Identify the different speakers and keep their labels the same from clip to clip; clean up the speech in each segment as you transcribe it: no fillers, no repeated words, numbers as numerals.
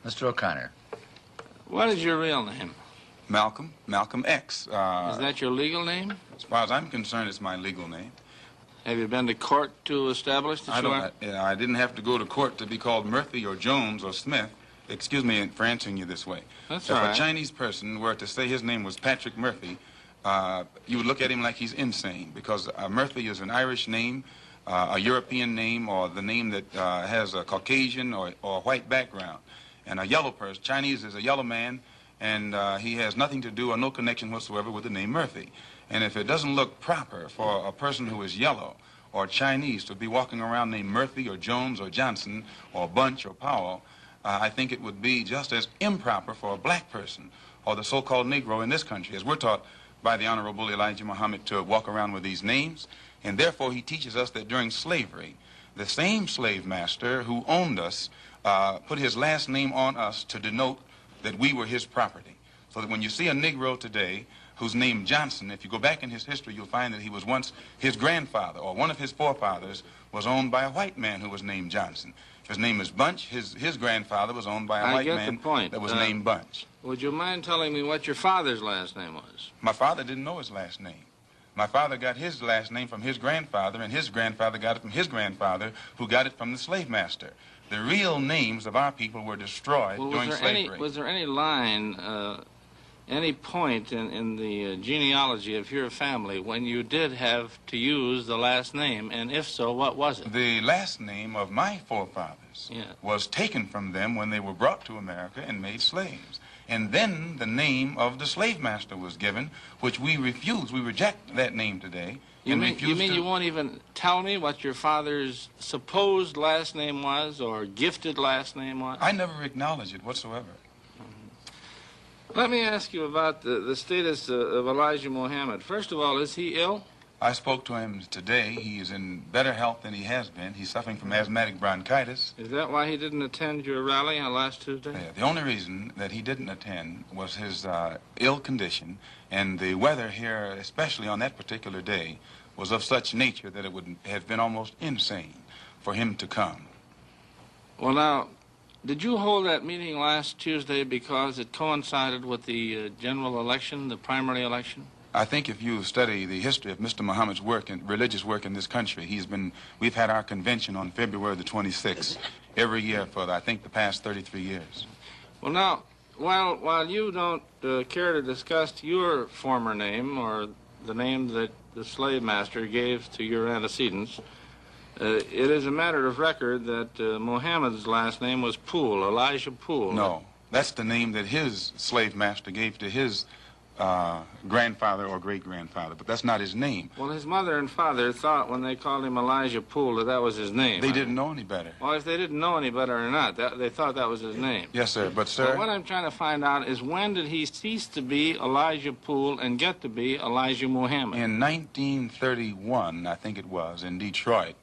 Speaker 1: Mr. O'Connor.
Speaker 2: What is your real name?
Speaker 3: Malcom X.
Speaker 2: Is that your legal name?
Speaker 3: As far as I'm concerned, it's my legal name.
Speaker 2: Have you been to court to establish that you are?
Speaker 3: I didn't have to go to court to be called Murphy or Jones or Smith. Excuse me for answering you this way.
Speaker 2: That's all right.
Speaker 3: If a Chinese person were to say his name was Patrick Murphy, you would look at him like he's insane, because Murphy is an Irish name, a European name, or the name that has a Caucasian or white background. And a yellow person, Chinese is a yellow man, and he has nothing to do or no connection whatsoever with the name Murphy. And if it doesn't look proper for a person who is yellow or Chinese to be walking around named Murphy or Jones or Johnson or Bunch or Powell, I think it would be just as improper for a black person or the so-called Negro in this country, as we're taught by the Honorable Elijah Muhammad to walk around with these names. And therefore he teaches us that during slavery, the same slave master who owned us put his last name on us to denote that we were his property. So that when you see a Negro today who's named Johnson, if you go back in his history, you'll find that he was once his grandfather, or one of his forefathers was owned by a white man who was named Johnson. If his name is Bunch, his grandfather was owned by a white man that was named Bunch.
Speaker 2: Would you mind telling me what your father's last name was?
Speaker 3: My father didn't know his last name. My father got his last name from his grandfather, and his grandfather got it from his grandfather, who got it from the slave master. The real names of our people were destroyed during slavery.
Speaker 2: Was there any line, any point in the genealogy of your family when you did have to use the last name, and if so, what was it?
Speaker 3: The last name of my forefathers was taken from them when they were brought to America and made slaves. And then the name of the slave master was given, which we refuse. We reject that name today.
Speaker 2: You mean you won't even tell me what your father's supposed last name was or gifted last name was?
Speaker 3: I never acknowledge it whatsoever.
Speaker 2: Let me ask you about the status of Elijah Muhammad. First of all, is he ill?
Speaker 3: I spoke to him today. He is in better health than he has been. He's suffering from asthmatic bronchitis.
Speaker 2: Is that why he didn't attend your rally on last Tuesday?
Speaker 3: Yeah, the only reason that he didn't attend was his ill condition, and the weather here, especially on that particular day, was of such nature that it would have been almost insane for him to come.
Speaker 2: Well, now, did you hold that meeting last Tuesday because it coincided with the general election, the primary election?
Speaker 3: I think if you study the history of Mr. Muhammad's work and religious work in this country, we've had our convention on February the 26th every year for, I think, the past 33 years.
Speaker 2: Well, now, while you don't care to discuss your former name or the name that the slave master gave to your antecedents, it is a matter of record that Muhammad's last name was Poole, Elijah Poole.
Speaker 3: No, that's the name that his slave master gave to his grandfather or great-grandfather, but that's not his name.
Speaker 2: Well, his mother and father thought when they called him Elijah Poole that was his name.
Speaker 3: They didn't know any better.
Speaker 2: Well, if they didn't know any better or not, they thought that was his name.
Speaker 3: Yes, sir, but sir...
Speaker 2: So what I'm trying to find out is when did he cease to be Elijah Poole and get to be Elijah Muhammad?
Speaker 3: In 1931, I think it was, in Detroit,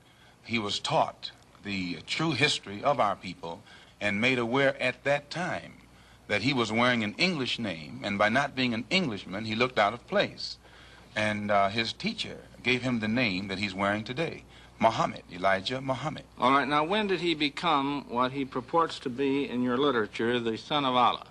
Speaker 3: he was taught the true history of our people and made aware at that time that he was wearing an English name, and by not being an Englishman, he looked out of place. And his teacher gave him the name that he's wearing today, Muhammad, Elijah Muhammad.
Speaker 2: All right, now when did he become what he purports to be in your literature, the son of Allah?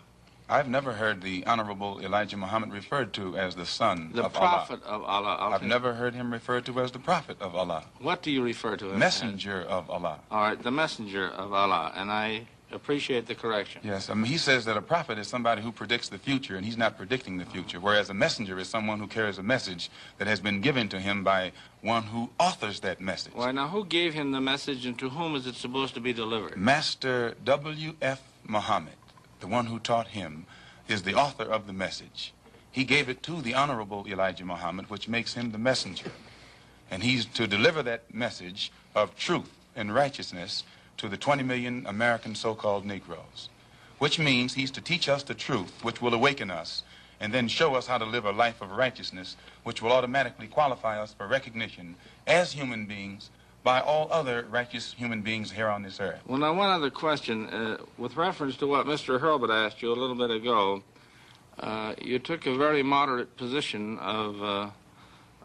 Speaker 3: I've never heard the Honorable Elijah Muhammad referred to as the son of Allah.
Speaker 2: The prophet of Allah.
Speaker 3: I've never heard him referred to as the prophet of Allah.
Speaker 2: What do you refer to him
Speaker 3: Messenger of Allah.
Speaker 2: All right, the messenger of Allah, and I appreciate the correction.
Speaker 3: Yes, I mean, he says that a prophet is somebody who predicts the future, and he's not predicting the future, whereas a messenger is someone who carries a message that has been given to him by one who authors that message.
Speaker 2: Why, now, who gave him the message, and to whom is it supposed to be delivered?
Speaker 3: Master W.F. Muhammad, the one who taught him, is the author of the message. He gave it to the Honorable Elijah Muhammad, which makes him the messenger. And he's to deliver that message of truth and righteousness to the 20 million American so-called Negroes, which means he's to teach us the truth, which will awaken us, and then show us how to live a life of righteousness, which will automatically qualify us for recognition as human beings by all other righteous human beings here on this earth.
Speaker 2: Well, now, one other question. With reference to what Mr. Hurlbut asked you a little bit ago, you took a very moderate position of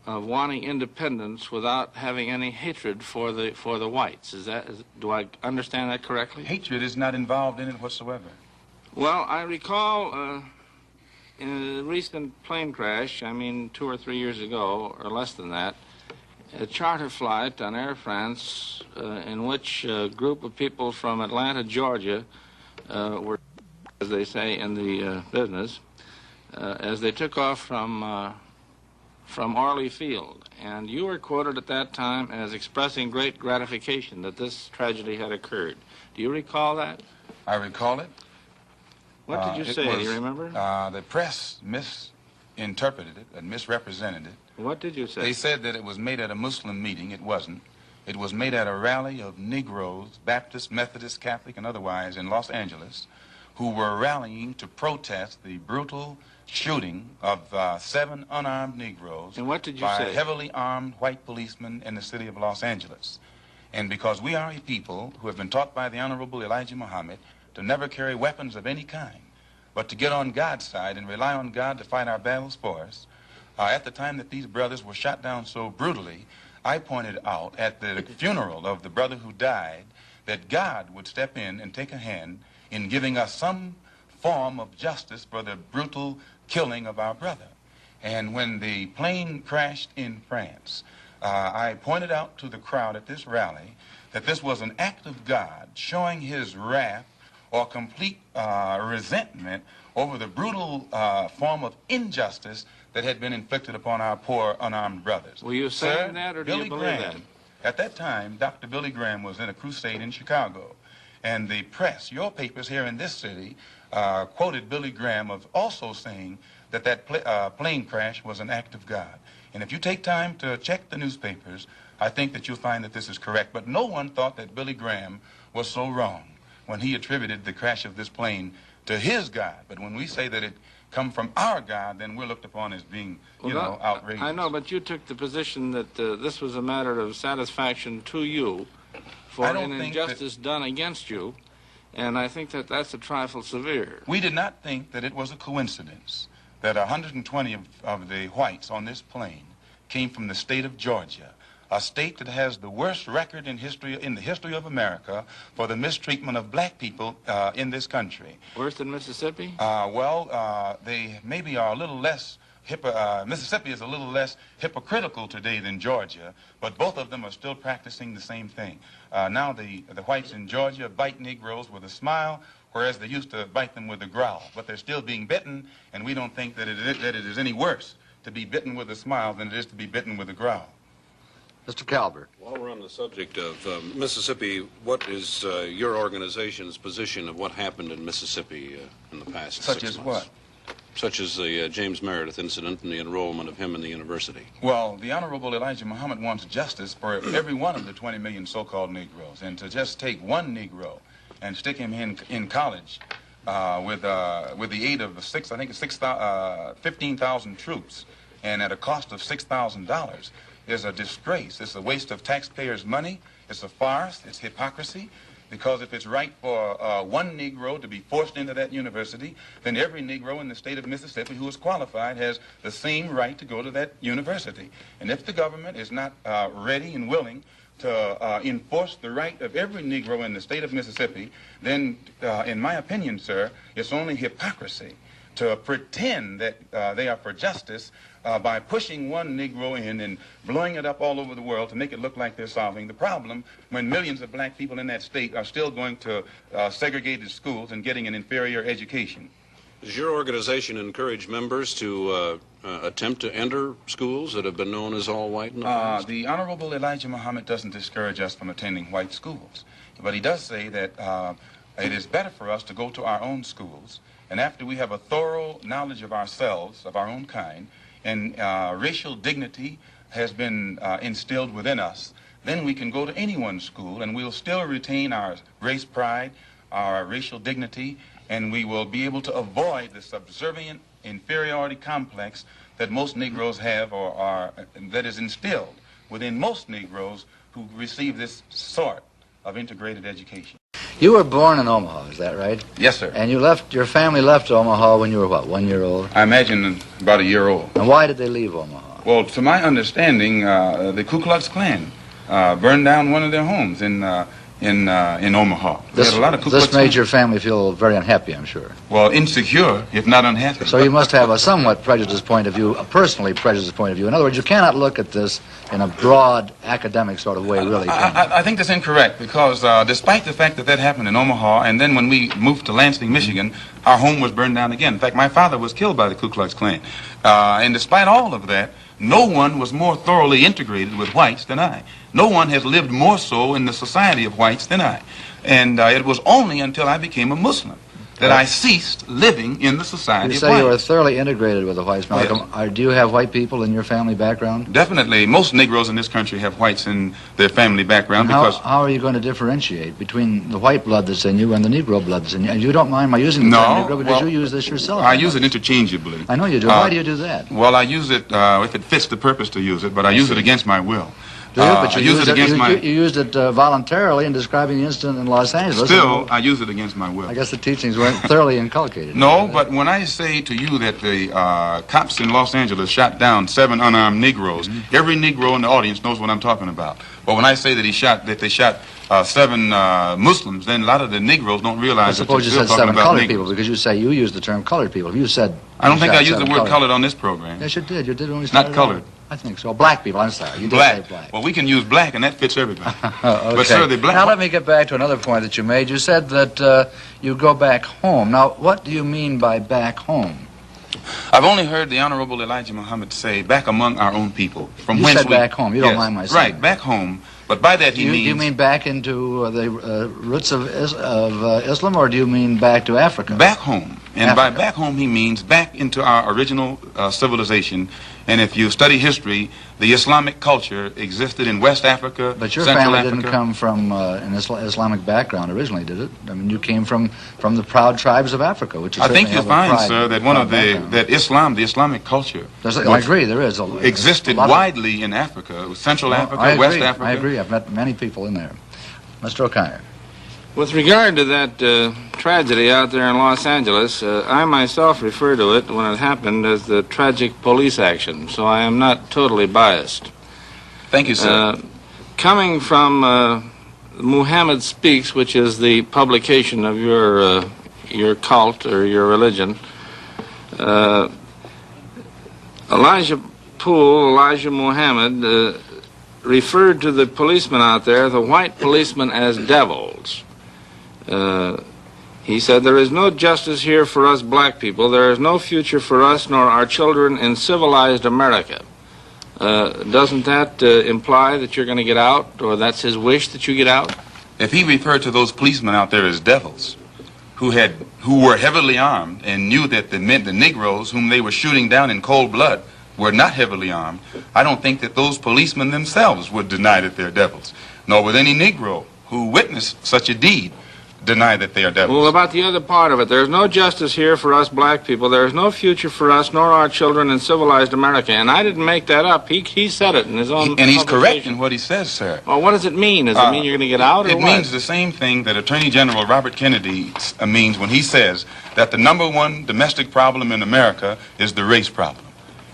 Speaker 2: wanting independence without having any hatred for the whites. Do I understand that correctly?
Speaker 3: Hatred is not involved in it whatsoever.
Speaker 2: Well, I recall in a recent plane crash, I mean 2 or 3 years ago, or less than that, a charter flight on Air France in which a group of people from Atlanta, Georgia, were, as they say in the business, as they took off from Orly Field. And you were quoted at that time as expressing great gratification that this tragedy had occurred. Do you recall that?
Speaker 3: I recall it.
Speaker 2: What did you say? Do you remember?
Speaker 3: The press misinterpreted it and misrepresented it.
Speaker 2: What did you say?
Speaker 3: They said that it was made at a Muslim meeting. It wasn't. It was made at a rally of Negroes, Baptist, Methodist, Catholic, and otherwise in Los Angeles, who were rallying to protest the brutal shooting of 7 unarmed Negroes
Speaker 2: and what did you
Speaker 3: by
Speaker 2: say?
Speaker 3: heavily armed white policemen in the city of Los Angeles. And because we are a people who have been taught by the Honorable Elijah Muhammad to never carry weapons of any kind, but to get on God's side and rely on God to fight our battles for us, at the time that these brothers were shot down so brutally, I pointed out at the funeral of the brother who died that God would step in and take a hand in giving us some form of justice for the brutal killing of our brother. And when the plane crashed in France, I pointed out to the crowd at this rally that this was an act of God showing his wrath or complete resentment over the brutal form of injustice that had been inflicted upon our poor unarmed brothers.
Speaker 2: Were you saying that, or do you believe that?
Speaker 3: At that time, Dr. Billy Graham was in a crusade in Chicago, and the press, your papers here in this city, quoted Billy Graham of also saying that that plane crash was an act of God. And if you take time to check the newspapers, I think that you'll find that this is correct. But no one thought that Billy Graham was so wrong when he attributed the crash of this plane to his God. But when we say that it come from our God, then we're looked upon as being, outrageous.
Speaker 2: I know, but you took the position that this was a matter of satisfaction to you for an injustice done against you, and I think that that's a trifle severe.
Speaker 3: We did not think that it was a coincidence that 120 of the whites on this plane came from the state of Georgia, a state that has the worst record in the history of America for the mistreatment of black people in this country.
Speaker 2: Worse than Mississippi?
Speaker 3: They maybe are a little less Mississippi is a little less hypocritical today than Georgia, but both of them are still practicing the same thing. Now the whites in Georgia bite Negroes with a smile, whereas they used to bite them with a growl. But they're still being bitten, and we don't think that it is any worse to be bitten with a smile than it is to be bitten with a growl.
Speaker 1: Mr. Calvert.
Speaker 4: While we're on the subject of Mississippi, what is your organization's position of what happened in Mississippi in the past 6 months?
Speaker 3: Such as what?
Speaker 4: Such as the James Meredith incident and the enrollment of him in the university.
Speaker 3: Well, the Honorable Elijah Muhammad wants justice for every one of the 20 million so-called Negroes. And to just take one Negro and stick him in college with the aid of 15,000 troops and at a cost of $6,000 is a disgrace. It's a waste of taxpayers' money. It's a farce. It's hypocrisy. Because if it's right for one Negro to be forced into that university, then every Negro in the state of Mississippi who is qualified has the same right to go to that university. And if the government is not ready and willing to enforce the right of every Negro in the state of Mississippi, then, in my opinion, sir, it's only hypocrisy to pretend that they are for justice by pushing one Negro in and blowing it up all over the world to make it look like they're solving the problem when millions of black people in that state are still going to segregated schools and getting an inferior education.
Speaker 4: Does your organization encourage members to attempt to enter schools that have been known as all white in the past?
Speaker 3: The Honorable Elijah Muhammad doesn't discourage us from attending white schools, but he does say that it is better for us to go to our own schools, and after we have a thorough knowledge of ourselves, of our own kind, and racial dignity has been instilled within us, then we can go to anyone's school and we'll still retain our race pride, our racial dignity, and we will be able to avoid the subservient inferiority complex that most Negroes have that is instilled within most Negroes who receive this sort of integrated education.
Speaker 1: You were born in Omaha, is that right?
Speaker 3: Yes, sir.
Speaker 1: And your family left Omaha when you were, what, 1 year old?
Speaker 3: I imagine about a year old.
Speaker 1: And why did they leave Omaha?
Speaker 3: Well, to my understanding, the Ku Klux Klan burned down one of their homes in in Omaha. We had a lot of Ku Klux
Speaker 1: This made
Speaker 3: Klan.
Speaker 1: your family feel very unhappy, I'm sure.
Speaker 3: Well, insecure, if not unhappy.
Speaker 1: So you must have a somewhat prejudiced point of view, a personally prejudiced point of view. In other words, you cannot look at this in a broad academic sort of way, really.
Speaker 3: I think that's incorrect because despite the fact that that happened in Omaha, and then when we moved to Lansing, Michigan, our home was burned down again. In fact, my father was killed by the Ku Klux Klan. And despite all of that, no one was more thoroughly integrated with whites than I. No one has lived more so in the society of whites than I. And it was only until I became a Muslim that I ceased living in the society
Speaker 1: You
Speaker 3: of
Speaker 1: say
Speaker 3: whites.
Speaker 1: you were thoroughly integrated with the whites, Malcolm. Do you have white people in your family background?
Speaker 3: Definitely. Most Negroes in this country have whites in their family background because...
Speaker 1: How are you going to differentiate between the white blood that's in you and the Negro blood that's in you? And you don't mind my using the term Negro because you use this yourself.
Speaker 3: I use it interchangeably.
Speaker 1: I know you do. Why do you do that?
Speaker 3: Well, I use it if it fits the purpose to use it, but I use it against my will.
Speaker 1: Do you? But
Speaker 3: I use it against my...
Speaker 1: You used it voluntarily in describing the incident in Los Angeles.
Speaker 3: Still, I use it against my will.
Speaker 1: I guess the teachings weren't thoroughly inculcated.
Speaker 3: No, but when I say to you that the cops in Los Angeles shot down 7 unarmed Negroes, every Negro in the audience knows what I'm talking about. But when I say that they shot 7 Muslims, then a lot of the Negroes don't realize that
Speaker 1: suppose
Speaker 3: they're
Speaker 1: you
Speaker 3: still
Speaker 1: said
Speaker 3: talking
Speaker 1: 7
Speaker 3: about
Speaker 1: colored
Speaker 3: Negroes.
Speaker 1: people because you say you used the term colored people. If you said...
Speaker 3: I don't think I
Speaker 1: shot
Speaker 3: used the
Speaker 1: 7
Speaker 3: word colored on this program.
Speaker 1: Yes, you did. You did when we started.
Speaker 3: Not colored.
Speaker 1: I think so. Black people. I'm sorry. You did
Speaker 3: Black.
Speaker 1: say black.
Speaker 3: Well, we can use black, and that fits everybody.
Speaker 1: Okay.
Speaker 3: But, sir, the black...
Speaker 1: Now, let me get back to another point that you made. You said that you go back home. Now, what do you mean by back home?
Speaker 3: I've only heard the Honorable Elijah Muhammad say, back among our own people. From
Speaker 1: You
Speaker 3: whence
Speaker 1: said back home. You don't mind my saying
Speaker 3: Right, back home. But by that he means...
Speaker 1: Do you mean back into the roots of Islam, or do you mean back to Africa?
Speaker 3: Back home. And
Speaker 1: Africa.
Speaker 3: by back home he means back into our original civilization. And if you study history, the Islamic culture existed in West Africa,
Speaker 1: But your
Speaker 3: Central
Speaker 1: family
Speaker 3: Africa.
Speaker 1: didn't come from an Islamic background originally, did it? I mean, you came from the proud tribes of Africa, which is
Speaker 3: I think
Speaker 1: certainly
Speaker 3: you'll
Speaker 1: have a
Speaker 3: find,
Speaker 1: pride-
Speaker 3: sir, that one of
Speaker 1: background.
Speaker 3: that Islam, the Islamic culture,
Speaker 1: I agree, there is.
Speaker 3: existed
Speaker 1: a lot of-
Speaker 3: widely in Africa, Central Africa,
Speaker 1: I agree,
Speaker 3: West Africa.
Speaker 1: I agree. I've met many people in there. Mr. O'Connor.
Speaker 2: With regard to that tragedy out there in Los Angeles, I myself refer to it when it happened as the tragic police action, so I am not totally biased.
Speaker 3: Thank you, sir.
Speaker 2: Coming from Muhammad Speaks, which is the publication of your cult or your religion, Elijah Muhammad referred to the policemen out there, the white policemen, as devils. He said, "There is no justice here for us black people. There is no future for us nor our children in civilized America." Doesn't that imply that you're going to get out, or that's his wish that you get out?
Speaker 3: If he referred to those policemen out there as devils, who were heavily armed and knew that the Negroes whom they were shooting down in cold blood were not heavily armed, I don't think that those policemen themselves would deny that they're devils. Nor would any Negro who witnessed such a deed deny that they are devils.
Speaker 2: Well, about the other part of it, there's no justice here for us black people. There is no future for us nor our children in civilized America. And I didn't make that up. He said it in his own
Speaker 3: And he's correct
Speaker 2: publication.
Speaker 3: in what he says, sir.
Speaker 2: Well, what does it mean? Does it mean you're going to get out, or
Speaker 3: It
Speaker 2: what?
Speaker 3: means the same thing that Attorney General Robert Kennedy means when he says that the #1 domestic problem in America is the race problem.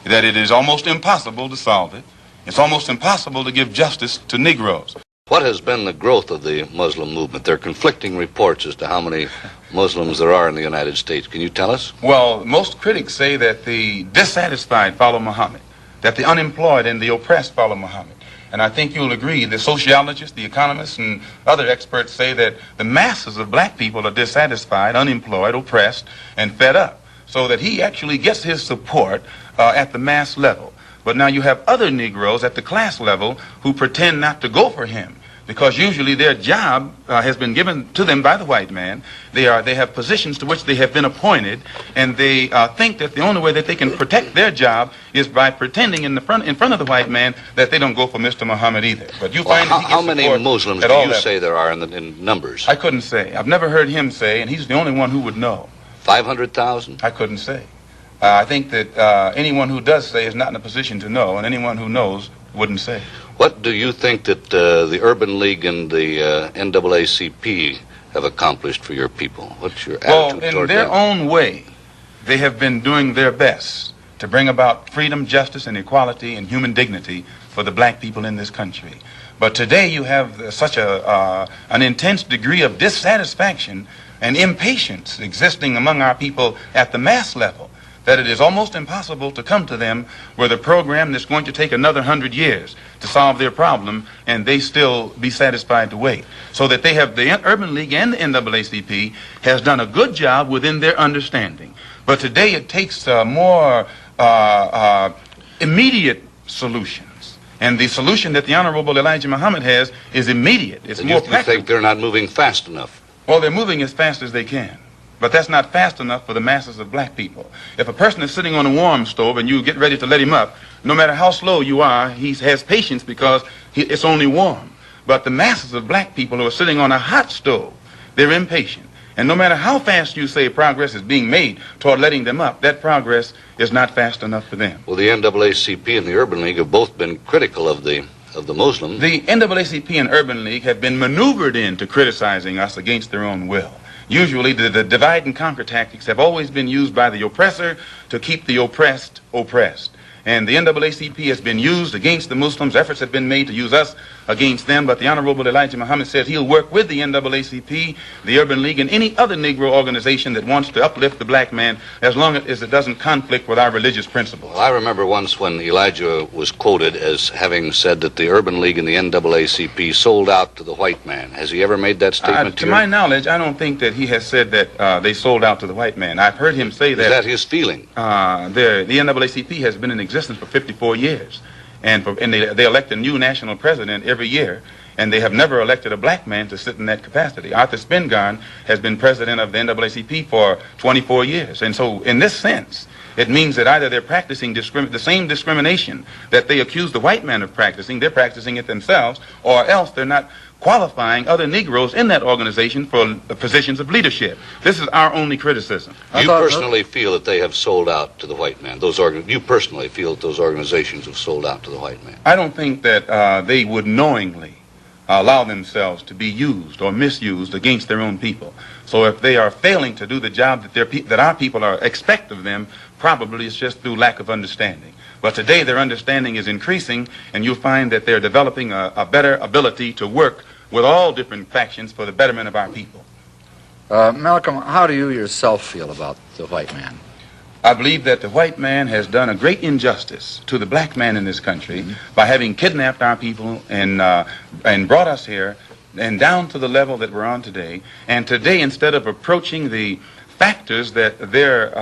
Speaker 3: That it is almost impossible to solve it. It's almost impossible to give justice to Negroes.
Speaker 5: What has been the growth of the Muslim movement? There are conflicting reports as to how many Muslims there are in the United States. Can you tell us?
Speaker 3: Well, most critics say that the dissatisfied follow Muhammad, that the unemployed and the oppressed follow Muhammad. And I think you'll agree, the sociologists, the economists, and other experts say that the masses of black people are dissatisfied, unemployed, oppressed, and fed up. So that he actually gets his support at the mass level. But now you have other Negroes at the class level who pretend not to go for him, because usually their job has been given to them by the white man. They have positions to which they have been appointed, and they think that the only way that they can protect their job is by pretending in front of the white man that they don't go for Mr. Muhammad either. But you find that he
Speaker 5: how
Speaker 3: gets
Speaker 5: many
Speaker 3: support
Speaker 5: Muslims
Speaker 3: at
Speaker 5: do
Speaker 3: all
Speaker 5: you
Speaker 3: levels.
Speaker 5: say there are in numbers?
Speaker 3: I couldn't say. I've never heard him say, and he's the only one who would know.
Speaker 5: 500,000?
Speaker 3: I couldn't say. I think that anyone who does say is not in a position to know, and anyone who knows wouldn't say.
Speaker 5: What do you think that the Urban League and the NAACP have accomplished for your people? What's your attitude
Speaker 3: Well, in
Speaker 5: toward
Speaker 3: their
Speaker 5: them?
Speaker 3: own way, they have been doing their best to bring about freedom, justice, and equality and human dignity for the black people in this country. But today you have such an intense degree of dissatisfaction and impatience existing among our people at the mass level that it is almost impossible to come to them with a program that's going to take another 100 years to solve their problem, and they still be satisfied to wait. So that they have, the Urban League and the NAACP has done a good job within their understanding. But today it takes more immediate solutions. And the solution that the Honorable Elijah Muhammad has is immediate. It's more practical.
Speaker 5: You think they're not moving fast enough?
Speaker 3: Well, they're moving as fast as they can. But that's not fast enough for the masses of black people. If a person is sitting on a warm stove and you get ready to let him up, no matter how slow you are, he has patience because it's only warm. But the masses of black people who are sitting on a hot stove, they're impatient. And no matter how fast you say progress is being made toward letting them up, that progress is not fast enough for them.
Speaker 5: Well, the NAACP and the Urban League have both been critical of the Muslims.
Speaker 3: The NAACP and Urban League have been maneuvered into criticizing us against their own will. Usually the divide and conquer tactics have always been used by the oppressor to keep the oppressed oppressed. And the NAACP has been used against the Muslims. Efforts have been made to use us against them. But the Honorable Elijah Muhammad says he'll work with the NAACP, the Urban League, and any other Negro organization that wants to uplift the black man as long as it doesn't conflict with our religious principles.
Speaker 5: Well, I remember once when Elijah was quoted as having said that the Urban League and the NAACP sold out to the white man. Has he ever made that statement
Speaker 3: to my knowledge, I don't think that he has said that they sold out to the white man. I've heard him say that.
Speaker 5: Is that his feeling?
Speaker 3: The NAACP has been in existence for 54 years. And they elect a new national president every year, and they have never elected a black man to sit in that capacity. Arthur Spingarn has been president of the NAACP for 24 years. And so in this sense, it means that either they're practicing the same discrimination that they accuse the white man of practicing, they're practicing it themselves, or else they're not qualifying other Negroes in that organization for positions of leadership. This is our only criticism.
Speaker 5: You personally feel that they have sold out to the white man? You personally feel that those organizations have sold out to the white man?
Speaker 3: I don't think that they would knowingly allow themselves to be used or misused against their own people. So if they are failing to do the job that our people expect of them, probably it's just through lack of understanding. But today their understanding is increasing, and you'll find that they're developing a better ability to work with all different factions for the betterment of our people.
Speaker 1: Malcolm, how do you yourself feel about the white man?
Speaker 3: I believe that the white man has done a great injustice to the black man in this country by having kidnapped our people and brought us here and down to the level that we're on today. And today, instead of approaching the factors that their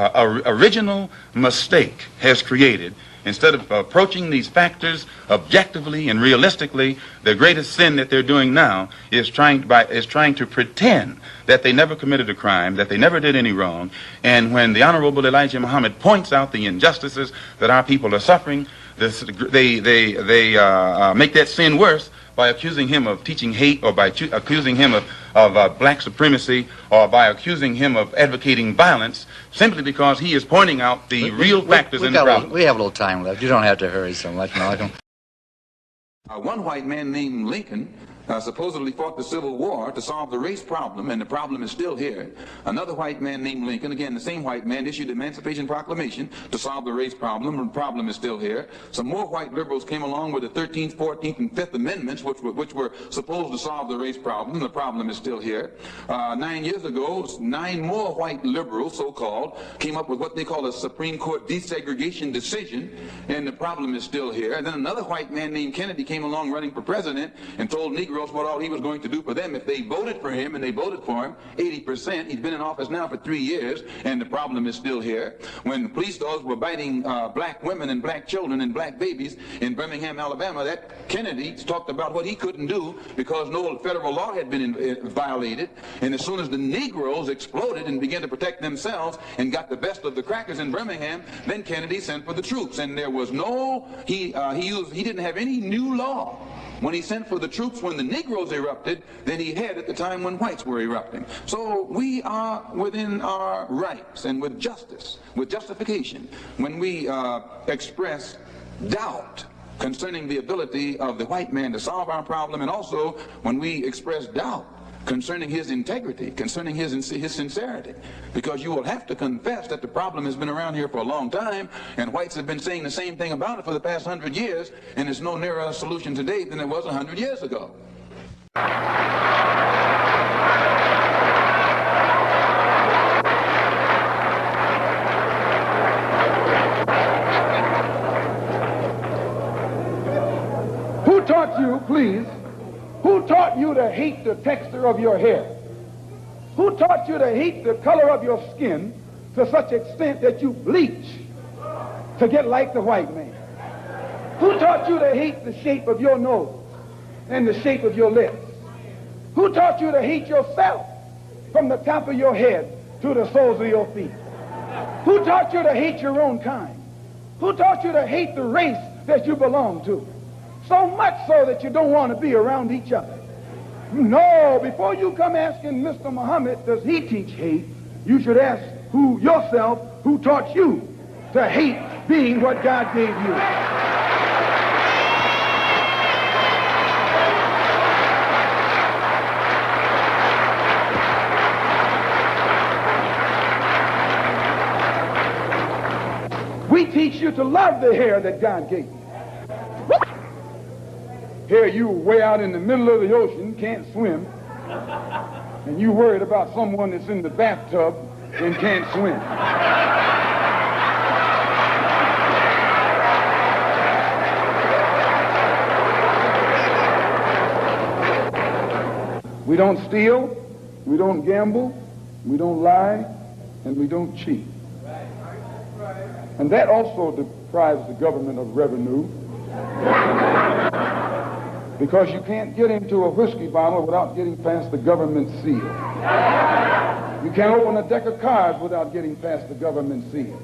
Speaker 3: original mistake has created, instead of approaching these factors objectively and realistically, the greatest sin that they're doing now is trying to pretend that they never committed a crime, that they never did any wrong. And when the Honorable Elijah Muhammad points out the injustices that our people are suffering, they make that sin worse by accusing him of teaching hate, or by accusing him of black supremacy, or by accusing him of advocating violence, simply because he is pointing out the real factors in the problem.
Speaker 1: We have a little time left. You don't have to hurry so much, Malcolm.
Speaker 6: One white man named Lincoln supposedly fought the Civil War to solve the race problem, and the problem is still here. Another white man named Lincoln, again the same white man, issued the Emancipation Proclamation to solve the race problem, and the problem is still here. Some more white liberals came along with the 13th, 14th, and 5th Amendments, which were supposed to solve the race problem, and the problem is still here. 9 years ago, 9 more white liberals, so-called, came up with what they call a Supreme Court desegregation decision, and the problem is still here. And then another white man named Kennedy came along running for president and told Negroes what all he was going to do for them if they voted for him, and they voted for him 80%. He's been in office now for 3 years, and the problem is still here. When the police dogs were biting black women and black children and black babies in Birmingham, Alabama, that Kennedy talked about what he couldn't do because no federal law had been violated. And as soon as the Negroes exploded and began to protect themselves and got the best of the crackers in Birmingham, then Kennedy sent for the troops. And there was no, he didn't have any new law when he sent for the troops when the Negroes erupted than he had at the time when whites were erupting. So we are within our rights and with justice, with justification, when we express doubt concerning the ability of the white man to solve our problem, and also when we express doubt concerning his integrity, concerning his sincerity, because you will have to confess that the problem has been around here for a long time, and whites have been saying the same thing about it for the past 100 years, and there's no nearer a solution today than there was 100 years ago.
Speaker 7: Who taught you, please, who taught you to hate the texture of your hair? Who taught you to hate the color of your skin to such extent that you bleach to get like the white man? Who taught you to hate the shape of your nose and the shape of your lips? Who taught you to hate yourself from the top of your head to the soles of your feet? Who taught you to hate your own kind? Who taught you to hate the race that you belong to? So much so that you don't want to be around each other. No, before you come asking Mr. Muhammad, does he teach hate, you should ask yourself who taught you to hate being what God gave you. We teach you to love the hair that God gave you. Here you way out in the middle of the ocean, can't swim, and you worried about someone that's in the bathtub and can't swim. We don't steal, we don't gamble, we don't lie, and we don't cheat. And that also deprives the government of revenue, because you can't get into a whiskey bottle without getting past the government seal. You can't open a deck of cards without getting past the government seal.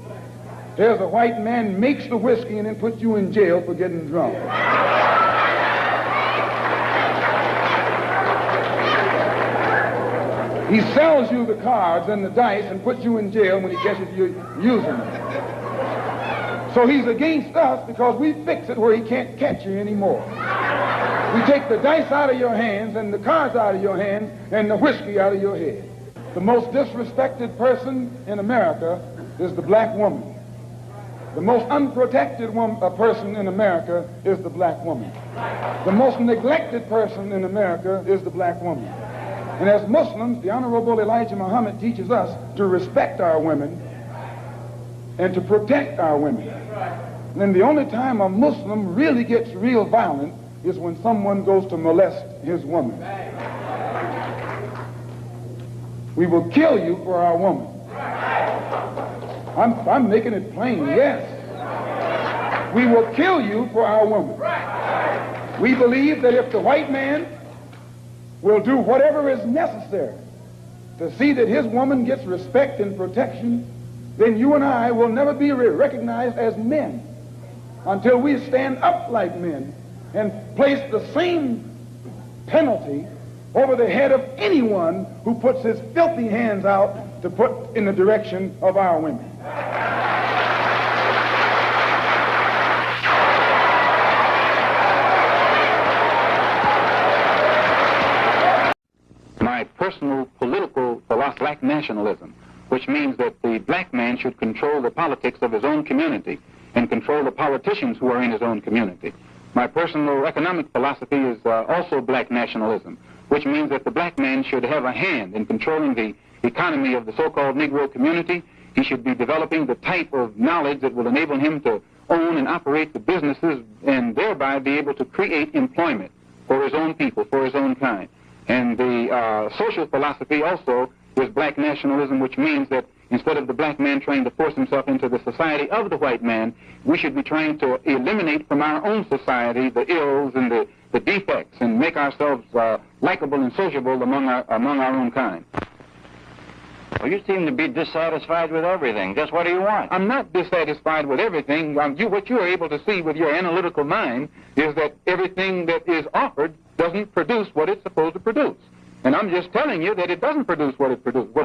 Speaker 7: There's a white man makes the whiskey and then puts you in jail for getting drunk. He sells you the cards and the dice and puts you in jail when he catches you using them. So he's against us because we fix it where he can't catch you anymore. We take the dice out of your hands and the cards out of your hands and the whiskey out of your head. The most disrespected person in America is the black woman. The most unprotected person in America is the black woman. The most neglected person in America is the black woman. And as Muslims, the Honorable Elijah Muhammad teaches us to respect our women and to protect our women. And then the only time a Muslim really gets real violent is when someone goes to molest his woman. We will kill you for our woman. I'm making it plain, yes. We will kill you for our woman. We believe that if the white man will do whatever is necessary to see that his woman gets respect and protection, then you and I will never be recognized as men until we stand up like men and place the same penalty over the head of anyone who puts his filthy hands out to put in the direction of our women.
Speaker 8: My personal political philosophy, black nationalism, which means that the black man should control the politics of his own community and control the politicians who are in his own community. My personal economic philosophy is also black nationalism, which means that the black man should have a hand in controlling the economy of the so-called Negro community. He should be developing the type of knowledge that will enable him to own and operate the businesses and thereby be able to create employment for his own people, for his own kind. And the social philosophy also is black nationalism, which means that instead of the black man trying to force himself into the society of the white man, we should be trying to eliminate from our own society the ills and the defects and make ourselves likable and sociable among our own kind.
Speaker 9: Well, you seem to be dissatisfied with everything. Just what do you want?
Speaker 8: I'm not dissatisfied with everything. What you are able to see with your analytical mind is that everything that is offered doesn't produce what it's supposed to produce. And I'm just telling you that it doesn't produce what it's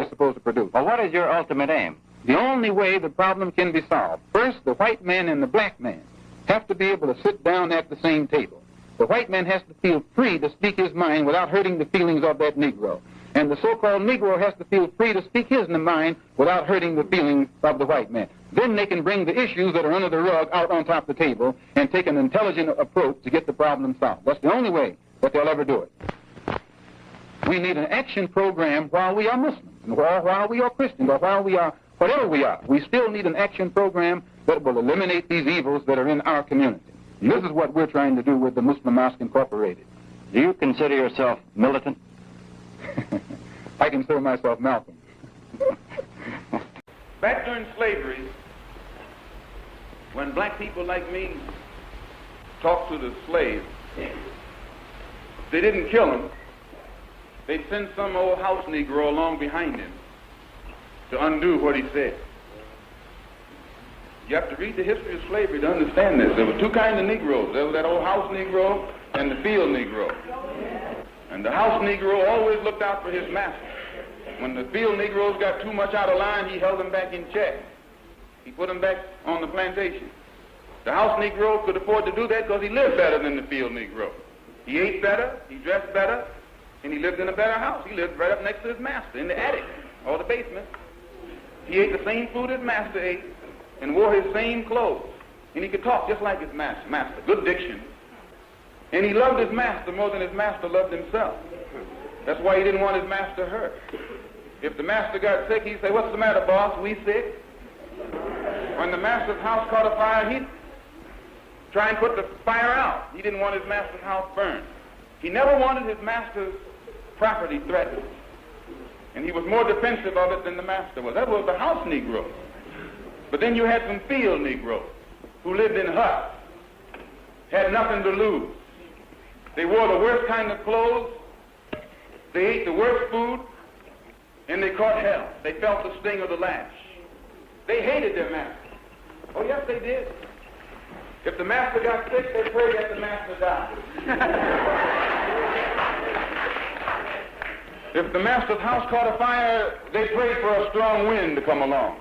Speaker 8: supposed to produce.
Speaker 9: Well, what is your ultimate aim?
Speaker 8: The only way the problem can be solved, first, the white man and the black man have to be able to sit down at the same table. The white man has to feel free to speak his mind without hurting the feelings of that Negro. And the so-called Negro has to feel free to speak his mind without hurting the feelings of the white man. Then they can bring the issues that are under the rug out on top of the table and take an intelligent approach to get the problem solved. That's the only way that they'll ever do it. We need an action program while we are Muslims, or while we are Christians, or while we are whatever we are. We still need an action program that will eliminate these evils that are in our community. And this is what we're trying to do with the Muslim Mosque Incorporated.
Speaker 9: Do you consider yourself militant?
Speaker 8: I consider myself Malcolm.
Speaker 10: Back during slavery, when black people like me talked to the slaves, they didn't kill him. They'd send some old house Negro along behind him to undo what he said. You have to read the history of slavery to understand this. There were two kinds of Negroes. There was that old house Negro and the field Negro. And the house Negro always looked out for his master. When the field Negroes got too much out of line, he held them back in check. He put them back on the plantation. The house Negro could afford to do that because he lived better than the field Negro. He ate better, he dressed better, and he lived in a better house. He lived right up next to his master in the attic or the basement. He ate the same food his master ate and wore his same clothes. And he could talk just like his master. Good diction. And he loved his master more than his master loved himself. That's why he didn't want his master hurt. If the master got sick, he'd say, "What's the matter, boss? We sick?" When the master's house caught a fire, he'd try and put the fire out. He didn't want his master's house burned. He never wanted his master's property threatened. And he was more defensive of it than the master was. That was the house Negro. But then you had some field Negroes who lived in huts, had nothing to lose. They wore the worst kind of clothes, they ate the worst food, and they caught hell. They felt the sting of the lash. They hated their master. Oh, yes, they did. If the master got sick, they prayed that the master died. If the master's house caught a fire, they prayed for a strong wind to come along.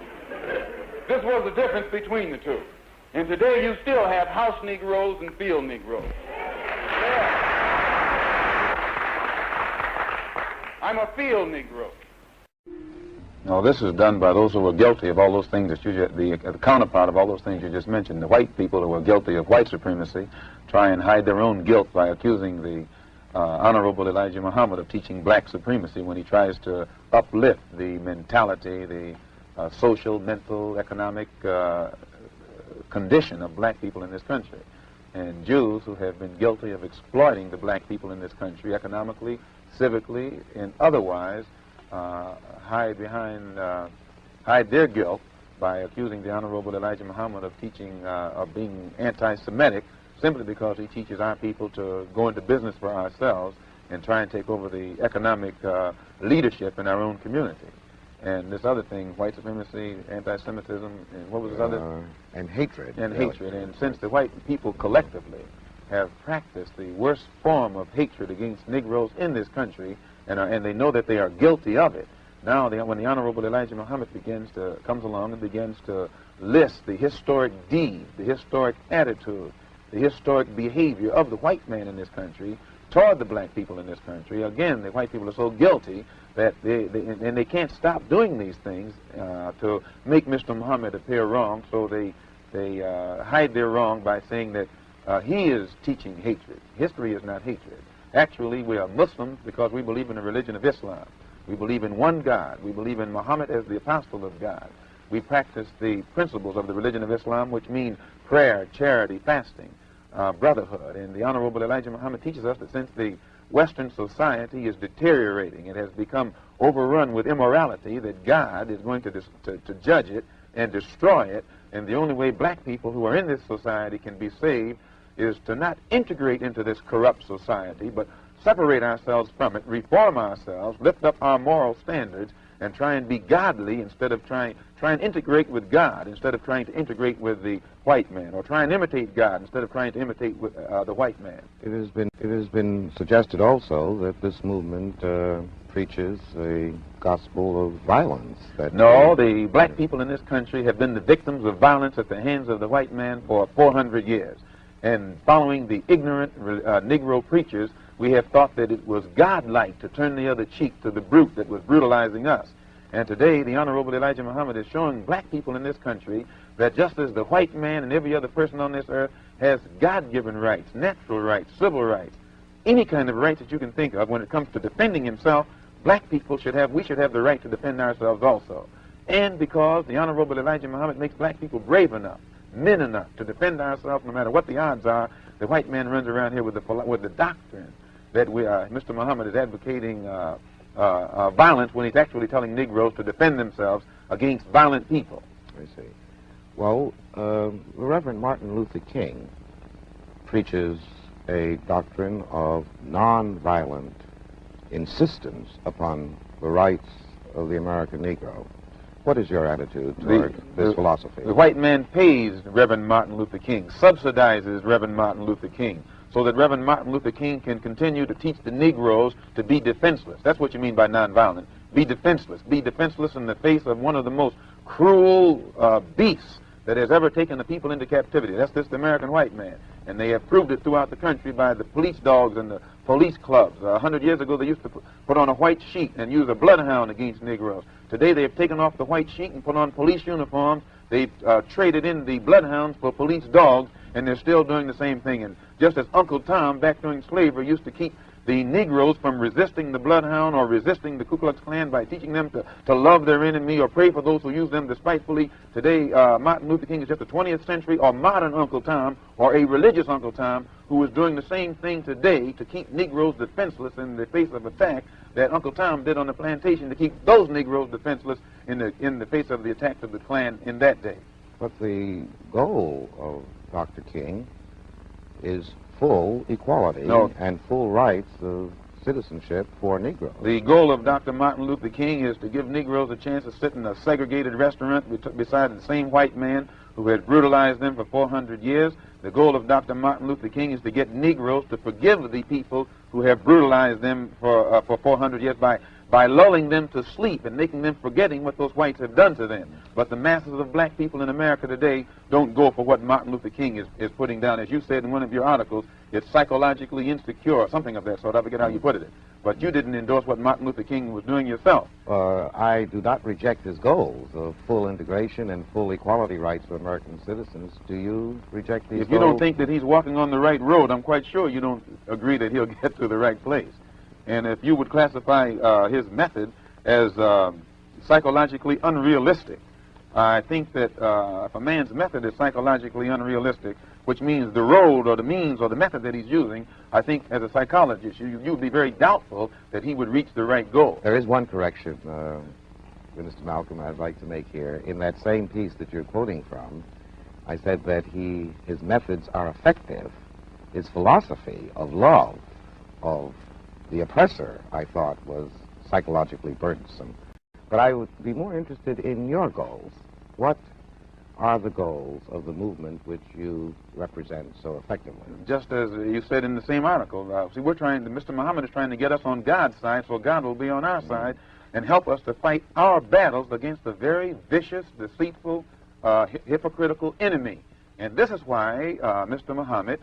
Speaker 10: This was the difference between the two. And today you still have house Negroes and field Negroes. Yeah. I'm a field Negro.
Speaker 11: No, this is done by those who were guilty of all those things that the counterpart of all those things you just mentioned. The white people who were guilty of white supremacy try and hide their own guilt by accusing the Honorable Elijah Muhammad of teaching black supremacy when he tries to uplift the mentality, the social, mental, economic condition of black people in this country. And Jews who have been guilty of exploiting the black people in this country economically, civically, and otherwise hide their guilt by accusing the Honorable Elijah Muhammad of teaching, of being anti-Semitic, simply because he teaches our people to go into business for ourselves and try and take over the economic leadership in our own community. And this other thing, white supremacy, anti-Semitism, and what was this other?
Speaker 12: And hatred.
Speaker 11: And hatred. And since the white people collectively have practiced the worst form of hatred against Negroes in this country, and they know that they are guilty of it, now when the Honorable Elijah Muhammad comes along and begins to list the historic deed, the historic attitude, the historic behavior of the white man in this country toward the black people in this country, again, the white people are so guilty that they can't stop doing these things to make Mr. Muhammad appear wrong, so they hide their wrong by saying that he is teaching hatred. History is not hatred. Actually, we are Muslims because we believe in the religion of Islam. We believe in one God. We believe in Muhammad as the apostle of God. We practice the principles of the religion of Islam, which mean prayer, charity, fasting, brotherhood. And the Honorable Elijah Muhammad teaches us that since the Western society is deteriorating, it has become overrun with immorality, that God is going to judge it and destroy it, and the only way black people who are in this society can be saved is to not integrate into this corrupt society, but separate ourselves from it, reform ourselves, lift up our moral standards, and try and be godly instead of try and integrate with God instead of trying to integrate with the white man, or try and imitate God instead of trying to imitate with, the white man.
Speaker 12: It has been suggested also that this movement preaches a gospel of violence.
Speaker 11: No, the black people in this country have been the victims of violence at the hands of the white man for 400 years. And following the ignorant Negro preachers, we have thought that it was godlike to turn the other cheek to the brute that was brutalizing us. And today, the Honorable Elijah Muhammad is showing black people in this country that just as the white man and every other person on this earth has God-given rights, natural rights, civil rights, any kind of rights that you can think of when it comes to defending himself, black people should have the right to defend ourselves also. And because the Honorable Elijah Muhammad makes black people brave enough, men enough to defend ourselves no matter what the odds are, the white man runs around here with the doctrine that Mr. Muhammad is advocating violence when he's actually telling Negroes to defend themselves against violent people.
Speaker 12: I see. Well, Reverend Martin Luther King preaches a doctrine of nonviolent insistence upon the rights of the American Negro. What is your attitude toward this philosophy?
Speaker 11: The white man pays Reverend Martin Luther King, subsidizes Reverend Martin Luther King, so that Reverend Martin Luther King can continue to teach the Negroes to be defenseless. That's what you mean by nonviolent. Be defenseless. Be defenseless in the face of one of the most cruel beasts that has ever taken the people into captivity. That's this American white man. And they have proved it throughout the country by the police dogs and the police clubs. 100 years ago, they used to put on a white sheet and use a bloodhound against Negroes. Today, they have taken off the white sheet and put on police uniforms. They've traded in the bloodhounds for police dogs, and they're still doing the same thing. And just as Uncle Tom, back during slavery, used to keep the Negroes from resisting the bloodhound or resisting the Ku Klux Klan by teaching them to love their enemy or pray for those who use them despitefully. Today, Martin Luther King is just a 20th century or modern Uncle Tom or a religious Uncle Tom who is doing the same thing today to keep Negroes defenseless in the face of attack that Uncle Tom did on the plantation to keep those Negroes defenseless in the face of the attacks of the Klan in that day.
Speaker 12: But the goal of Dr. King is full equality and full rights of citizenship for Negroes.
Speaker 11: The goal of Dr. Martin Luther King is to give Negroes a chance to sit in a segregated restaurant beside the same white man who had brutalized them for 400 years. The goal of Dr. Martin Luther King is to get Negroes to forgive the people who have brutalized them for 400 years by lulling them to sleep and making them forgetting what those whites have done to them. But the masses of black people in America today don't go for what Martin Luther King is putting down. As you said in one of your articles, it's psychologically insecure, or something of that sort. I forget how you put it. But you didn't endorse what Martin Luther King was doing yourself.
Speaker 12: I do not reject his goals of full integration and full equality rights for American citizens. Do you reject these goals?
Speaker 11: If you don't think that he's walking on the right road, I'm quite sure you don't agree that he'll get to the right place. And if you would classify his method as psychologically unrealistic, I think that if a man's method is psychologically unrealistic, which means the road or the means or the method that he's using, I think as a psychologist, you would be very doubtful that he would reach the right goal.
Speaker 12: There is one correction, Mr. Malcolm, I'd like to make here. In that same piece that you're quoting from, I said that his methods are effective. His philosophy of love, of the oppressor, I thought, was psychologically burdensome. But I would be more interested in your goals. What are the goals of the movement which you represent so effectively?
Speaker 11: Just as you said in the same article, see, Mr. Muhammad is trying to get us on God's side so God will be on our side and help us to fight our battles against a very vicious, deceitful, hypocritical enemy. And this is why Mr. Muhammad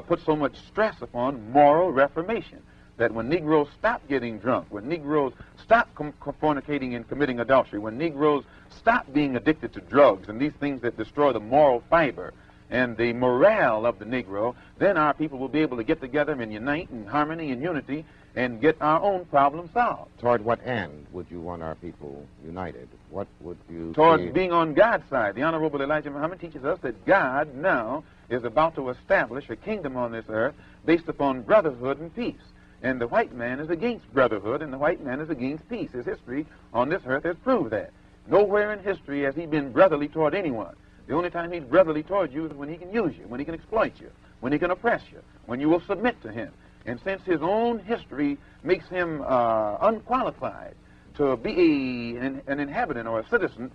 Speaker 11: put so much stress upon moral reformation. That when Negroes stop getting drunk, when Negroes stop fornicating and committing adultery, when Negroes stop being addicted to drugs and these things that destroy the moral fiber and the morale of the Negro, then our people will be able to get together and unite in harmony and unity and get our own problems solved.
Speaker 12: Toward what end would you want our people united? What would you...
Speaker 11: Towards being on God's side. The Honorable Elijah Muhammad teaches us that God now is about to establish a kingdom on this earth based upon brotherhood and peace. And the white man is against brotherhood, and the white man is against peace. His history on this earth has proved that. Nowhere in history has he been brotherly toward anyone. The only time he's brotherly toward you is when he can use you, when he can exploit you, when he can oppress you, when you will submit to him. And since his own history makes him unqualified to be an inhabitant or a citizen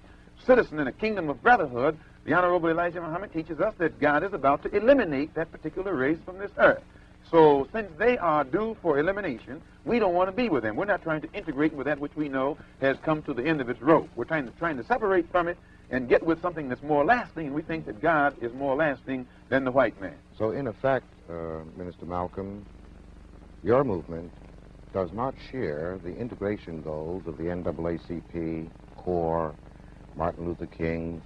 Speaker 11: in a kingdom of brotherhood, the Honorable Elijah Muhammad teaches us that God is about to eliminate that particular race from this earth. So since they are due for elimination, we don't want to be with them. We're not trying to integrate with that which we know has come to the end of its rope. We're trying to separate from it and get with something that's more lasting, and we think that God is more lasting than the white man.
Speaker 12: So in effect, Minister Malcolm, your movement does not share the integration goals of the NAACP, CORE, Martin Luther King's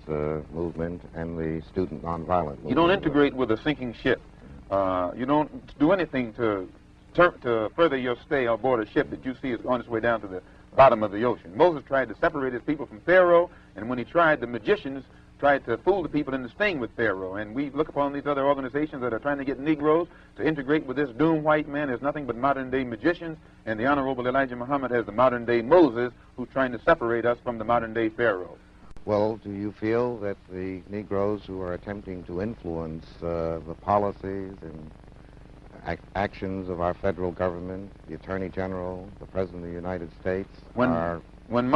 Speaker 12: movement, and the student nonviolent movement.
Speaker 11: You don't integrate with a sinking ship. You don't do anything to further your stay aboard a ship that you see is on its way down to the bottom of the ocean. Moses tried to separate his people from Pharaoh, and when he tried, the magicians tried to fool the people into staying with Pharaoh. And we look upon these other organizations that are trying to get Negroes to integrate with this doomed white man as nothing but modern-day magicians, and the Honorable Elijah Muhammad as the modern-day Moses who's trying to separate us from the modern-day Pharaoh.
Speaker 12: Well, do you feel that the Negroes who are attempting to influence the policies and actions of our federal government, the Attorney General, the President of the United States, are
Speaker 11: When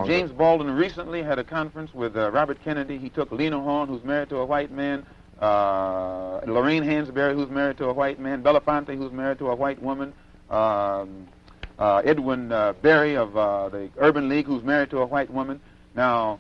Speaker 11: James Baldwin recently had a conference with Robert Kennedy, he took Lena Horne, who's married to a white man, Lorraine Hansberry, who's married to a white man, Belafonte, who's married to a white woman, Edwin Berry of the Urban League, who's married to a white woman. Now,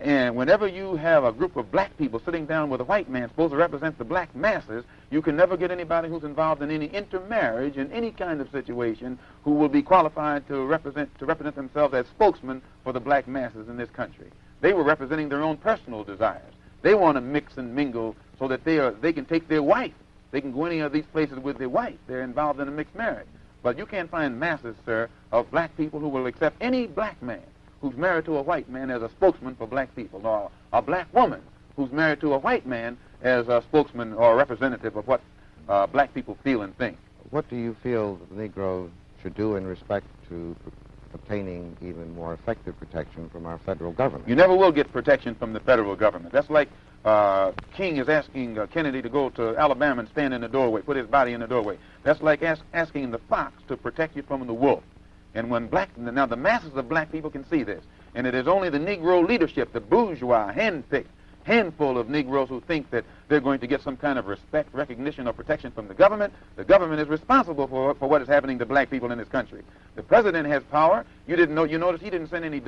Speaker 11: and whenever you have a group of black people sitting down with a white man supposed to represent the black masses, you can never get anybody who's involved in any intermarriage in any kind of situation who will be qualified to represent themselves as spokesmen for the black masses in this country. They were representing their own personal desires. They want to mix and mingle so that they can take their wife. They can go any of these places with their wife. They're involved in a mixed marriage. But you can't find masses, sir, of black people who will accept any black man who's married to a white man as a spokesman for black people, or a black woman who's married to a white man as a spokesman or a representative of what black people feel and think.
Speaker 12: What do you feel the Negro should do in respect to obtaining even more effective protection from our federal government?
Speaker 11: You never will get protection from the federal government. That's like King is asking Kennedy to go to Alabama and stand in the doorway, put his body in the doorway. That's like asking the fox to protect you from the wolf. And when now the masses of black people can see this, and it is only the Negro leadership, the bourgeois, hand-picked handful of Negroes who think that they're going to get some kind of respect, recognition, or protection from the government. The government is responsible for what is happening to black people in this country. The president has power. You notice he didn't send any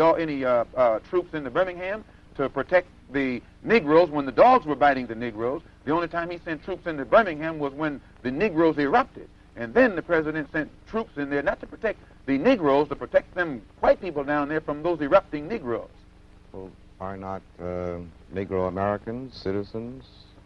Speaker 11: troops into Birmingham to protect the Negroes when the dogs were biting the Negroes. The only time he sent troops into Birmingham was when the Negroes erupted. And then the president sent troops in there not to protect the Negroes, to protect them white people down there from those erupting Negroes.
Speaker 12: Well, are not Negro Americans citizens?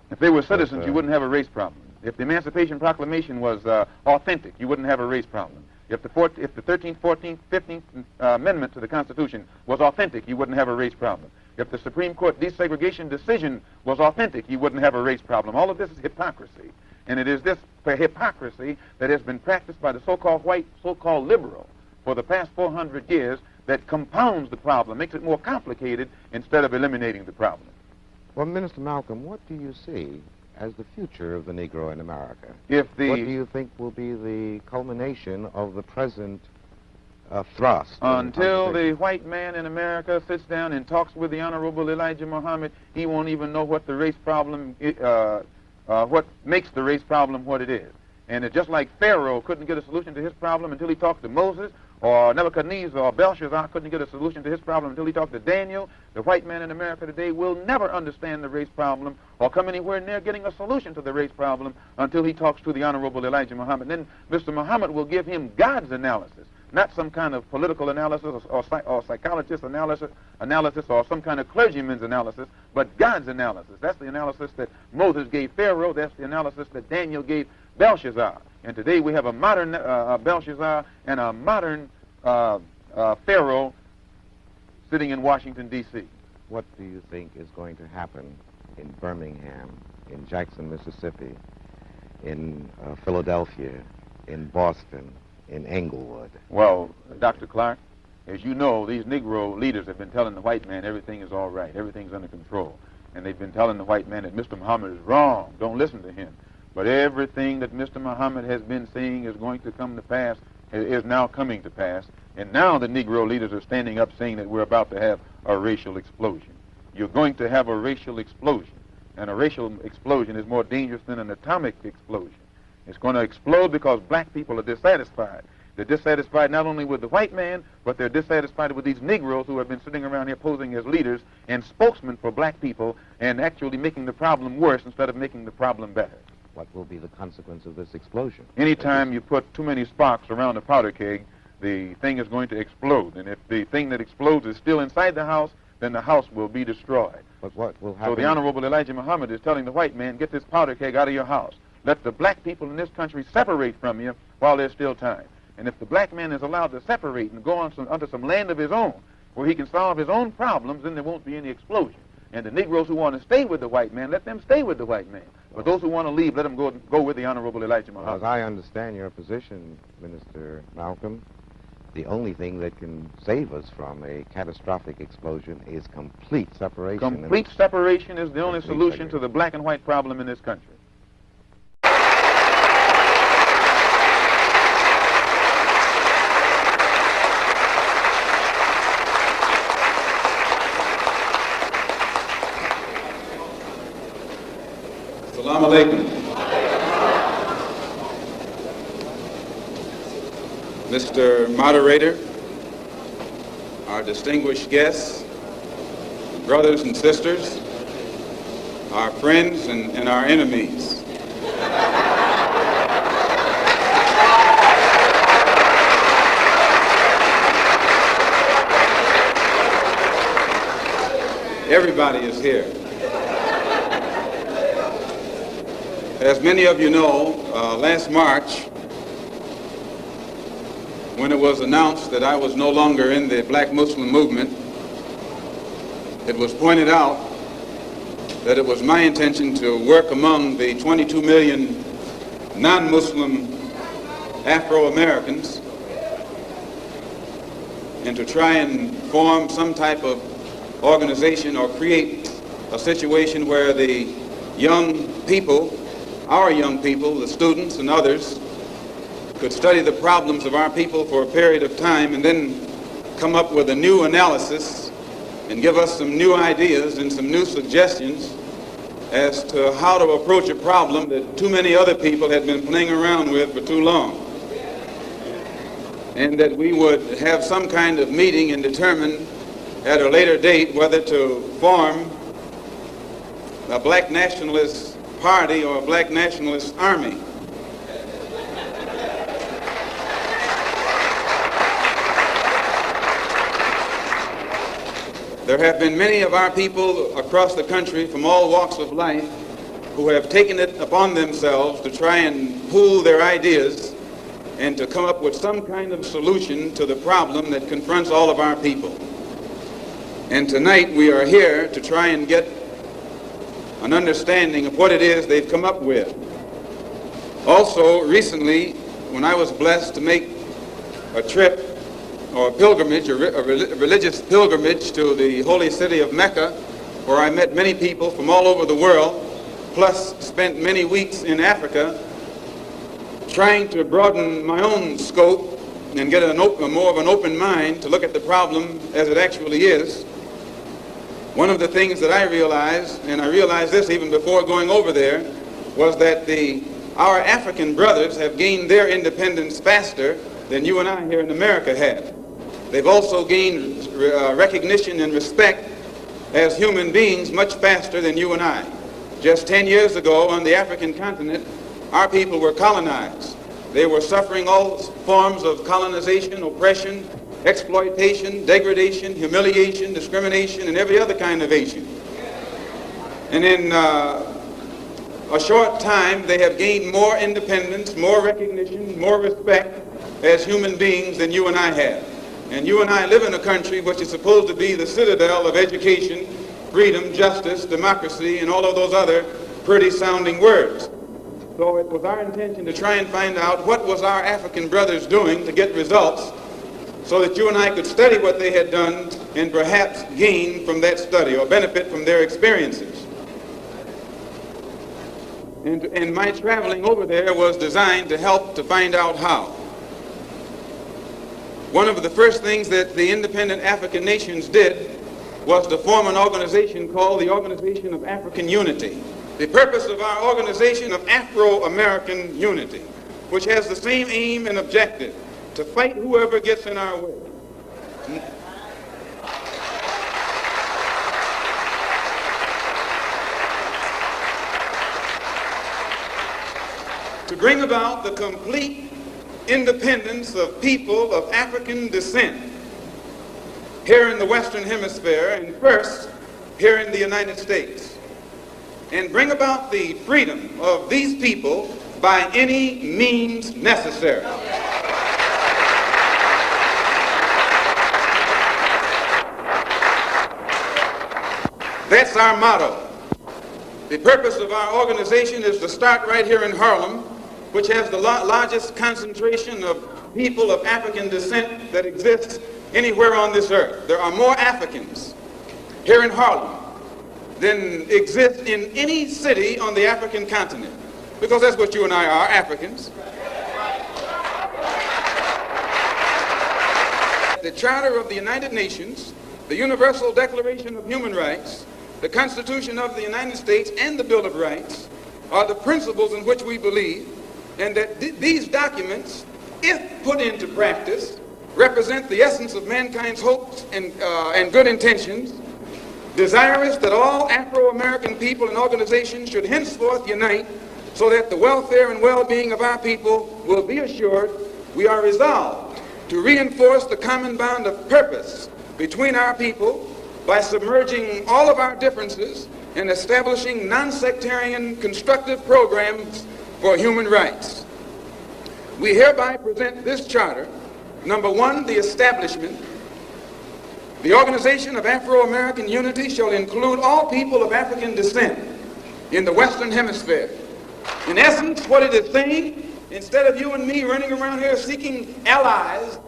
Speaker 11: If they were citizens, you wouldn't have a race problem. If the Emancipation Proclamation was authentic, you wouldn't have a race problem. If the 13th, 14th, 15th Amendment to the Constitution was authentic, you wouldn't have a race problem. If the Supreme Court desegregation decision was authentic, you wouldn't have a race problem. All of this is hypocrisy. And it is this hypocrisy that has been practiced by the so-called white, so-called liberal for the past 400 years that compounds the problem, makes it more complicated instead of eliminating the problem.
Speaker 12: Well, Minister Malcolm, what do you see as the future of the Negro in America?
Speaker 11: What
Speaker 12: do you think will be the culmination of the present thrust?
Speaker 11: Until the white man in America sits down and talks with the Honorable Elijah Muhammad, he won't even know what the race problem what makes the race problem what it is. And it's just like Pharaoh couldn't get a solution to his problem until he talked to Moses, or Nebuchadnezzar or Belshazzar couldn't get a solution to his problem until he talked to Daniel. The white man in America today will never understand the race problem or come anywhere near getting a solution to the race problem until he talks to the Honorable Elijah Muhammad. Then Mr. Muhammad will give him God's analysis, not some kind of political analysis or psychologist analysis or some kind of clergyman's analysis, but God's analysis. That's the analysis that Moses gave Pharaoh. That's the analysis that Daniel gave Belshazzar. And today we have a modern Belshazzar and a modern Pharaoh sitting in Washington, D.C.
Speaker 12: What do you think is going to happen in Birmingham, in Jackson, Mississippi, in Philadelphia, in Boston, in Englewood?
Speaker 11: Well, Dr. Clark, as you know, these Negro leaders have been telling the white man everything is all right, everything's under control. And they've been telling the white man that Mr. Muhammad is wrong, don't listen to him. But everything that Mr. Muhammad has been saying is going to come to pass, is now coming to pass. And now the Negro leaders are standing up saying that we're about to have a racial explosion. You're going to have a racial explosion. And a racial explosion is more dangerous than an atomic explosion. It's going to explode because black people are dissatisfied. They're dissatisfied not only with the white man, but they're dissatisfied with these Negroes who have been sitting around here posing as leaders and spokesmen for black people and actually making the problem worse instead of making the problem better.
Speaker 12: What will be the consequence of this explosion?
Speaker 11: Anytime you put too many sparks around a powder keg, the thing is going to explode. And if the thing that explodes is still inside the house, then the house will be destroyed.
Speaker 12: But what will happen?
Speaker 11: So the Honorable Elijah Muhammad is telling the white man, get this powder keg out of your house. Let the black people in this country separate from you while there's still time. And if the black man is allowed to separate and go on onto some land of his own, where he can solve his own problems, then there won't be any explosion. And the Negroes who want to stay with the white man, let them stay with the white man. But those who want to leave, let them go with the Honorable Elijah Muhammad.
Speaker 12: As I understand your position, Minister Malcolm, the only thing that can save us from a catastrophic explosion is complete separation.
Speaker 11: Complete separation is the only solution to the black and white problem in this country.
Speaker 10: Assalamu alaikum. Mr. Moderator, our distinguished guests, brothers and sisters, our friends and our enemies. Everybody is here. As many of you know, last March, when it was announced that I was no longer in the black Muslim movement, it was pointed out that it was my intention to work among the 22 million non-Muslim Afro-Americans and to try and form some type of organization or create a situation where the young people, our young people, the students and others, could study the problems of our people for a period of time and then come up with a new analysis and give us some new ideas and some new suggestions as to how to approach a problem that too many other people had been playing around with for too long. And that we would have some kind of meeting and determine at a later date whether to form a black nationalist party or a black nationalist army. There have been many of our people across the country from all walks of life who have taken it upon themselves to try and pool their ideas and to come up with some kind of solution to the problem that confronts all of our people. And tonight we are here to try and get an understanding of what it is they've come up with. Also, recently, when I was blessed to make a trip or a pilgrimage, a religious pilgrimage to the holy city of Mecca, where I met many people from all over the world, plus spent many weeks in Africa, trying to broaden my own scope and get more of an open mind to look at the problem as it actually is. One of the things that I realized, and I realized this even before going over there, was that our African brothers have gained their independence faster than you and I here in America have. They've also gained recognition and respect as human beings much faster than you and I. Just 10 years ago on the African continent, our people were colonized. They were suffering all forms of colonization, oppression, exploitation, degradation, humiliation, discrimination, and every other kind of Asian. And in a short time, they have gained more independence, more recognition, more respect as human beings than you and I have. And you and I live in a country which is supposed to be the citadel of education, freedom, justice, democracy, and all of those other pretty sounding words. So it was our intention to try and find out what was our African brothers doing to get results so that you and I could study what they had done and perhaps gain from that study or benefit from their experiences. And my traveling over there was designed to help to find out how. One of the first things that the independent African nations did was to form an organization called the Organization of African Unity. The purpose of our Organization of Afro-American Unity, which has the same aim and objective to fight whoever gets in our way. To bring about the complete independence of people of African descent here in the Western Hemisphere, and first here in the United States, and bring about the freedom of these people by any means necessary. That's our motto. The purpose of our organization is to start right here in Harlem, which has the largest concentration of people of African descent that exists anywhere on this earth. There are more Africans here in Harlem than exist in any city on the African continent, because that's what you and I are, Africans. The Charter of the United Nations, the Universal Declaration of Human Rights, the Constitution of the United States, and the Bill of Rights are the principles in which we believe, and that these documents, if put into practice, represent the essence of mankind's hopes and good intentions, desirous that all Afro-American people and organizations should henceforth unite so that the welfare and well-being of our people will be assured. We are resolved to reinforce the common bond of purpose between our people by submerging all of our differences and establishing non-sectarian constructive programs for human rights. We hereby present this charter. Number one, the establishment. The Organization of Afro-American Unity shall include all people of African descent in the Western Hemisphere. In essence, what it is saying, instead of you and me running around here seeking allies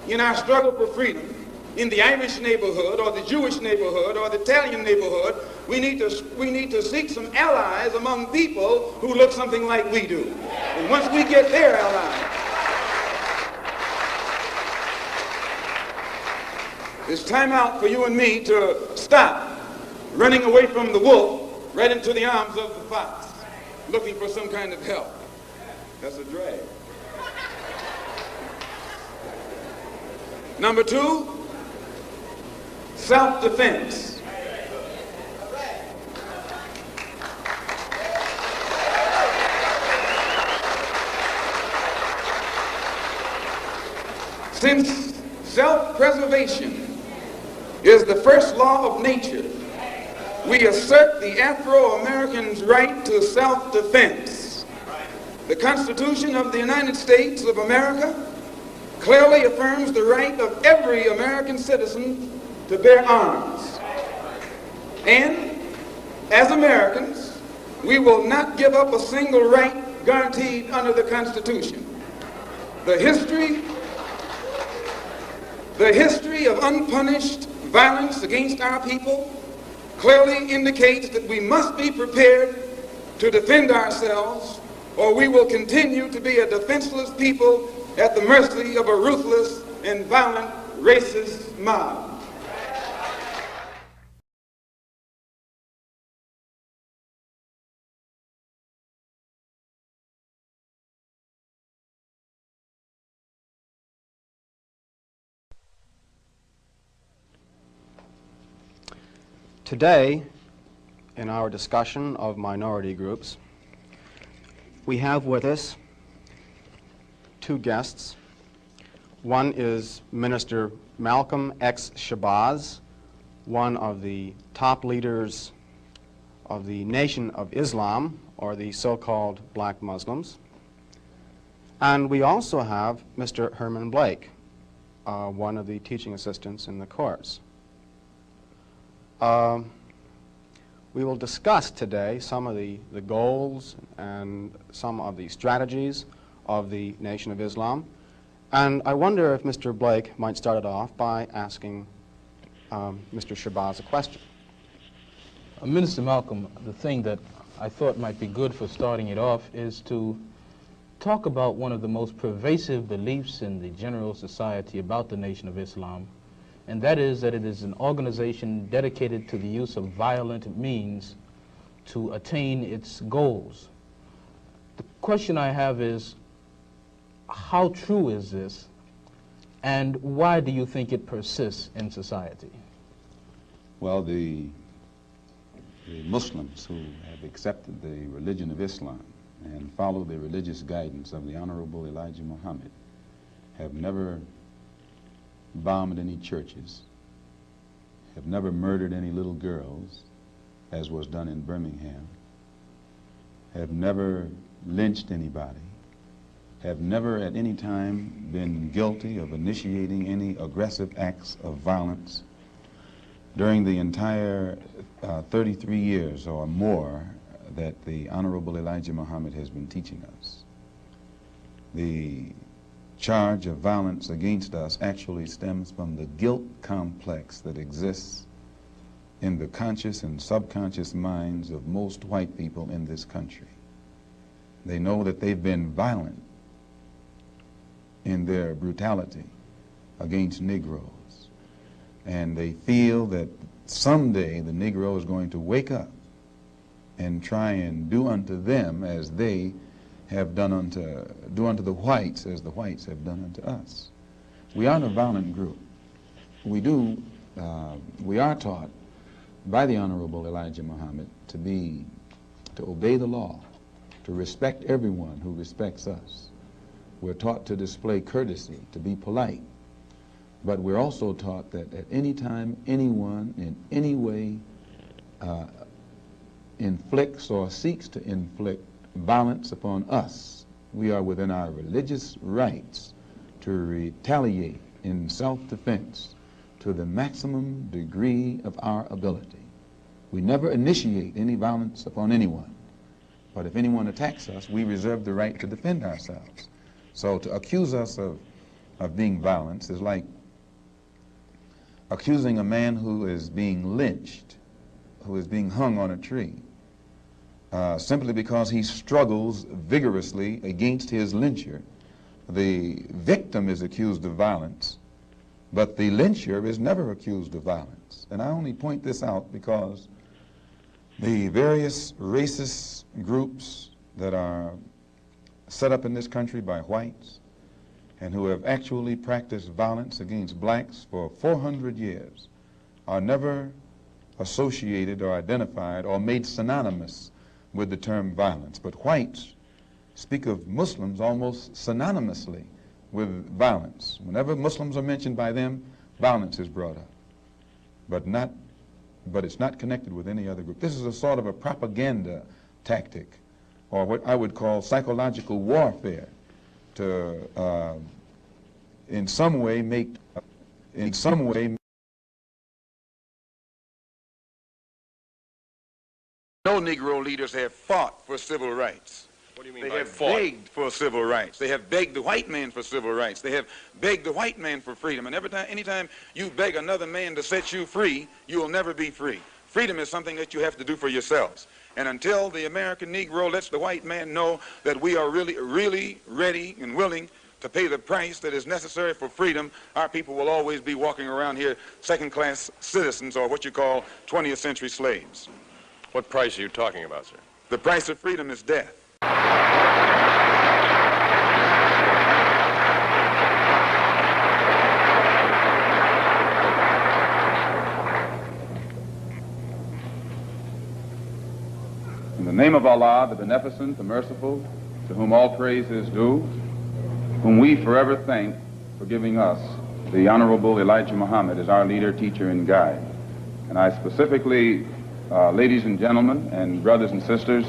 Speaker 10: in our struggle for freedom, in the Irish neighborhood or the Jewish neighborhood or the Italian neighborhood, we need to seek some allies among people who look something like we do. And once we get their allies, it's time out for you and me to stop running away from the wolf right into the arms of the fox, looking for some kind of help. That's a drag. Number two, self-defense. Since self-preservation is the first law of nature, we assert the Afro-Americans' right to self-defense. The Constitution of the United States of America clearly affirms the right of every American citizen to bear arms. And as Americans, we will not give up a single right guaranteed under the Constitution. The history of unpunished violence against our people clearly indicates that we must be prepared to defend ourselves, or we will continue to be a defenseless people at the mercy of a ruthless and violent racist mob.
Speaker 13: Today, in our discussion of minority groups, we have with us two guests. One is Minister Malcom X. Shabazz, one of the top leaders of the Nation of Islam, or the so-called black Muslims. And we also have Mr. Herman Blake, one of the teaching assistants in the course. We will discuss today some of the goals and some of the strategies of the Nation of Islam. And I wonder if Mr. Blake might start it off by asking Mr. Shabazz a question.
Speaker 14: Minister Malcolm, the thing that I thought might be good for starting it off is to talk about one of the most pervasive beliefs in the general society about the Nation of Islam, and that is that it is an organization dedicated to the use of violent means to attain its goals. The question I have is, how true is this, And why do you think it persists in society?
Speaker 15: Well, the Muslims who have accepted the religion of Islam and follow the religious guidance of the Honorable Elijah Muhammad have never bombed any churches, have never murdered any little girls, as was done in Birmingham, have never lynched anybody, have never at any time been guilty of initiating any aggressive acts of violence during the entire 33 years or more that the Honorable Elijah Muhammad has been teaching us. The charge of violence against us actually stems from the guilt complex that exists in the conscious and subconscious minds of most white people in this country. They know that they've been violent in their brutality against Negroes, and they feel that someday the Negro is going to wake up and try and do unto them as they have done do unto the whites as the whites have done unto us. We aren't a violent group. We are taught by the Honorable Elijah Muhammad to obey the law, to respect everyone who respects us. We're taught to display courtesy, to be polite. But we're also taught that at any time anyone in any way inflicts or seeks to inflict violence upon us, we are within our religious rights to retaliate in self-defense to the maximum degree of our ability. We never initiate any violence upon anyone, but if anyone attacks us, we reserve the right to defend ourselves. So to accuse us of being violent is like accusing a man who is being lynched, who is being hung on a tree, simply because he struggles vigorously against his lyncher. The victim is accused of violence, but the lyncher is never accused of violence. And I only point this out because the various racist groups that are set up in this country by whites and who have actually practiced violence against blacks for 400 years are never associated or identified or made synonymous with the term violence. But whites speak of Muslims almost synonymously with violence. Whenever Muslims are mentioned by them, violence is brought up, but it's not connected with any other group. This is a sort of a propaganda tactic, or what I would call psychological warfare, to in some way
Speaker 6: No Negro leaders have fought for civil rights.
Speaker 4: What do you mean
Speaker 6: They
Speaker 4: by
Speaker 6: have
Speaker 4: fought?
Speaker 6: begged for civil rights. They have begged the white man for civil rights. They have begged the white man for freedom. And anytime you beg another man to set you free, you will never be free. Freedom is something that you have to do for yourselves. And until the American Negro lets the white man know that we are really, really ready and willing to pay the price that is necessary for freedom, our people will always be walking around here second-class citizens, or what you call 20th century slaves.
Speaker 4: What price are you talking about, sir?
Speaker 6: The price of freedom is death.
Speaker 10: In the name of Allah, the Beneficent, the Merciful, to whom all praise is due, whom we forever thank for giving us the Honorable Elijah Muhammad as our leader, teacher, and guide. And I specifically, ladies and gentlemen, and brothers and sisters,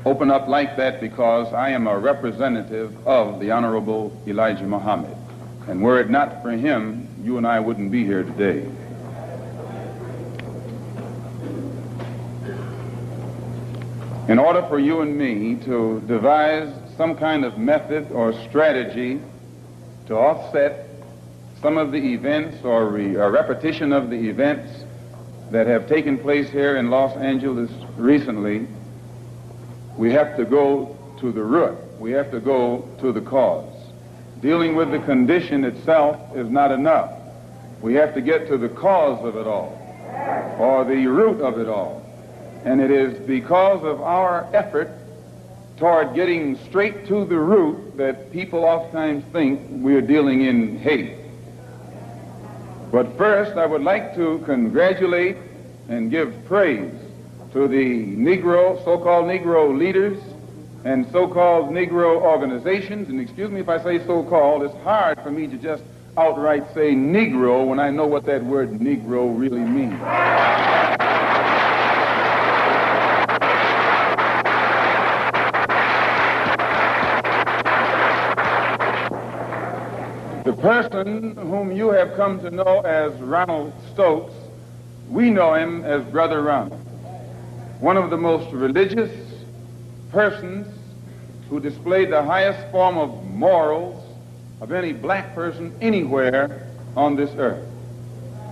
Speaker 10: open up like that because I am a representative of the Honorable Elijah Muhammad. And were it not for him, you and I wouldn't be here today. In order for you and me to devise some kind of method or strategy to offset some of the events or a repetition of the events that have taken place here in Los Angeles recently, we have to go to the root. We have to go to the cause. Dealing with the condition itself is not enough. We have to get to the cause of it all, or the root of it all. And it is because of our effort toward getting straight to the root that people oftentimes think we're dealing in hate. But first, I would like to congratulate and give praise to the Negro, so-called Negro leaders and so-called Negro organizations. And excuse me if I say so-called, it's hard for me to just outright say Negro when I know what that word Negro really means. The person whom you have come to know as Ronald Stokes, we know him as Brother Ronald, one of the most religious persons who displayed the highest form of morals of any black person anywhere on this earth.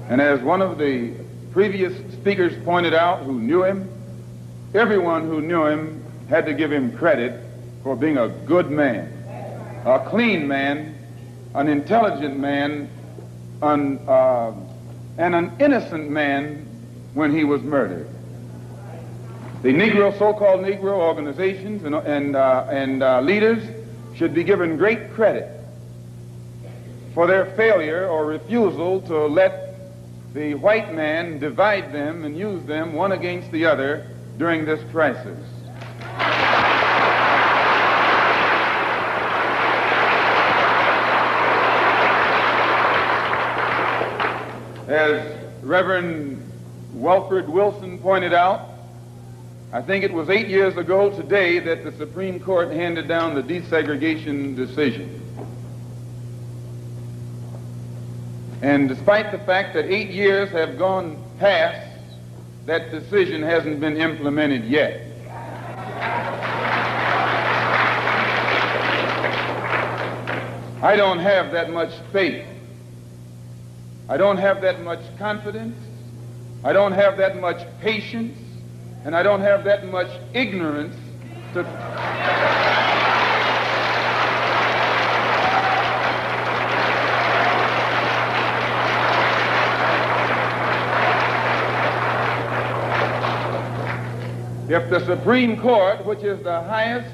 Speaker 10: And as one of the previous speakers pointed out who knew him, everyone who knew him had to give him credit for being a good man, a clean man, an intelligent man, and an innocent man when he was murdered. The Negro, so-called Negro organizations and leaders should be given great credit for their failure or refusal to let the white man divide them and use them one against the other during this crisis. As Reverend Wilfred Wilson pointed out, I think it was 8 years ago today that the Supreme Court handed down the desegregation decision. And despite the fact that 8 years have gone past, that decision hasn't been implemented yet. I don't have that much faith. I don't have that much confidence. I don't have that much patience. And I don't have that much ignorance to... If the Supreme Court, which is the highest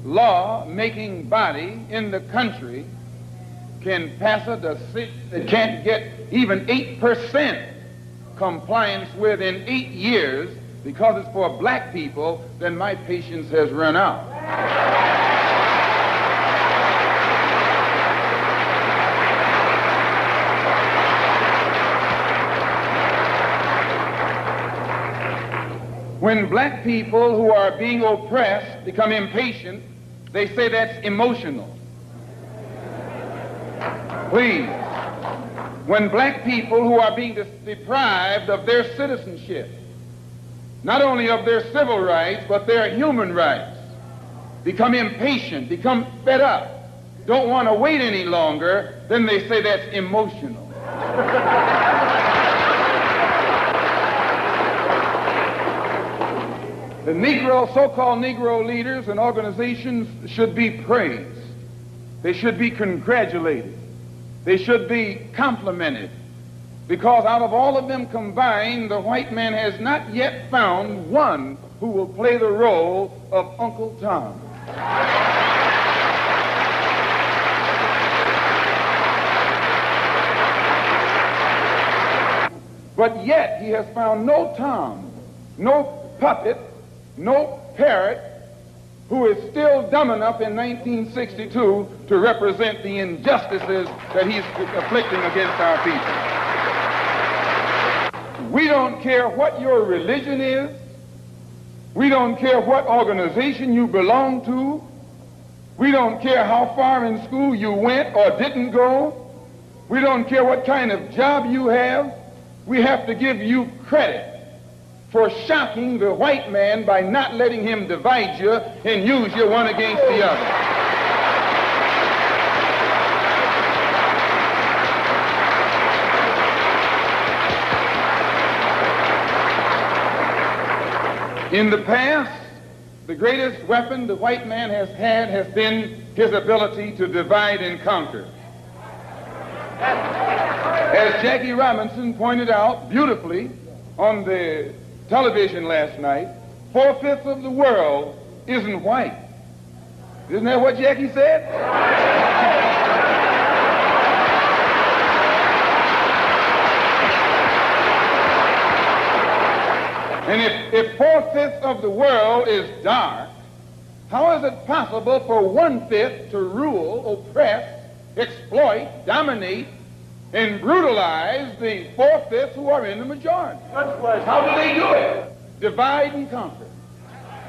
Speaker 10: law-making body in the country, can pass a decision that can't get even 8% compliance with in 8 years because it's for black people, then my patience has run out. When black people who are being oppressed become impatient, they say that's emotional. Please, when black people who are being deprived of their citizenship, not only of their civil rights, but their human rights, become impatient, become fed up, don't want to wait any longer, then they say that's emotional. The Negro, so-called Negro leaders and organizations should be praised. They should be congratulated. They should be complimented. Because out of all of them combined, the white man has not yet found one who will play the role of Uncle Tom. But yet he has found no Tom, no puppet, no parrot who is still dumb enough in 1962 to represent the injustices that he's afflicting against our people. We don't care what your religion is. We don't care what organization you belong to. We don't care how far in school you went or didn't go. We don't care what kind of job you have. We have to give you credit for shocking the white man by not letting him divide you and use you one against the other. In the past, the greatest weapon the white man has had has been his ability to divide and conquer. As Jackie Robinson pointed out beautifully on the television last night, 4/5 of the world
Speaker 7: isn't white. Isn't that what Jackie said? And if 4/5 of the world is dark, how is it possible for 1/5 to rule, oppress, exploit, dominate, and brutalize the 4/5 who are in the majority? How do they do it? Divide and conquer.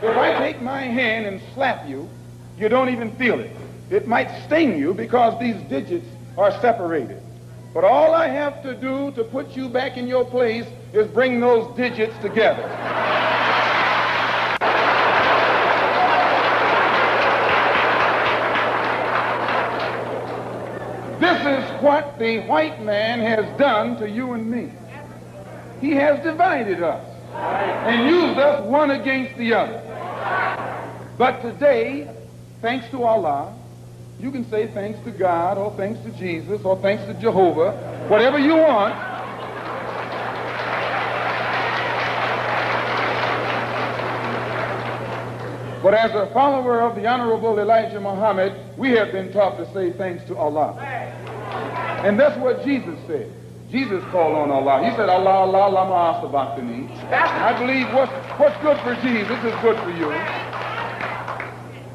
Speaker 7: If I take my hand and slap you, you don't even feel it. It might sting you because these digits are separated. But all I have to do to put you back in your place is bring those digits together. This is what the white man has done to you and me. He has divided us and used us one against the other. But today, thanks to Allah, you can say thanks to God or thanks to Jesus or thanks to Jehovah, whatever you want. But as a follower of the Honorable Elijah Muhammad, we have been taught to say thanks to Allah. And that's what Jesus said. Jesus called on Allah. He said, Allah, Allah, lama asabachthani. I believe what's good for Jesus is good for you.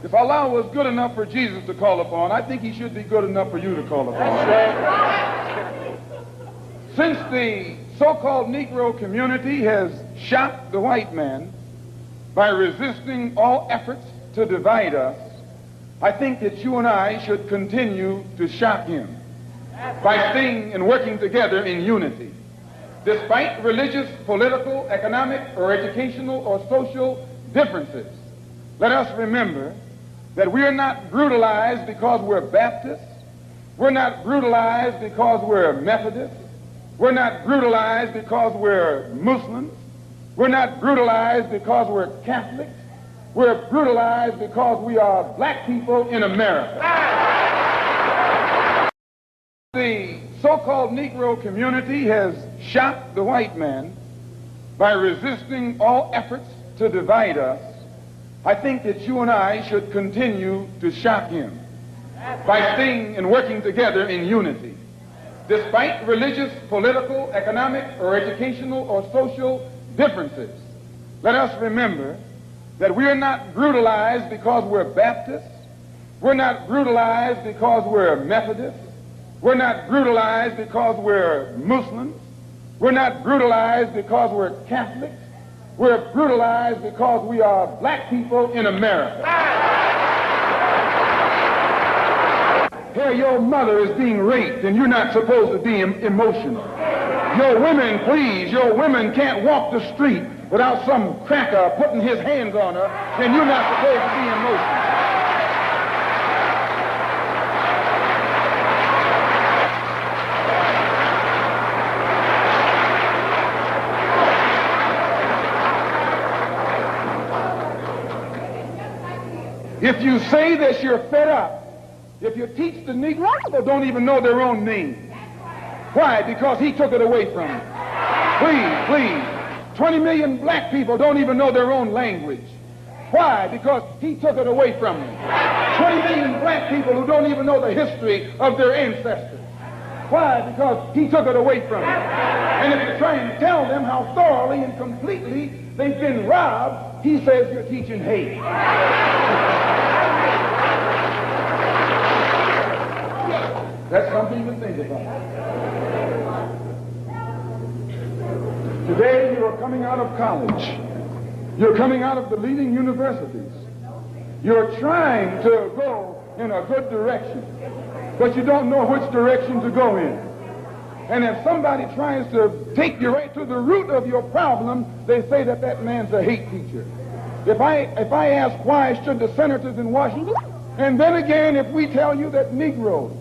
Speaker 7: If Allah was good enough for Jesus to call upon, I think he should be good enough for you to call upon. Since the so-called Negro community has shocked the white man by resisting all efforts to divide us, I think that you and I should continue to shock him by staying and working together in unity. Despite religious, political, economic, or educational or social differences, let us remember that we are not brutalized because we're Baptists. We're not brutalized because we're Methodists. We're not brutalized because we're Muslims. We're not brutalized because we're Catholics. We're brutalized because we are black people in America. The so-called Negro community has shocked the white man by resisting all efforts to divide us. I think that you and I should continue to shock him by staying and working together in unity. Despite religious, political, economic, or educational or social differences, let us remember that we are not brutalized because we're Baptists. We're not brutalized because we're Methodists. We're not brutalized because we're Muslims. We're not brutalized because we're Catholics. We're brutalized because we are black people in America. Here, your mother is being raped, and you're not supposed to be emotional. Your women, please, your women can't walk the street without some cracker putting his hands on her, and you're not supposed to be emotional. If you say that you're fed up, if you teach the Negro, they don't even know their own name. Why? Because he took it away from them. Please. 20 million black people don't even know their own language. Why? Because he took it away from them. 20 million black people who don't even know the history of their ancestors. Why? Because he took it away from them. And if you try and tell them how thoroughly and completely they've been robbed, he says you're teaching hate. That's something to think about. Today you are coming out of college. You're coming out of the leading universities. You're trying to go in a good direction, but you don't know which direction to go in. And if somebody tries to take you right to the root of your problem, they say that that man's a hate teacher. If I ask why should the senators in Washington, and then again if we tell you that Negroes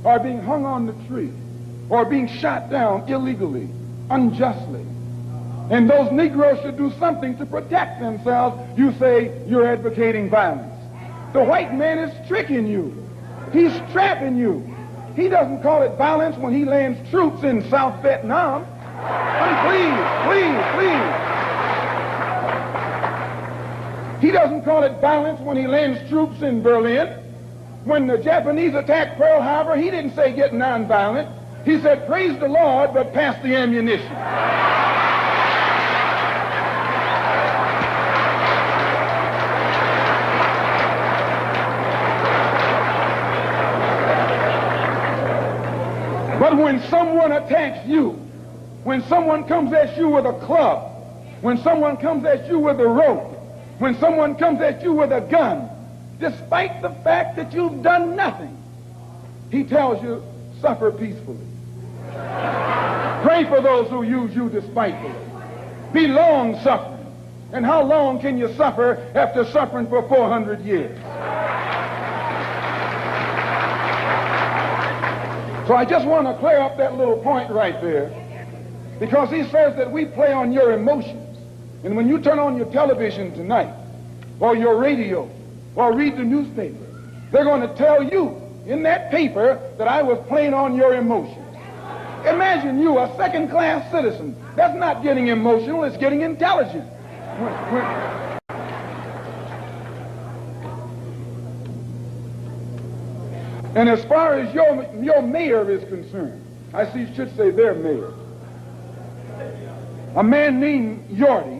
Speaker 7: are being hung on the tree or being shot down illegally, unjustly, and those Negroes should do something to protect themselves, you say you're advocating violence. The white man is tricking you. He's trapping you. He doesn't call it violence when he lands troops in South Vietnam. Please. He doesn't call it violence when he lands troops in Berlin. When the Japanese attacked Pearl Harbor, he didn't say get nonviolent. He said, praise the Lord, but pass the ammunition. But when someone attacks you, when someone comes at you with a club, when someone comes at you with a rope, when someone comes at you with a gun, despite the fact that you've done nothing, he tells you, suffer peacefully. Pray for those who use you despitefully. Be long-suffering. And how long can you suffer after suffering for 400 years? So I just want to clear up that little point right there, because he says that we play on your emotions. And when you turn on your television tonight, or your radio, or read the newspaper, they're going to tell you in that paper that I was playing on your emotions. Imagine you, a second-class citizen. That's not getting emotional, it's getting intelligent. And as far as your mayor is concerned, I should say their mayor, a man named Yorty,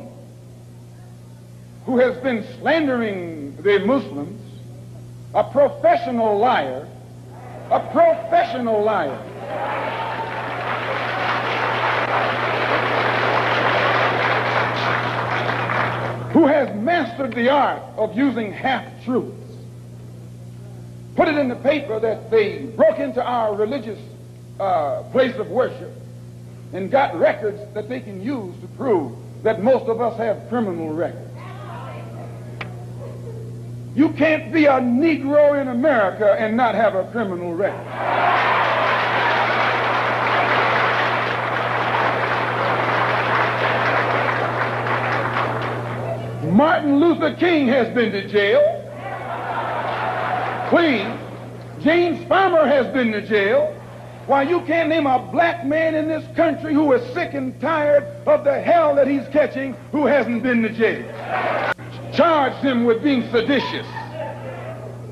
Speaker 7: who has been slandering the Muslims, a professional liar, who has mastered the art of using half-truths, put it in the paper that they broke into our religious place of worship and got records that they can use to prove that most of us have criminal records. You can't be a Negro in America and not have a criminal record. Martin Luther King has been to jail. Clean. James Farmer has been to jail. Why, you can't name a black man in this country who is sick and tired of the hell that he's catching who hasn't been to jail. Charged him with being seditious.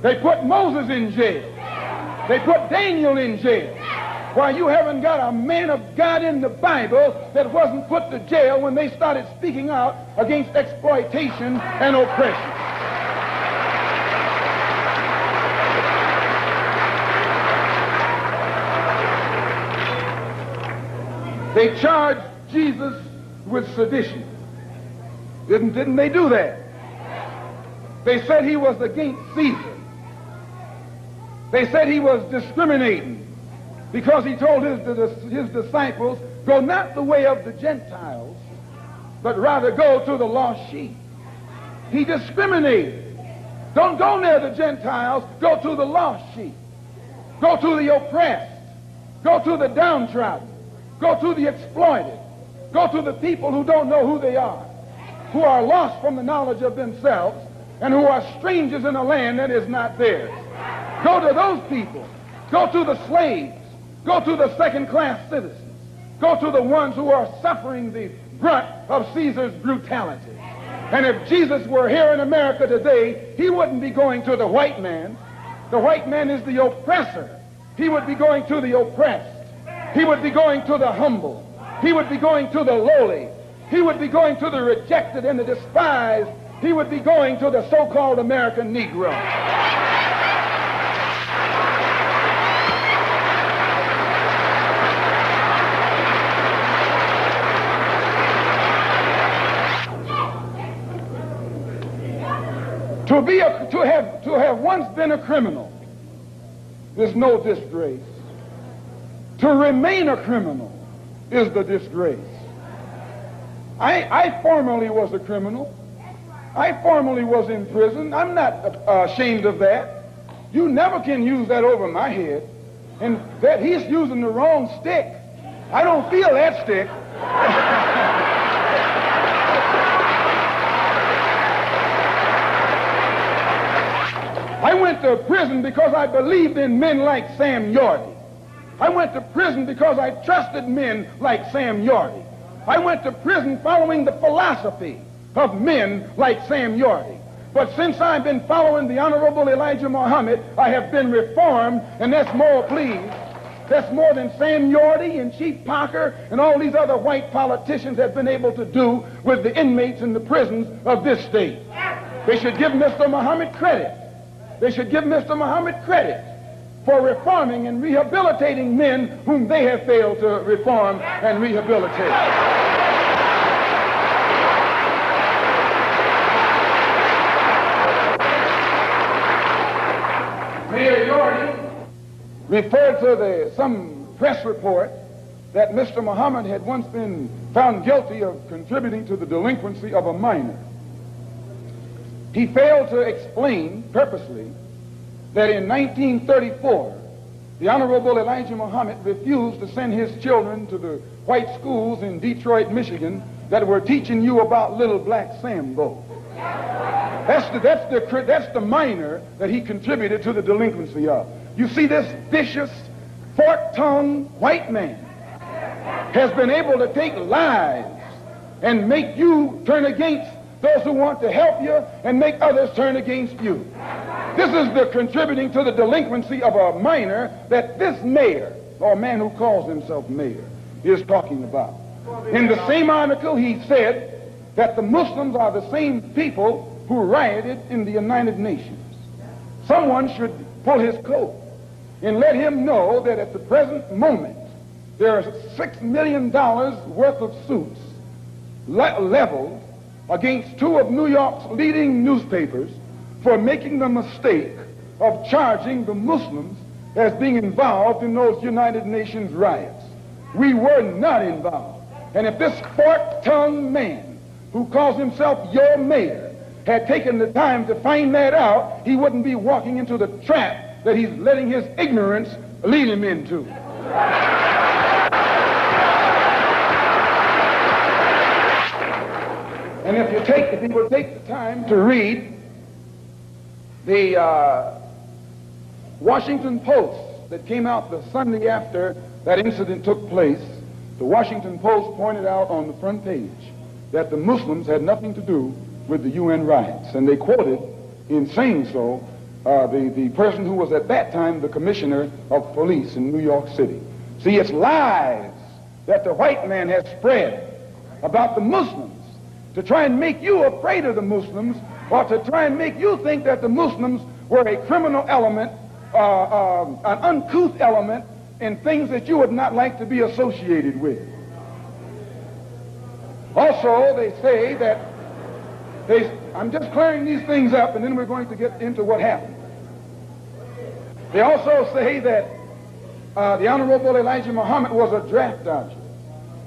Speaker 7: They put Moses in jail. They put Daniel in jail. Why, you haven't got a man of God in the Bible that wasn't put to jail when they started speaking out against exploitation and oppression. They charged Jesus with sedition. Didn't they do that? They said he was against Caesar. They said he was discriminating because he told his disciples, go not the way of the Gentiles, but rather go to the lost sheep. He discriminated. Don't go near the Gentiles, go to the lost sheep. Go to the oppressed. Go to the downtrodden. Go to the exploited. Go to the people who don't know who they are, who are lost from the knowledge of themselves, and who are strangers in a land that is not theirs. Go to those people. Go to the slaves. Go to the second-class citizens. Go to the ones who are suffering the brunt of Caesar's brutality. And if Jesus were here in America today, he wouldn't be going to the white man. The white man is the oppressor. He would be going to the oppressed. He would be going to the humble. He would be going to the lowly. He would be going to the rejected and the despised. He would be going to the so-called American Negro. To have once been a criminal is no disgrace. To remain a criminal is the disgrace. I formerly was a criminal. I formerly was in prison. I'm not ashamed of that. You never can use that over my head. And that he's using the wrong stick. I don't feel that stick. I went to prison because I believed in men like Sam Yorty. I went to prison because I trusted men like Sam Yorty. I went to prison following the philosophy of men like Sam Yorty. But since I've been following the Honorable Elijah Muhammad, I have been reformed, and that's more, please. That's more than Sam Yorty and Chief Parker and all these other white politicians have been able to do with the inmates in the prisons of this state. They should give Mr. Muhammad credit. They should give Mr. Muhammad credit for reforming and rehabilitating men whom they have failed to reform and rehabilitate. Mayor Yorty referred to some press report that Mr. Muhammad had once been found guilty of contributing to the delinquency of a minor. He failed to explain purposely that in 1934, the Honorable Elijah Muhammad refused to send his children to the white schools in Detroit, Michigan that were teaching you about little black Sambo. That's the minor that he contributed to the delinquency of. You see, this vicious, fork-tongued white man has been able to take lies and make you turn against those who want to help you and make others turn against you. This is the contributing to the delinquency of a minor that this mayor, or man who calls himself mayor, is talking about. In the same article, he said that the Muslims are the same people who rioted in the United Nations. Someone should pull his coat and let him know that at the present moment, there are $6 million worth of suits leveled against two of New York's leading newspapers for making the mistake of charging the Muslims as being involved in those United Nations riots. We were not involved. And if this fork-tongued man who calls himself your mayor had taken the time to find that out, he wouldn't be walking into the trap that he's letting his ignorance lead him into. And if you would take the time to read the Washington Post that came out the Sunday after that incident took place, the Washington Post pointed out on the front page that the Muslims had nothing to do with the UN riots. And they quoted, in saying so, the person who was at that time the commissioner of police in New York City. See, it's lies that the white man has spread about the Muslims to try and make you afraid of the Muslims, or to try and make you think that the Muslims were a criminal element, an uncouth element, and things that you would not like to be associated with. Also, they say that I'm just clearing these things up, and then we're going to get into what happened. They also say that the Honorable Elijah Muhammad was a draft dodger.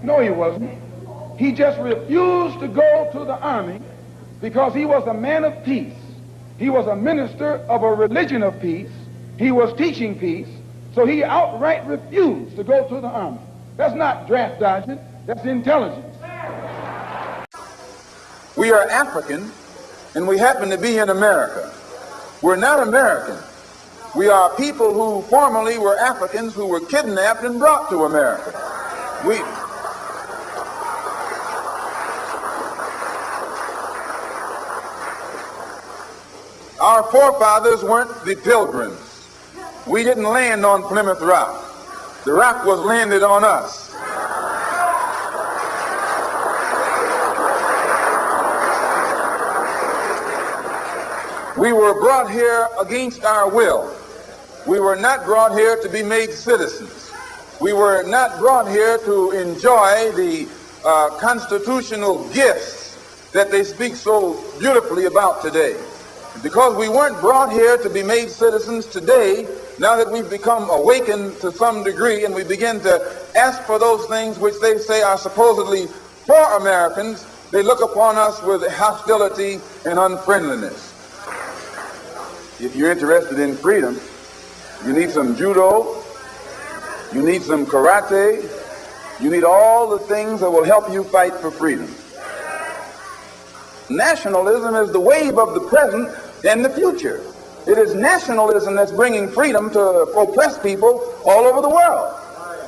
Speaker 7: No, he wasn't. He just refused to go to the army because he was a man of peace. He was a minister of a religion of peace. He was teaching peace. So he outright refused to go to the army. That's not draft dodging. That's intelligence.
Speaker 6: We are African, and we happen to be in America. We're not American. We are people who formerly were Africans who were kidnapped and brought to America. Our forefathers weren't the Pilgrims. We didn't land on Plymouth Rock. The rock was landed on us. We were brought here against our will. We were not brought here to be made citizens. We were not brought here to enjoy the constitutional gifts that they speak so beautifully about today. Because we weren't brought here to be made citizens today, now that we've become awakened to some degree and we begin to ask for those things which they say are supposedly for Americans, they look upon us with hostility and unfriendliness. If you're interested in freedom, you need some judo, you need some karate, you need all the things that will help you fight for freedom. Nationalism is the wave of the present and the future. It is nationalism that's bringing freedom to oppressed people all over the world.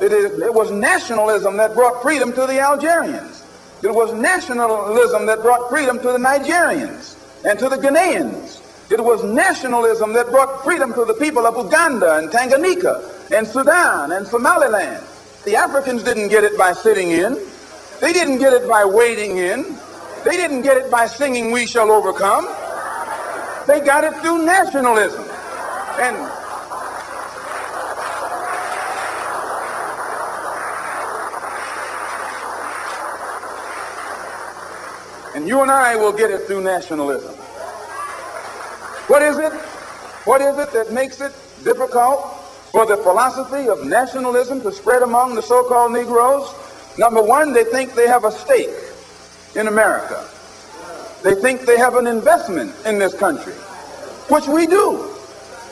Speaker 6: It was nationalism that brought freedom to the Algerians. It was nationalism that brought freedom to the Nigerians.
Speaker 7: and to the Ghanaians. It was nationalism that brought freedom to the people of Uganda and Tanganyika and Sudan and Somaliland. The Africans didn't get it by sitting in. They didn't get it by waiting in. They didn't get it by singing "We Shall Overcome." They got it through nationalism. And you and I will get it through nationalism. What is it? What is it that makes it difficult for the philosophy of nationalism to spread among the so-called Negroes? Number one, they think they have a stake in America. They think they have an investment in this country, which we do.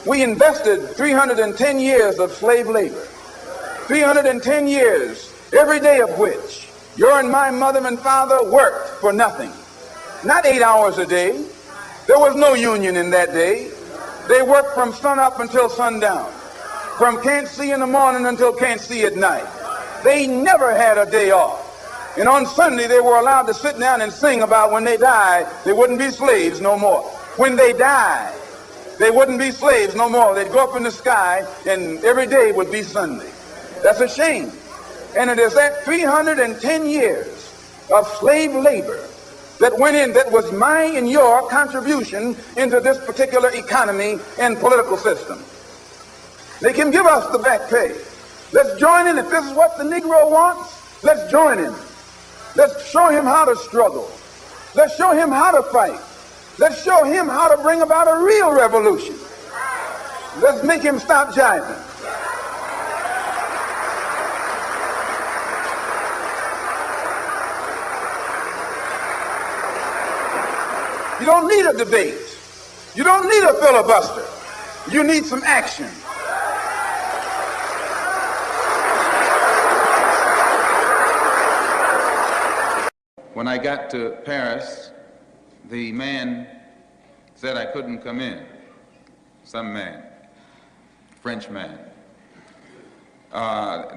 Speaker 7: We invested 310 years of slave labor, 310 years, every day of which your and my mother and father worked for nothing. Not 8 hours a day. There was no union in that day. They worked from sun up until sundown, from can't see in the morning until can't see at night. They never had a day off. And on Sunday, they were allowed to sit down and sing about when they died, they wouldn't be slaves no more. When they died, they wouldn't be slaves no more. They'd go up in the sky, and every day would be Sunday. That's a shame. And it is that 310 years of slave labor that went in, that was my and your contribution into this particular economy and political system. They can give us the back pay. Let's join in. If this is what the Negro wants, let's join in. Let's show him how to struggle. Let's show him how to fight. Let's show him how to bring about a real revolution. Let's make him stop jiving. You don't need a debate. You don't need a filibuster. You need some action.
Speaker 15: When I got to Paris, the man said I couldn't come in. Some man, French man.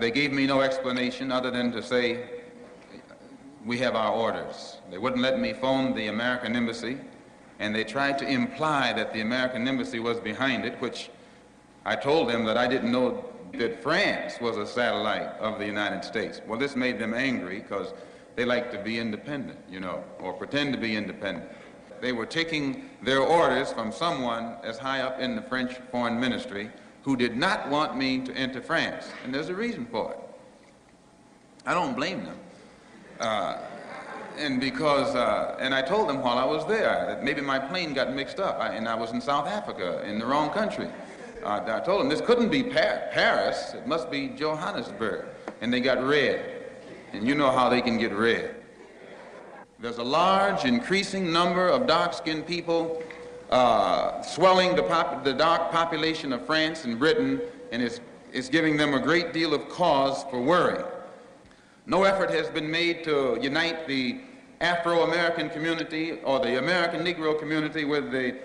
Speaker 15: They gave me no explanation other than to say, we have our orders. They wouldn't let me phone the American embassy, and they tried to imply that the American embassy was behind it, which I told them that I didn't know that France was a satellite of the United States. Well, this made them angry because they like to be independent, you know, or pretend to be independent. They were taking their orders from someone as high up in the French foreign ministry who did not want me to enter France, and there's a reason for it. I don't blame them. And I told them while I was there that maybe my plane got mixed up, and I was in South Africa, in the wrong country. I told them this couldn't be Paris, it must be Johannesburg, and they got red. And you know how they can get red. There's a large, increasing number of dark-skinned people swelling the dark population of France and Britain, and it's giving them a great deal of cause for worry. No effort has been made to unite the Afro-American community or the American Negro community with the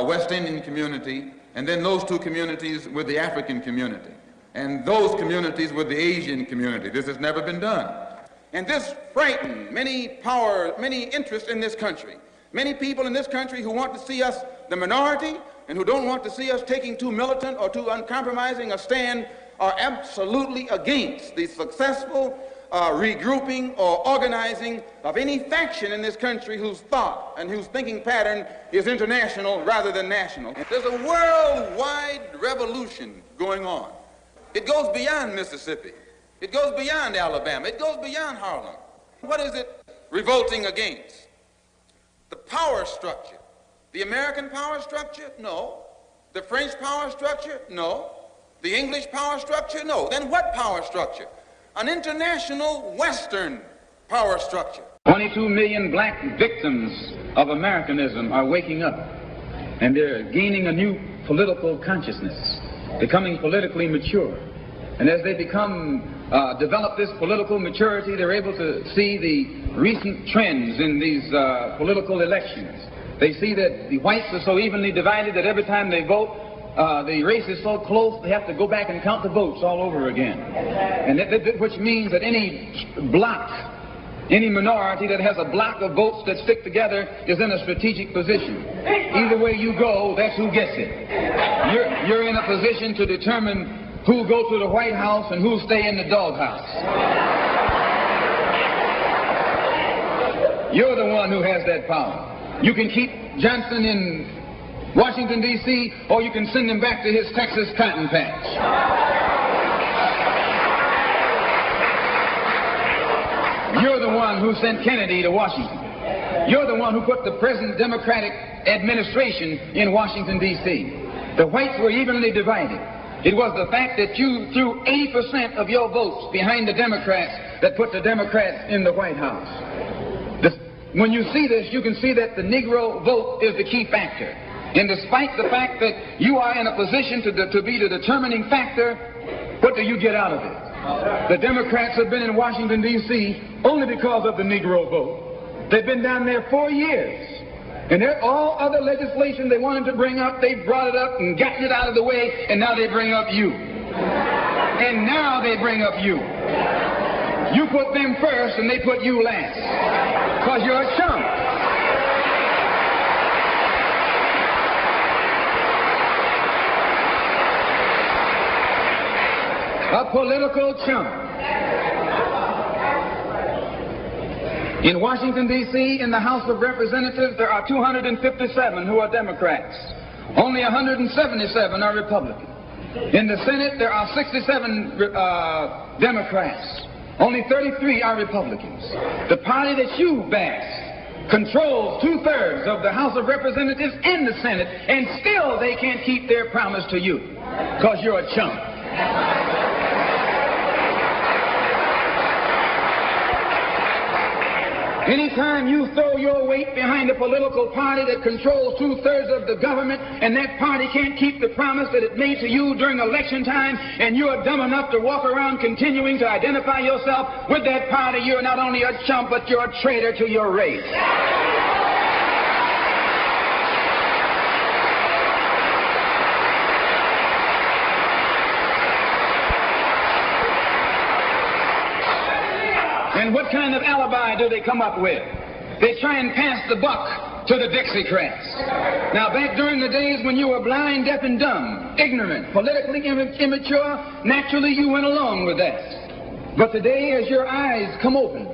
Speaker 15: West Indian community, and then those two communities with the African community, and those communities with the Asian community. This has never been done. And this frightened many interests in this country. Many people in this country who want to see us the minority and who don't want to see us taking too militant or too uncompromising a stand are absolutely against the successful regrouping or organizing of any faction in this country whose thought and whose thinking pattern is international rather than national. There's a worldwide revolution going on. It goes beyond Mississippi. It goes beyond Alabama. It goes beyond Harlem. What is it revolting against? The power structure. The American power structure? No. The French power structure? No. The English power structure? No. Then what power structure? An international Western power structure.
Speaker 16: 22 million black victims of Americanism are waking up, and they're gaining a new political consciousness, becoming politically mature. And as they develop this political maturity, they're able to see the recent trends in these political elections. They see that the whites are so evenly divided that every time they vote, the race is so close, they have to go back and count the votes all over again. And which means that any bloc Any minority that has a block of votes that stick together is in a strategic position. Either way you go, that's who gets it. You're in a position to determine who'll go to the White House and who'll stay in the doghouse. You're the one who has that power. You can keep Johnson in Washington, D.C., or you can send him back to his Texas cotton patch. You're the one who sent Kennedy to Washington. You're the one who put the present Democratic administration in Washington, D.C. The whites were evenly divided. It was the fact that you threw 80% of your votes behind the Democrats that put the Democrats in the White House. When you see this, you can see that the Negro vote is the key factor. And despite the fact that you are in a position to be the determining factor, what do you get out of it? The Democrats have been in Washington, D.C. only because of the Negro vote. They've been down there 4 years. And all other legislation they wanted to bring up, they've brought it up and gotten it out of the way, and now they bring up you. And now they bring up you. You put them first, and they put you last. Because you're a chump. A political chump. In Washington, D.C., in the House of Representatives, there are 257 who are Democrats. Only 177 are Republicans. In the Senate, there are 67 Democrats. Only 33 are Republicans. The party that you bash controls 2/3 of the House of Representatives and the Senate, and still they can't keep their promise to you, because you're a chump. Anytime you throw your weight behind a political party that controls 2/3 of the government, and that party can't keep the promise that it made to you during election time, and you're dumb enough to walk around continuing to identify yourself with that party, you're not only a chump, but you're a traitor to your race. And what kind of alibi do they come up with? They try and pass the buck to the Dixiecrats. Now, back during the days when you were blind, deaf, and dumb, ignorant, politically immature, naturally you went along with that. But today, as your eyes come open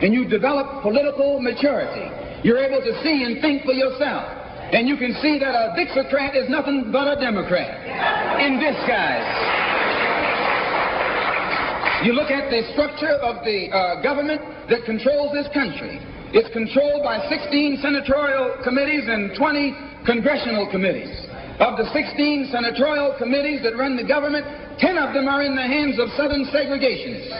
Speaker 16: and you develop political maturity, you're able to see and think for yourself. And you can see that a Dixiecrat is nothing but a Democrat in disguise. You look at the structure of the government that controls this country. It's controlled by 16 senatorial committees and 20 congressional committees. Of the 16 senatorial committees that run the government, 10 of them are in the hands of Southern segregationists.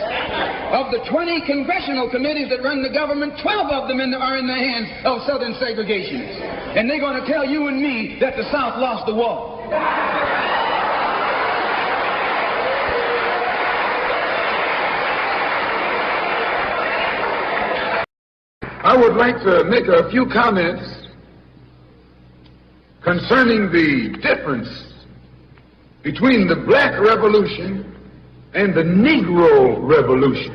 Speaker 16: Of the 20 congressional committees that run the government, 12 of them are in the hands of Southern segregationists. And they're going to tell you and me that the South lost the war.
Speaker 7: I would like to make a few comments concerning the difference between the Black Revolution and the Negro Revolution.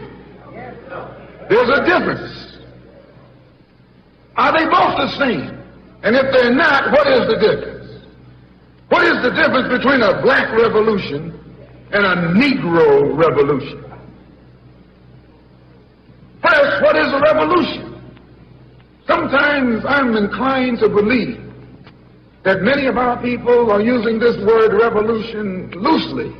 Speaker 7: There's a difference. Are they both the same? And if they're not, what is the difference? What is the difference between a Black Revolution and a Negro Revolution? First, what is a revolution? Sometimes I'm inclined to believe that many of our people are using this word revolution loosely,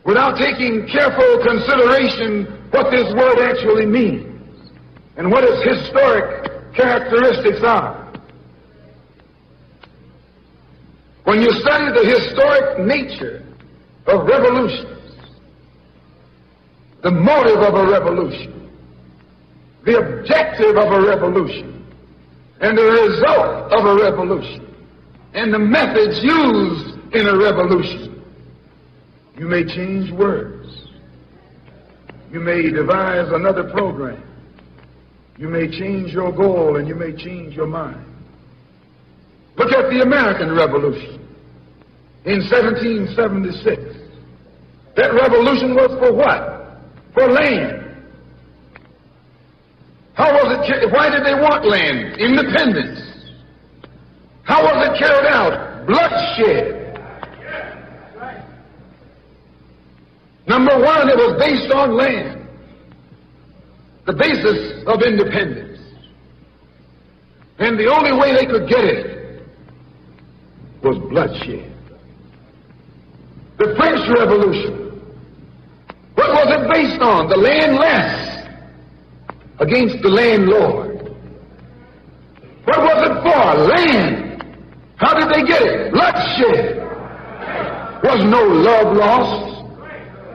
Speaker 7: without taking careful consideration what this word actually means and what its historic characteristics are. When you study the historic nature of revolutions, the motive of a revolution, the objective of a revolution, and the result of a revolution, and the methods used in a revolution, you may change words. You may devise another program. You may change your goal, and you may change your mind. Look at the American Revolution in 1776. That revolution was for what? For land. How was it? Why did they want land? Independence. How was it carried out? Bloodshed. Number one, it was based on land. The basis of independence. And the only way they could get it was bloodshed. The French Revolution. What was it based on? The landless against the landlord. What was it for? Land. How did they get it? Bloodshed. Was no love lost.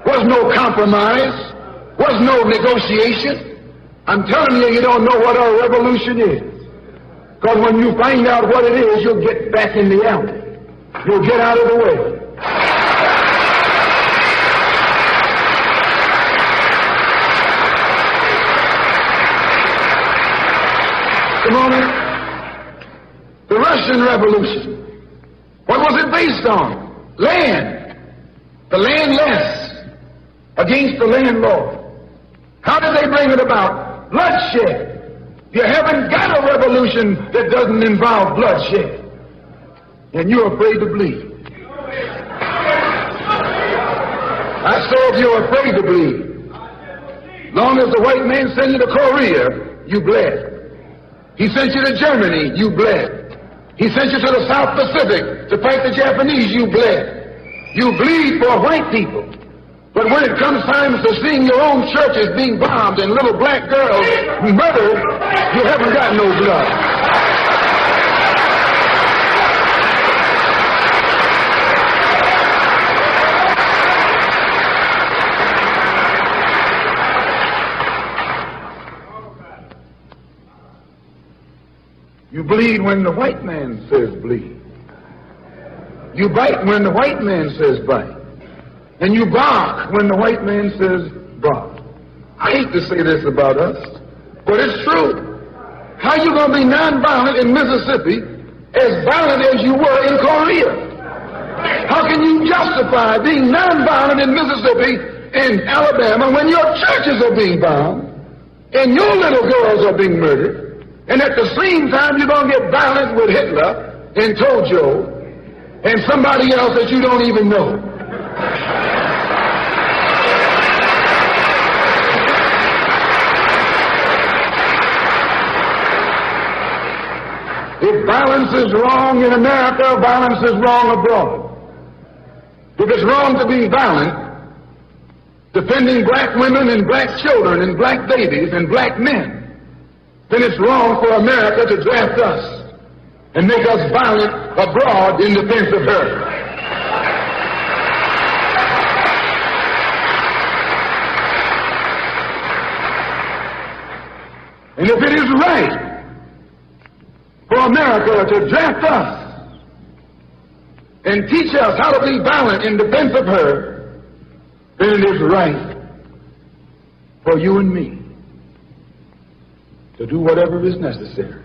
Speaker 7: Was no compromise. Was no negotiation. I'm telling you, you don't know what a revolution is. Because when you find out what it is, you'll get back in the alley. You'll get out of the way. The moment, the Russian Revolution. What was it based on? Land. The landless against the landlord. How did they bring it about? Bloodshed. You haven't got a revolution that doesn't involve bloodshed. And you're afraid to bleed. I said you're afraid to bleed. Long as the white man sent you to Korea, you bled. He sent you to Germany, you bled. He sent you to the South Pacific to fight the Japanese, you bled. You bleed for white people. But when it comes time to seeing your own churches being bombed and little black girls murdered, you haven't got no blood. You bleed when the white man says bleed. You bite when the white man says bite. And you bark when the white man says bark. I hate to say this about us, but it's true. How you going to be nonviolent in Mississippi as violent as you were in Korea? How can you justify being nonviolent in Mississippi and Alabama when your churches are being bombed and your little girls are being murdered? And at the same time, you're going to get violent with Hitler and Tojo and somebody else that you don't even know. If violence is wrong in America, violence is wrong abroad. If it's wrong to be violent, defending black women and black children and black babies and black men, then it's wrong for America to draft us and make us violent abroad in defense of her. And if it is right for America to draft us and teach us how to be violent in defense of her, then it is right for you and me to do whatever is necessary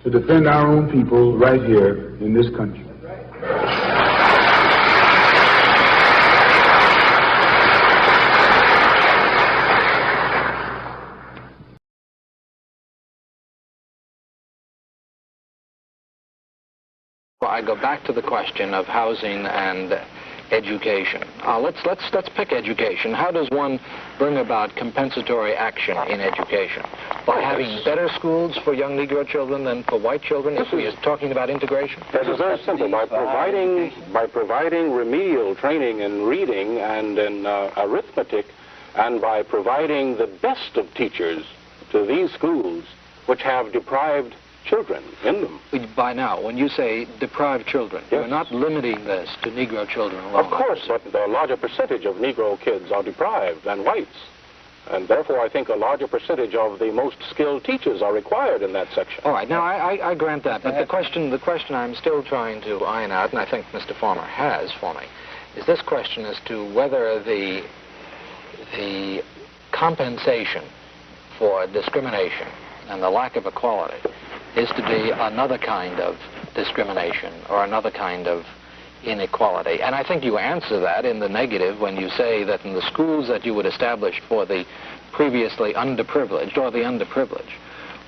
Speaker 7: to defend our own people right here in this country.
Speaker 17: I go back to the question of housing and education. Let's pick education. How does one bring about compensatory action in education? By having better schools for young Negro children than for white children, if we are talking about integration?
Speaker 8: This is very simple. By providing remedial training in reading and in arithmetic, and by providing the best of teachers to these schools which have deprived children in them.
Speaker 17: By now, when you say deprived children, yes, you're not limiting this to Negro children alone.
Speaker 8: Of course, but the larger percentage of Negro kids are deprived than whites. And therefore, I think a larger percentage of the most skilled teachers are required in that section.
Speaker 17: All right. Now, I grant that. But the question I'm still trying to iron out, and I think Mr. Farmer has for me, is this question as to whether the compensation for discrimination and the lack of equality is to be another kind of discrimination or another kind of inequality. And I think you answer that in the negative when you say that in the schools that you would establish for the previously underprivileged, or the underprivileged,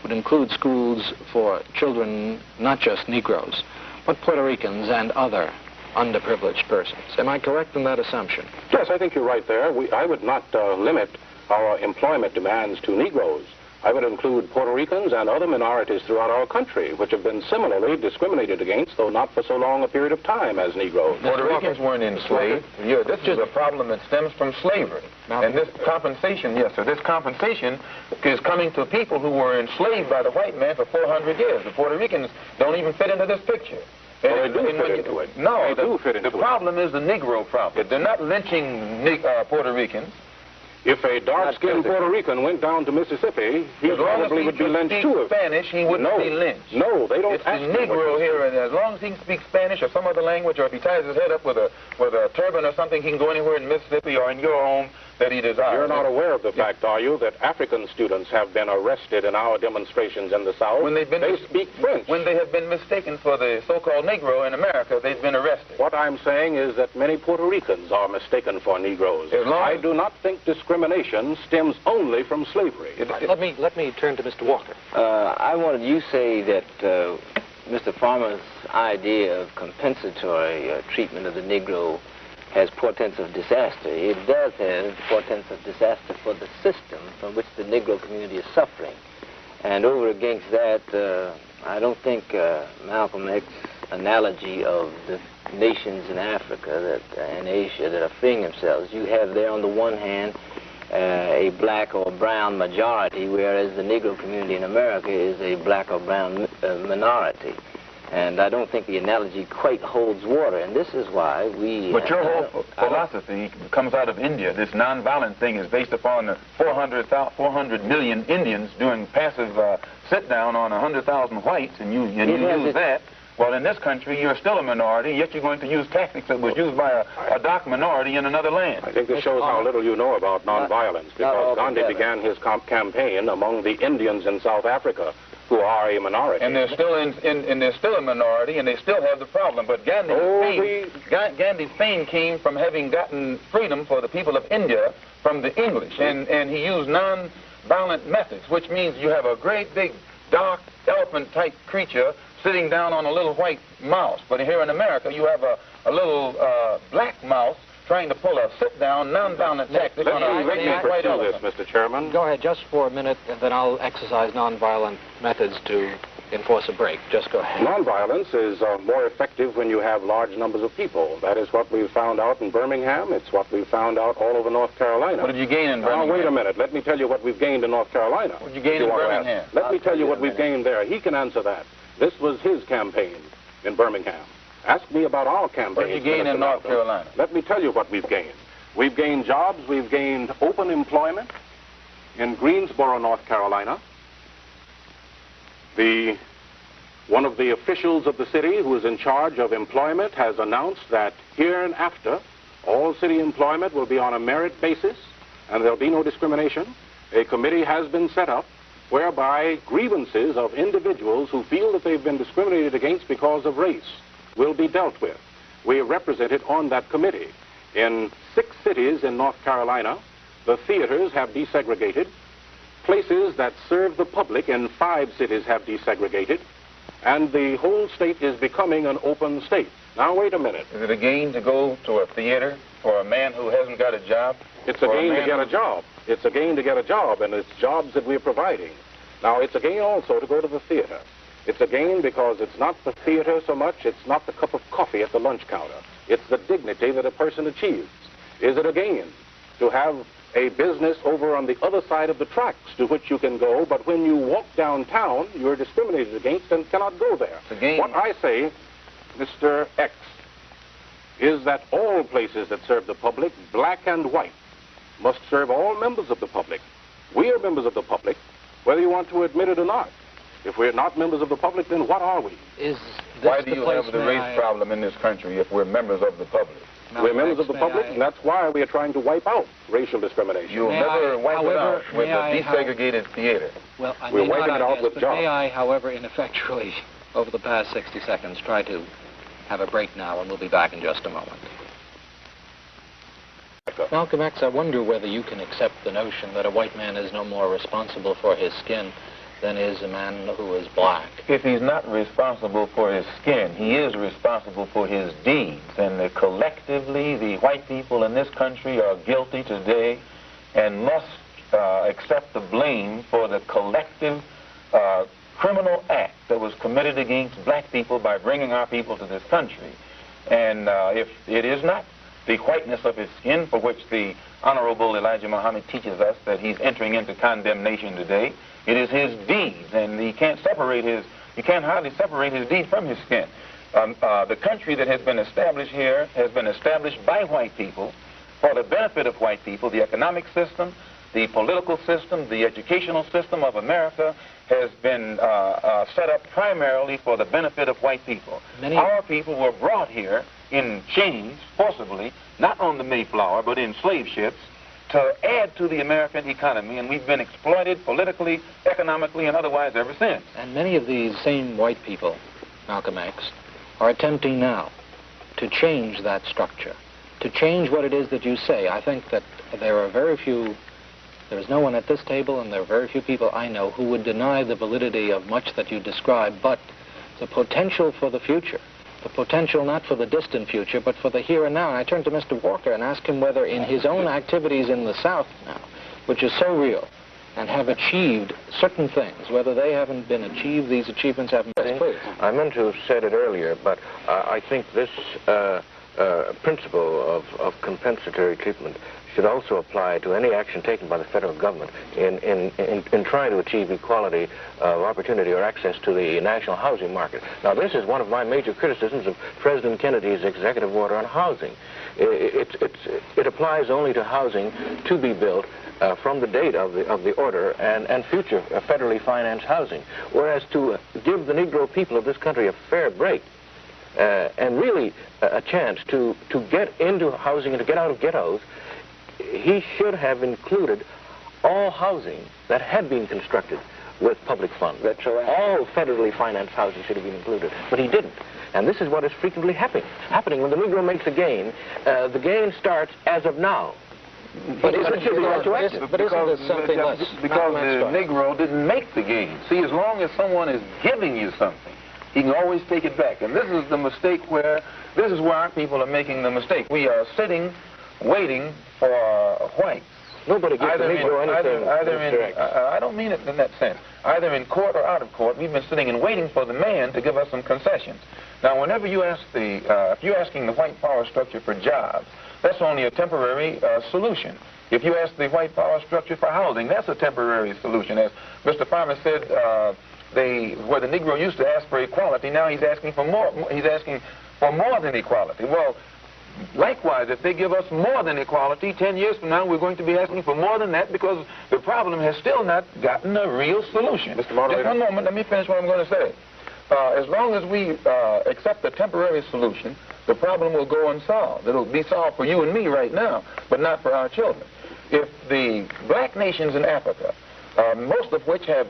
Speaker 17: would include schools for children, not just Negroes, but Puerto Ricans and other underprivileged persons. Am I correct in that assumption?
Speaker 18: Yes, I think you're right there. I would not limit our employment demands to Negroes. I would include Puerto Ricans and other minorities throughout our country, which have been similarly discriminated against, though not for so long a period of time as Negroes.
Speaker 11: Puerto Ricans weren't enslaved. Yeah, this is a problem that stems from slavery. And this compensation, yes, sir, this compensation is coming to people who were enslaved by the white man for 400 years. The Puerto Ricans don't even fit into this picture.
Speaker 18: Well, they do fit into it.
Speaker 11: No,
Speaker 18: they do fit into it.
Speaker 11: The problem is the Negro problem. They're not lynching Puerto Ricans.
Speaker 18: If a dark-skinned Puerto Rican went down to Mississippi, he probably would be lynched too.
Speaker 11: Spanish, he wouldn't be lynched.
Speaker 18: No, they don't.
Speaker 11: It's the Negro here, and as long as he can speak Spanish or some other language, or if he ties his head up with a turban or something, he can go anywhere in Mississippi or in your home that he desires.
Speaker 18: You're not aware of the fact, are you, that African students have been arrested in our demonstrations in the South?
Speaker 11: When they
Speaker 18: speak French.
Speaker 11: When they have been mistaken for the so-called Negro in America, they've been arrested.
Speaker 18: What I'm saying is that many Puerto Ricans are mistaken for Negroes. I do not think discrimination stems only from slavery.
Speaker 17: Let me turn to Mr. Walker.
Speaker 9: You say that Mr. Farmer's idea of compensatory treatment of the Negro has portents of disaster. It does have portents of disaster for the system from which the Negro community is suffering. And over against that, I don't think Malcom X analogy of the nations in Africa and Asia that are freeing themselves. You have there on the one hand a black or brown majority, whereas the Negro community in America is a black or brown minority. And I don't think the analogy quite holds water, and this is why we...
Speaker 11: But your whole philosophy comes out of India. This nonviolent thing is based upon the 400 million Indians doing passive sit-down on 100,000 whites, and you use that. Well, in this country, you're still a minority, yet you're going to use tactics that was used by a dark minority in another land.
Speaker 18: I think this shows how little you know about nonviolence, because Gandhi began his campaign among the Indians in South Africa, who are a minority.
Speaker 11: And they're still they're still a minority, and they still have the problem. But Gandhi's fame came from having gotten freedom for the people of India from the English, and he used non-violent methods, which means you have a great big dark elephant-type creature sitting down on a little white mouse. But here in America, you have a little black mouse trying to pull a sit-down, non-violent tactic on a great white elephant.
Speaker 18: Mr. Chairman.
Speaker 17: Go ahead, just for a minute, and then I'll exercise non-violent methods to enforce a break. Just go ahead.
Speaker 18: Nonviolence is more effective when you have large numbers of people. That is what we've found out in Birmingham. It's what we've found out all over North Carolina.
Speaker 11: What did you gain in Birmingham?
Speaker 18: Now, wait a minute. Let me tell you what we've gained in North Carolina.
Speaker 11: What did you gain in Birmingham?
Speaker 18: Let me tell you what we've gained there. He can answer that. This was his campaign in Birmingham. Ask me about our campaign.
Speaker 11: What did you gain in North Carolina?
Speaker 18: Let me tell you what we've gained. We've gained jobs. We've gained open employment in Greensboro, North Carolina. One of the officials of the city who is in charge of employment has announced that hereinafter all city employment will be on a merit basis and there'll be no discrimination. A committee has been set up whereby grievances of individuals who feel that they've been discriminated against because of race will be dealt with. We are represented on that committee. In 6 cities in North Carolina, the theaters have desegregated. Places that serve the public in 5 cities have desegregated. And the whole state is becoming an open state. Now, wait a minute.
Speaker 11: Is it a gain to go to a theater for a man who hasn't got a job?
Speaker 18: It's a gain to get a job. It's a gain to get a job, and it's jobs that we're providing. Now, it's a gain also to go to the theater. It's a gain because it's not the theater so much, it's not the cup of coffee at the lunch counter. It's the dignity that a person achieves. Is it a gain to have a business over on the other side of the tracks to which you can go, but when you walk downtown, you're discriminated against and cannot go there? What I say, Mr. X, is that all places that serve the public, black and white, must serve all members of the public. We are members of the public, whether you want to admit it or not. If we're not members of the public, then what are we?
Speaker 11: Why do you have the race problem in this country if we're members of the public?
Speaker 18: We're members of the public, and that's why we are trying to wipe out racial discrimination.
Speaker 11: You'll never wipe it out with a desegregated theater.
Speaker 19: Well, I
Speaker 18: we're
Speaker 19: may
Speaker 18: wiping
Speaker 19: not
Speaker 18: it out with jobs.
Speaker 19: May I, however, ineffectually, over the past 60 seconds, try to have a break now, and we'll be back in just a moment.
Speaker 17: Malcom X, I wonder whether you can accept the notion that a white man is no more responsible for his skin than is a man who is black.
Speaker 11: If he's not responsible for his skin, he is responsible for his deeds. And collectively, the white people in this country are guilty today and must accept the blame for the collective criminal act that was committed against black people by bringing our people to this country. And if it is not the whiteness of his skin, for which the Honorable Elijah Muhammad teaches us that he's entering into condemnation today, it is his deeds, and you can't hardly separate his deed from his skin. The country that has been established here has been established by white people for the benefit of white people. The economic system, the political system, the educational system of America has been set up primarily for the benefit of white people. Our people were brought here in chains, forcibly, not on the Mayflower, but in slave ships, to add to the American economy, and we've been exploited politically, economically, and otherwise ever since.
Speaker 17: And many of these same white people, Malcom X, are attempting now to change that structure, to change what it is that you say. I think that there are very few, there is no one at this table, and there are very few people I know who would deny the validity of much that you describe, but the potential for the future, the potential not for the distant future, but for the here and now. And I turn to Mr. Walker and ask him whether in his own activities in the South now, which is so real, and have achieved certain things, whether they haven't been achieved, these achievements haven't been please.
Speaker 20: I meant to have said it earlier, but I think this principle of compensatory treatment should also apply to any action taken by the federal government in trying to achieve equality of opportunity or access to the national housing market. Now, this is one of my major criticisms of President Kennedy's executive order on housing. It applies only to housing to be built from the date of the order and future federally financed housing, whereas to give the Negro people of this country a fair break and really a chance to get into housing and to get out of ghettos, he should have included all housing that had been constructed with public funds. That's right. All federally financed housing should have been included, but he didn't. And this is what is frequently happening. When the Negro makes a gain, the gain starts as of now. But it should be retroactive.
Speaker 11: Because the Negro didn't make the gain. See, as long as someone is giving you something, he can always take it back. And this is the mistake this is where our people are making the mistake. We are sitting, waiting for whites.
Speaker 20: Nobody gives the Negro anything.
Speaker 11: I don't mean it in that sense. Either in court or out of court, we've been sitting and waiting for the man to give us some concessions. Now, whenever you ask if you're asking the white power structure for jobs, that's only a temporary solution. If you ask the white power structure for housing, that's a temporary solution. As Mr. Farmer said, where the Negro used to ask for equality, now he's asking for more. He's asking for more than equality. Well, likewise, if they give us more than equality, 10 years from now, we're going to be asking for more than that because the problem has still not gotten a real solution. Just one moment, let me finish what I'm going to say. As long as we accept a temporary solution, the problem will go unsolved. It'll be solved for you and me right now, but not for our children. If the black nations in Africa, most of which have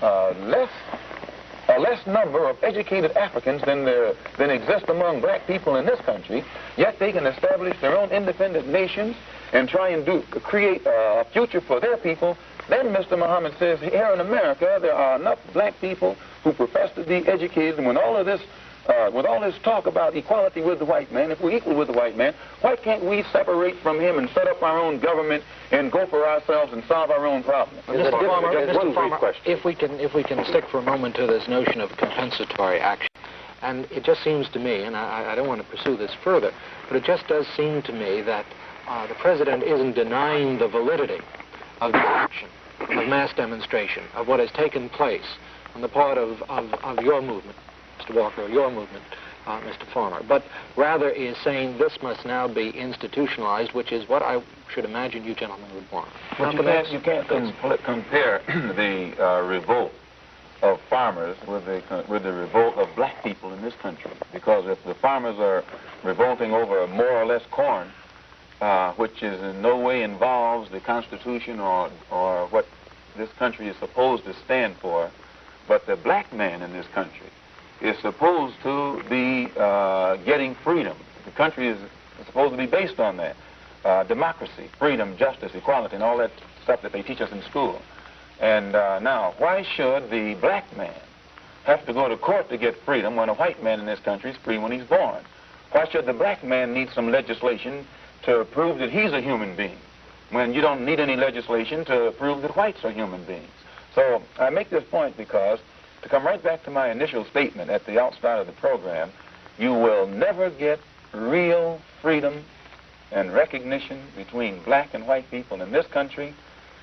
Speaker 11: a less number of educated Africans than exist among black people in this country, yet they can establish their own independent nations and try and create a future for their people, then Mr. Muhammad says, here in America, there are enough black people who profess to be educated, and when all of this with all this talk about equality with the white man, if we're equal with the white man, why can't we separate from him and set up our own government and go for ourselves and solve our own problems?
Speaker 17: Mr. Farmer, if we can stick for a moment to this notion of compensatory action, and it just seems to me, and I don't want to pursue this further, but it just does seem to me that the president isn't denying the validity of the action, of mass demonstration, of what has taken place on the part of your movement, Mr. Walker, your movement, Mr. Farmer, but rather is saying this must now be institutionalized, which is what I should imagine you gentlemen would want.
Speaker 11: But you can't compare the revolt of farmers with the revolt of black people in this country, because if the farmers are revolting over more or less corn, which is in no way involves the Constitution or what this country is supposed to stand for, but the black man in this country is supposed to be getting freedom. The country is supposed to be based on that. democracy, freedom, justice, equality, and all that stuff that they teach us in school. And now, why should the black man have to go to court to get freedom when a white man in this country is free when he's born? Why should the black man need some legislation to prove that he's a human being when you don't need any legislation to prove that whites are human beings? So I make this point because, to come right back to my initial statement at the outstart of the program, you will never get real freedom and recognition between black and white people in this country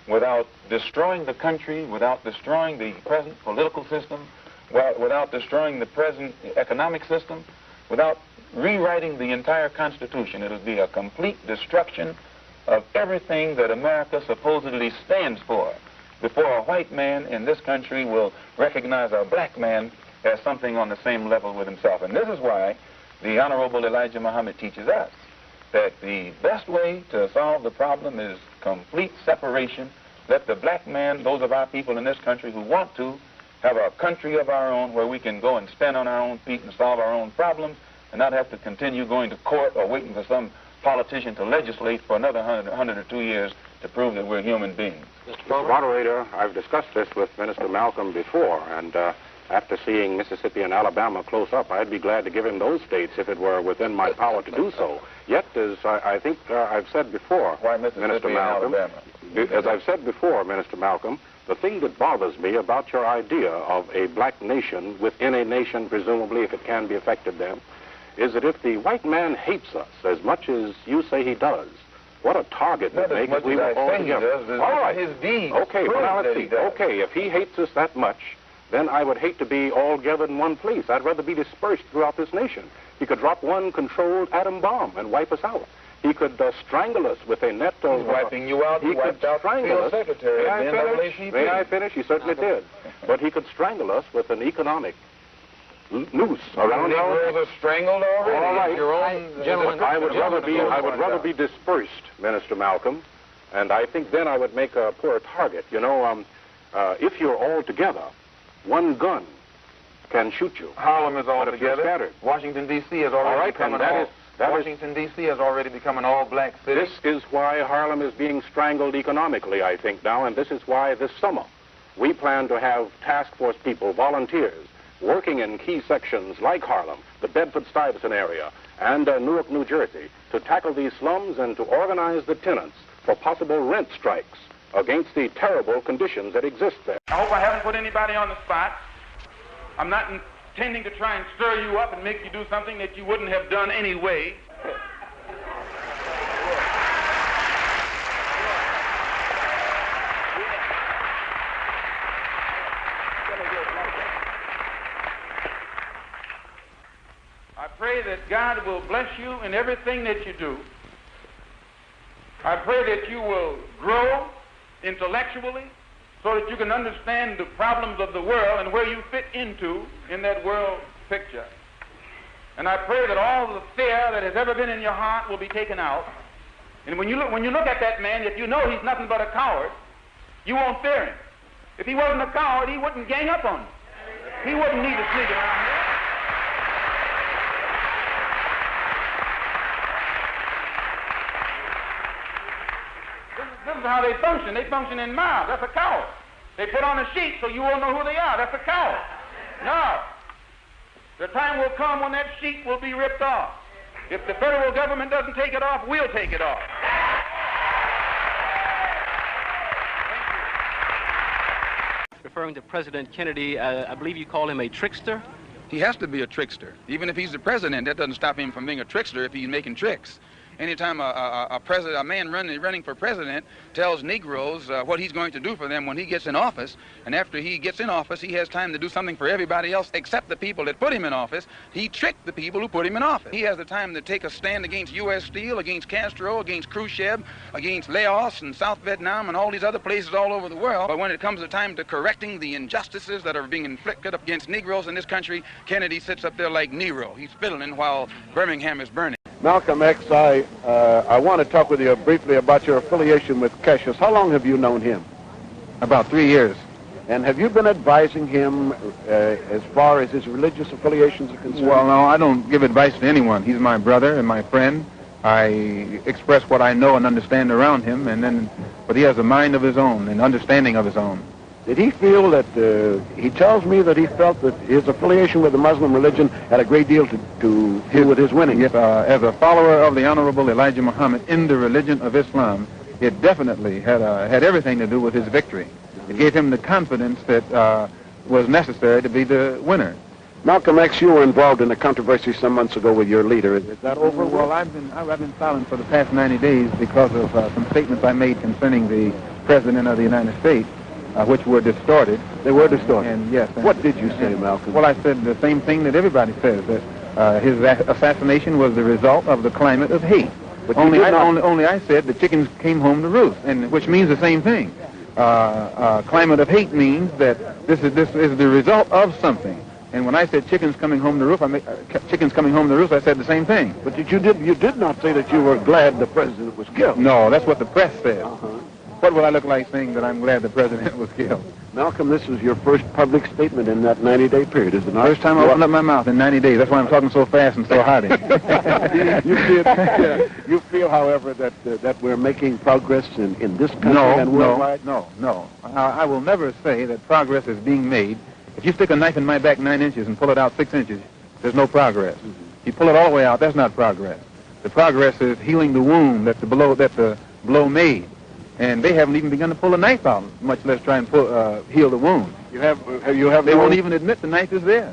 Speaker 11: without destroying the country, without destroying the present political system, without destroying the present economic system, without rewriting the entire Constitution. It'll be a complete destruction of everything that America supposedly stands for before a white man in this country will recognize a black man as something on the same level with himself. And this is why the Honorable Elijah Muhammad teaches us that the best way to solve the problem is complete separation. Let the black man, those of our people in this country who want to, have a country of our own where we can go and stand on our own feet and solve our own problems and not have to continue going to court or waiting for some politician to legislate for another 100 or 2 years to prove that we're human beings.
Speaker 18: Mr. Moderator, I've discussed this with Minister Malcolm before, and after seeing Mississippi and Alabama close up, I'd be glad to give him those states if it were within my power to do so. Yet, as I think I've said before, Minister Malcolm, as I've said before, Minister Malcolm, the thing that bothers me about your idea of a black nation within a nation, presumably, if it can be affected then, is that if the white man hates us as much as you say he does, what a target it makes if we were all together. All right. His deeds. Okay, well, now let's see. Okay, if he hates us that much, then I would hate to be all gathered in one place. I'd rather be dispersed throughout this nation. He could drop one controlled atom bomb and wipe us out. He could strangle us with a net of...
Speaker 11: He's wiping you out.
Speaker 18: He could strangle us. May I finish? He certainly did. But he could strangle us with an economic noose around our...
Speaker 11: Negroes are strangled already.
Speaker 18: All right.
Speaker 11: Your own...
Speaker 18: Gentlemen, I would rather be dispersed, Minister Malcolm, and I think then I would make a poor target. You know, if you're all together, one gun can shoot you.
Speaker 11: Harlem is all
Speaker 18: But if you're
Speaker 11: together.
Speaker 18: scattered.
Speaker 11: Washington, D.C. has already become Washington, D.C. has already become an all-black city.
Speaker 18: This is why Harlem is being strangled economically, I think, now, and this is why this summer we plan to have task force people, volunteers, working in key sections like Harlem, the Bedford-Stuyvesant area, and Newark, New Jersey, to tackle these slums and to organize the tenants for possible rent strikes against the terrible conditions that exist there.
Speaker 10: I hope I haven't put anybody on the spot. I'm not intending to try and stir you up and make you do something that you wouldn't have done anyway. I pray that God will bless you in everything that you do. I pray that you will grow intellectually so that you can understand the problems of the world and where you fit into in that world picture. And I pray that all the fear that has ever been in your heart will be taken out. And when you look at that man, if you know he's nothing but a coward, you won't fear him. If he wasn't a coward, he wouldn't gang up on you. He wouldn't need to sneak around here. This is how they function. They function in mobs. That's a coward. They put on a sheet so you won't know who they are. That's a coward. No. The time will come when that sheet will be ripped off. If the federal government doesn't take it off, we'll take it off.
Speaker 19: Referring to President Kennedy, I believe you call him a trickster?
Speaker 3: He has to be a trickster. Even if he's the president, that doesn't stop him from being a trickster if he's making tricks. Anytime a man running for president tells Negroes what he's going to do for them when he gets in office, and after he gets in office, he has time to do something for everybody else except the people that put him in office, he tricked the people who put him in office. He has the time to take a stand against U.S. Steel, against Castro, against Khrushchev, against Laos and South Vietnam and all these other places all over the world. But when it comes to time to correcting the injustices that are being inflicted against Negroes in this country, Kennedy sits up there like Nero. He's fiddling while Birmingham is burning.
Speaker 21: Malcom X, I want to talk with you briefly about your affiliation with Cassius. How long have you known him?
Speaker 11: About 3 years.
Speaker 21: And have you been advising him as far as his religious affiliations are concerned?
Speaker 11: Well, no, I don't give advice to anyone. He's my brother and my friend, I express what I know and understand around him, but he has a mind of his own and understanding of his own.
Speaker 21: Did he feel that, he tells me that he felt that his affiliation with the Muslim religion had a great deal to do with his winning?
Speaker 11: Yes, as a follower of the Honorable Elijah Muhammad in the religion of Islam, it definitely had everything to do with his victory. It gave him the confidence that was necessary to be the winner.
Speaker 21: Malcom X, you were involved in a controversy some months ago with your leader. Is that over?
Speaker 11: Well, I've been silent for the past 90 days because of some statements I made concerning the President of the United States, which were distorted.
Speaker 21: They were distorted?
Speaker 11: And yes.
Speaker 21: What did you say, Malcolm?
Speaker 11: Well, I said the same thing that everybody says, that his assassination was the result of the climate of hate. But only I said the chickens came home to roost, and which means the same thing. Climate of hate means that this is the result of something. And when I said chickens coming home to roost, I said the same thing.
Speaker 21: But you did not say that you were glad the president was killed.
Speaker 11: No, that's what the press said. What would I look like saying that I'm glad the president was killed?
Speaker 21: Malcolm, this was your first public statement in that 90-day period, is it not?
Speaker 11: First time I opened up my mouth in 90 days. That's why I'm talking so fast and so hearty.
Speaker 21: You feel, however, that we're making progress in this country and worldwide?
Speaker 11: No. I will never say that progress is being made. If you stick a knife in my back 9 inches and pull it out 6 inches, there's no progress. You pull it all the way out, that's not progress. The progress is healing the wound that the blow made. And they haven't even begun to pull the knife out, much less try and heal the wound. They won't even admit the knife is there.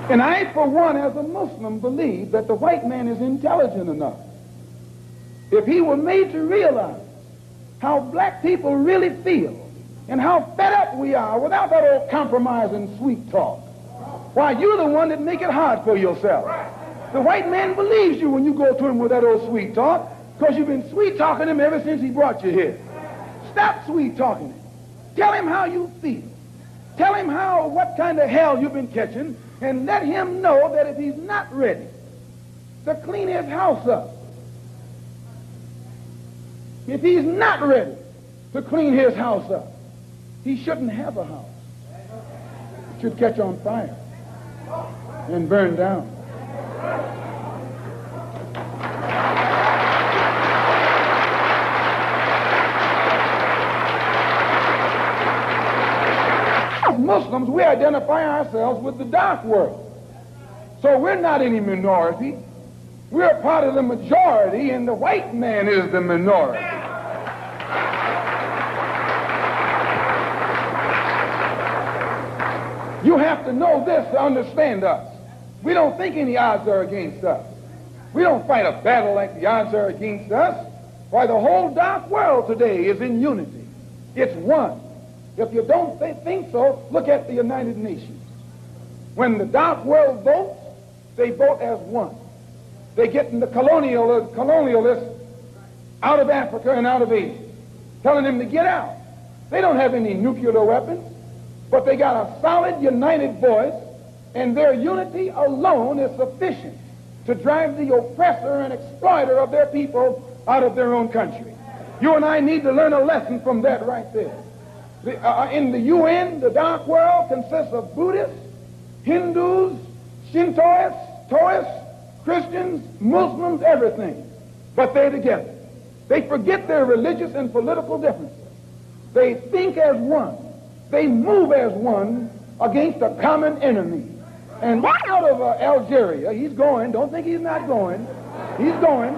Speaker 7: And I, for one, as a Muslim, believe that the white man is intelligent enough. If he were made to realize how black people really feel and how fed up we are without that old compromise and sweet talk, why, you're the one that make it hard for yourself. The white man believes you when you go to him with that old sweet talk, because you've been sweet-talking him ever since he brought you here. Stop sweet-talking him. Tell him how you feel. Tell him what kind of hell you've been catching, and let him know that if he's not ready to clean his house up, if he's not ready to clean his house up, he shouldn't have a house. It should catch on fire and burn down. Muslims, we identify ourselves with the dark world. So we're not any minority. We're part of the majority, and the white man is the minority. You have to know this to understand us. We don't think any odds are against us. We don't fight a battle like the odds are against us. Why, the whole dark world today is in unity. It's one. If you don't think so, look at the United Nations. When the dark world votes, they vote as one. They get in the colonialists out of Africa and out of Asia, telling them to get out. They don't have any nuclear weapons, but they got a solid, united voice, and their unity alone is sufficient to drive the oppressor and exploiter of their people out of their own country. You and I need to learn a lesson from that right there. In the UN, the dark world consists of Buddhists, Hindus, Shintoists, Taoists, Christians, Muslims, everything. But they're together. They forget their religious and political differences. They think as one. They move as one against a common enemy. And out of Algeria, he's going. Don't think he's not going. He's going.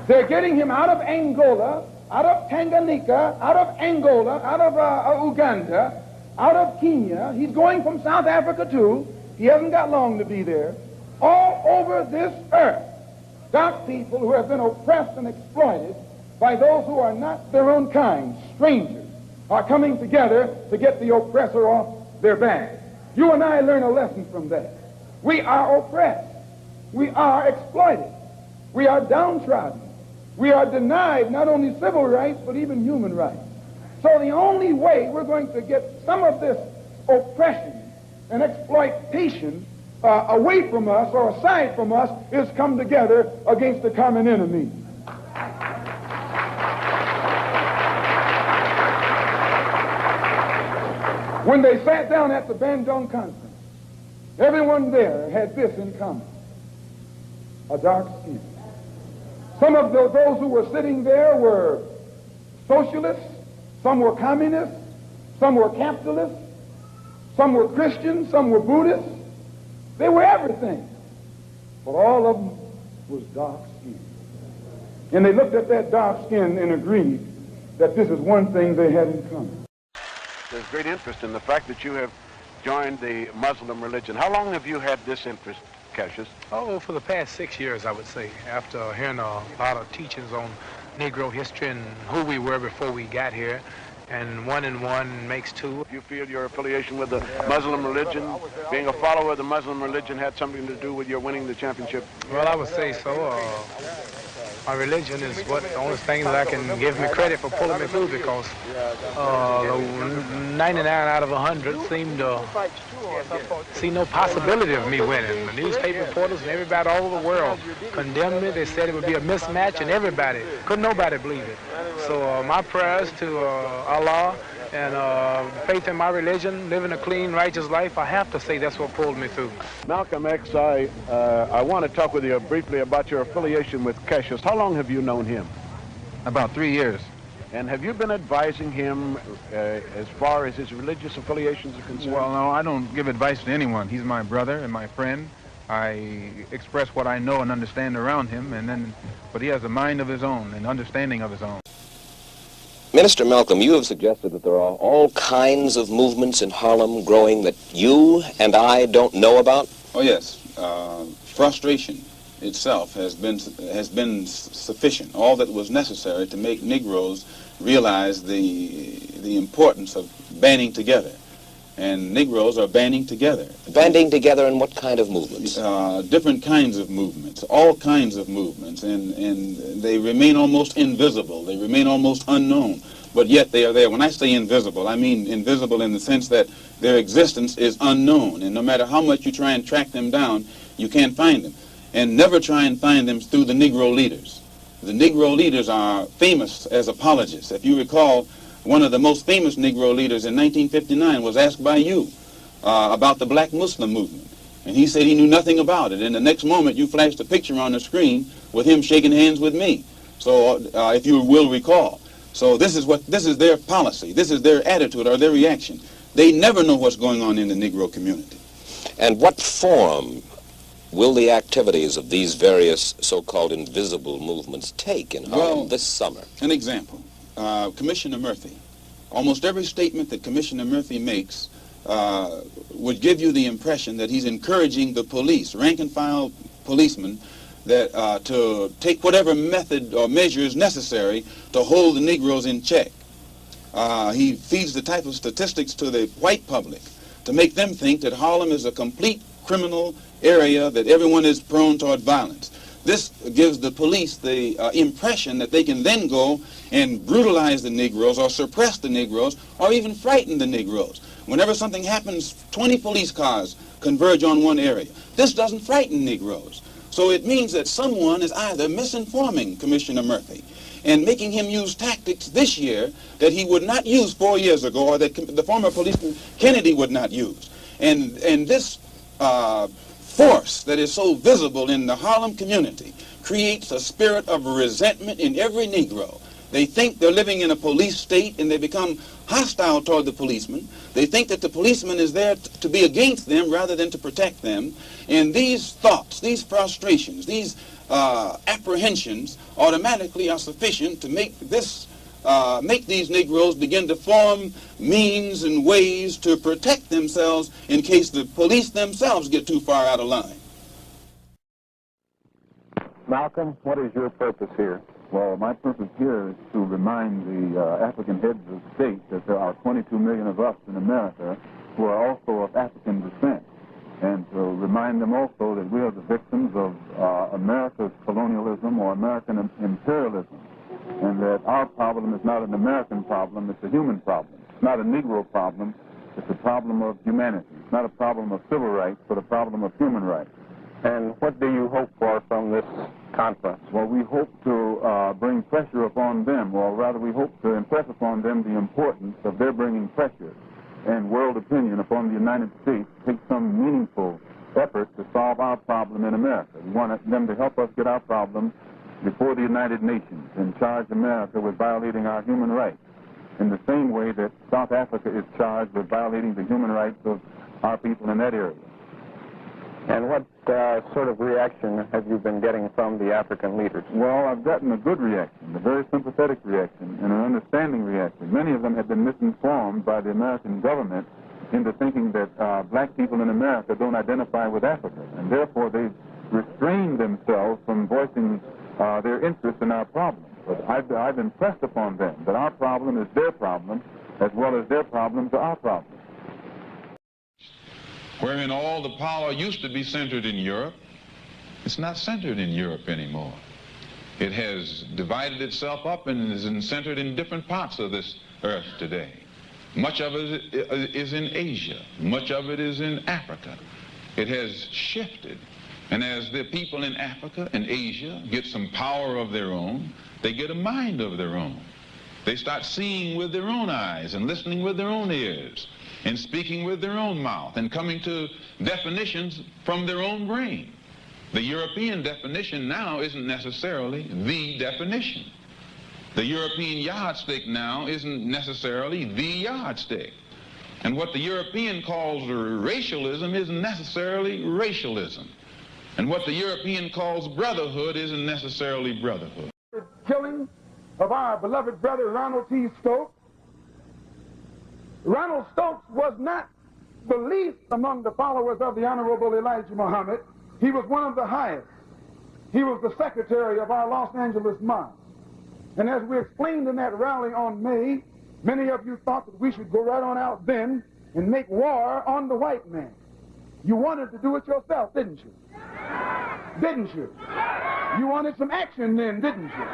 Speaker 7: They're getting him out of Angola, out of Tanganyika, out of Angola, out of Uganda, out of Kenya. He's going from South Africa too. He hasn't got long to be there. All over this earth, dark people who have been oppressed and exploited by those who are not their own kind, strangers, are coming together to get the oppressor off their back. You and I learn a lesson from that. We are oppressed. We are exploited. We are downtrodden. We are denied not only civil rights, but even human rights. So the only way we're going to get some of this oppression and exploitation away from us or aside from us is come together against the common enemy. When they sat down at the Bandung Conference, Everyone there had this in common: a dark skin. Some of those who were sitting there were socialists, some were communists, some were capitalists, some were Christians, some were Buddhists. They were everything. But all of them was dark skin. And they looked at that dark skin and agreed that this is one thing they had in common.
Speaker 21: There's great interest in the fact that you have joined the Muslim religion. How long have you had this interest, Cassius?
Speaker 2: Oh, for the past 6 years, I would say, after hearing a lot of teachings on Negro history and who we were before we got here. And 1 and 1 makes 2.
Speaker 21: You feel your affiliation with the Muslim religion, being a follower of the Muslim religion, had something to do with your winning the championship?
Speaker 2: Well, I would say so. My religion is the only thing that I can give me credit for pulling me through, because 99 out of 100 seemed to see no possibility of me winning. The newspaper reporters and everybody all over the world condemned me. They said it would be a mismatch, and couldn't nobody believe it. So my prayers to Allah and faith in my religion, living a clean, righteous life, I have to say that's what pulled me through.
Speaker 21: Malcom X, I want to talk with you briefly about your affiliation with Cassius. How long have you known him?
Speaker 15: About 3 years.
Speaker 21: And have you been advising him as far as his religious affiliations are concerned?
Speaker 15: Well, no, I don't give advice to anyone. He's my brother and my friend. I express what I know and understand around him, but he has a mind of his own and understanding of his own.
Speaker 22: Minister Malcolm, you have suggested that there are all kinds of movements in Harlem growing that you and I don't know about?
Speaker 3: Oh, yes. Frustration itself has been sufficient, all that was necessary to make Negroes realize the importance of banding together. And Negroes are banding together.
Speaker 22: Banding together in what kind of movements?
Speaker 3: Different kinds of movements, all kinds of movements, and they remain almost invisible. They remain almost unknown, but yet they are there. When I say invisible, I mean invisible in the sense that their existence is unknown, and no matter how much you try and track them down, you can't find them. And never try and find them through the Negro leaders. The Negro leaders are famous as apologists. If you recall, one of the most famous Negro leaders in 1959 was asked by you about the black Muslim movement. And he said he knew nothing about it. And the next moment you flashed a picture on the screen with him shaking hands with me. So if you will recall. So this is their policy. This is their attitude or their reaction. They never know what's going on in the Negro community.
Speaker 22: And what form will the activities of these various so-called invisible movements take in Harlem this summer?
Speaker 3: An example. Commissioner Murphy. Almost every statement that Commissioner Murphy makes would give you the impression that he's encouraging the police, rank and file policemen, that to take whatever method or measures necessary to hold the Negroes in check. He feeds the type of statistics to the white public to make them think that Harlem is a complete criminal area, that everyone is prone toward violence. This gives the police the impression that they can then go and brutalize the Negroes or suppress the Negroes or even frighten the Negroes. Whenever something happens, 20 police cars converge on one area. This doesn't frighten Negroes. So it means that someone is either misinforming Commissioner Murphy and making him use tactics this year that he would not use 4 years ago, or that the former policeman Kennedy would not use. And this force that is so visible in the Harlem community creates a spirit of resentment in every Negro. They think they're living in a police state, and they become hostile toward the policeman. They think that the policeman is there to be against them rather than to protect them. And these thoughts, these frustrations, these apprehensions automatically are sufficient to make these Negroes begin to form means and ways to protect themselves in case the police themselves get too far out of line.
Speaker 21: Malcolm, what is your purpose here?
Speaker 23: Well, my purpose here is to remind the African heads of state that there are 22 million of us in America who are also of African descent, and to remind them also that we are the victims of America's colonialism or American imperialism, and that our problem is not an American problem, it's a human problem. It's not a Negro problem, it's a problem of humanity. It's not a problem of civil rights, but a problem of human rights.
Speaker 21: And what do you hope for from this conference?
Speaker 23: Well, we hope to bring pressure upon them, or rather we hope to impress upon them the importance of their bringing pressure. and world opinion upon the United States to take some meaningful effort to solve our problem in America. We want them to help us get our problem before the United Nations and charge America with violating our human rights in the same way that South Africa is charged with violating the human rights of our people in that area.
Speaker 18: And what sort of reaction have you been getting from the African leaders?
Speaker 23: Well, I've gotten a good reaction, a very sympathetic reaction, and an understanding reaction. Many of them have been misinformed by the American government into thinking that black people in America don't identify with Africa, and therefore they've restrained themselves from voicing their interest in our problem. But I've impressed upon them that our problem is their problem, as well as their problems are our problem.
Speaker 3: Wherein all the power used to be centered in Europe, it's not centered in Europe anymore. It has divided itself up and is centered in different parts of this earth today. Much of it is in Asia. Much of it is in Africa. It has shifted. And as the people in Africa and Asia get some power of their own, they get a mind of their own. They start seeing with their own eyes and listening with their own ears and speaking with their own mouth and coming to definitions from their own brain. The European definition now isn't necessarily the definition. The European yardstick now isn't necessarily the yardstick. And what the European calls racialism isn't necessarily racialism. And what the European calls brotherhood isn't necessarily brotherhood.
Speaker 7: The killing of our beloved brother Ronald T. Stokes. Ronald Stokes was not the least among the followers of the Honorable Elijah Muhammad. He was one of the highest. He was the secretary of our Los Angeles Mosque. And as we explained in that rally on May, many of you thought that we should go right on out then and make war on the white man. You wanted to do it yourself, didn't you? Didn't you? You wanted some action then, didn't you?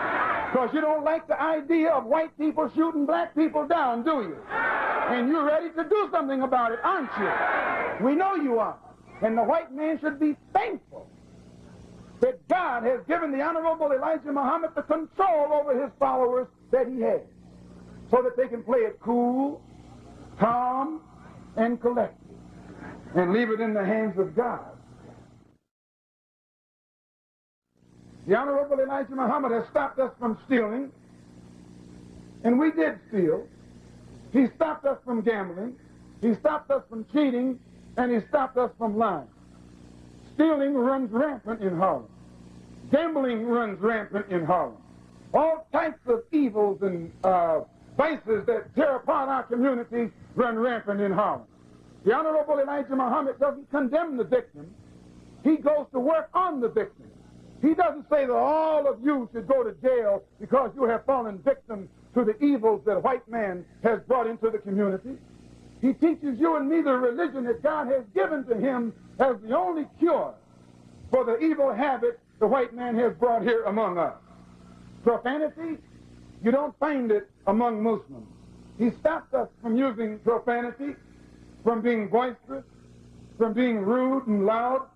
Speaker 7: Because you don't like the idea of white people shooting black people down, do you? And you're ready to do something about it, aren't you? We know you are. And the white man should be thankful that God has given the Honorable Elijah Muhammad the control over his followers that he has, so that they can play it cool, calm, and collected, and leave it in the hands of God. The Honorable Elijah Muhammad has stopped us from stealing, and we did steal. He stopped us from gambling, he stopped us from cheating, and he stopped us from lying. Stealing runs rampant in Harlem. Gambling runs rampant in Harlem. All types of evils and vices that tear apart our community run rampant in Harlem. The Honorable Elijah Muhammad doesn't condemn the victim. He goes to work on the victim. He doesn't say that all of you should go to jail because you have fallen victim to the evils that white man has brought into the community. He teaches you and me the religion that God has given to him as the only cure for the evil habit the white man has brought here among us. Profanity, you don't find it among Muslims. He stopped us from using profanity, from being boisterous, from being rude and loud,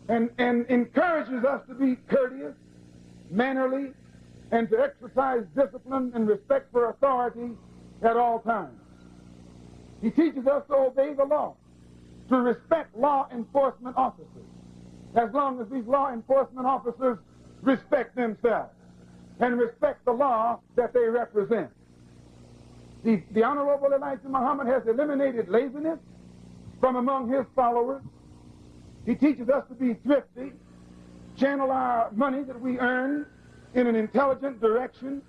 Speaker 7: and encourages us to be courteous, mannerly, and to exercise discipline and respect for authority at all times. He teaches us to obey the law, to respect law enforcement officers, as long as these law enforcement officers respect themselves and respect the law that they represent. The Honorable Elijah Muhammad has eliminated laziness from among his followers. He teaches us to be thrifty, channel our money that we earn in an intelligent direction.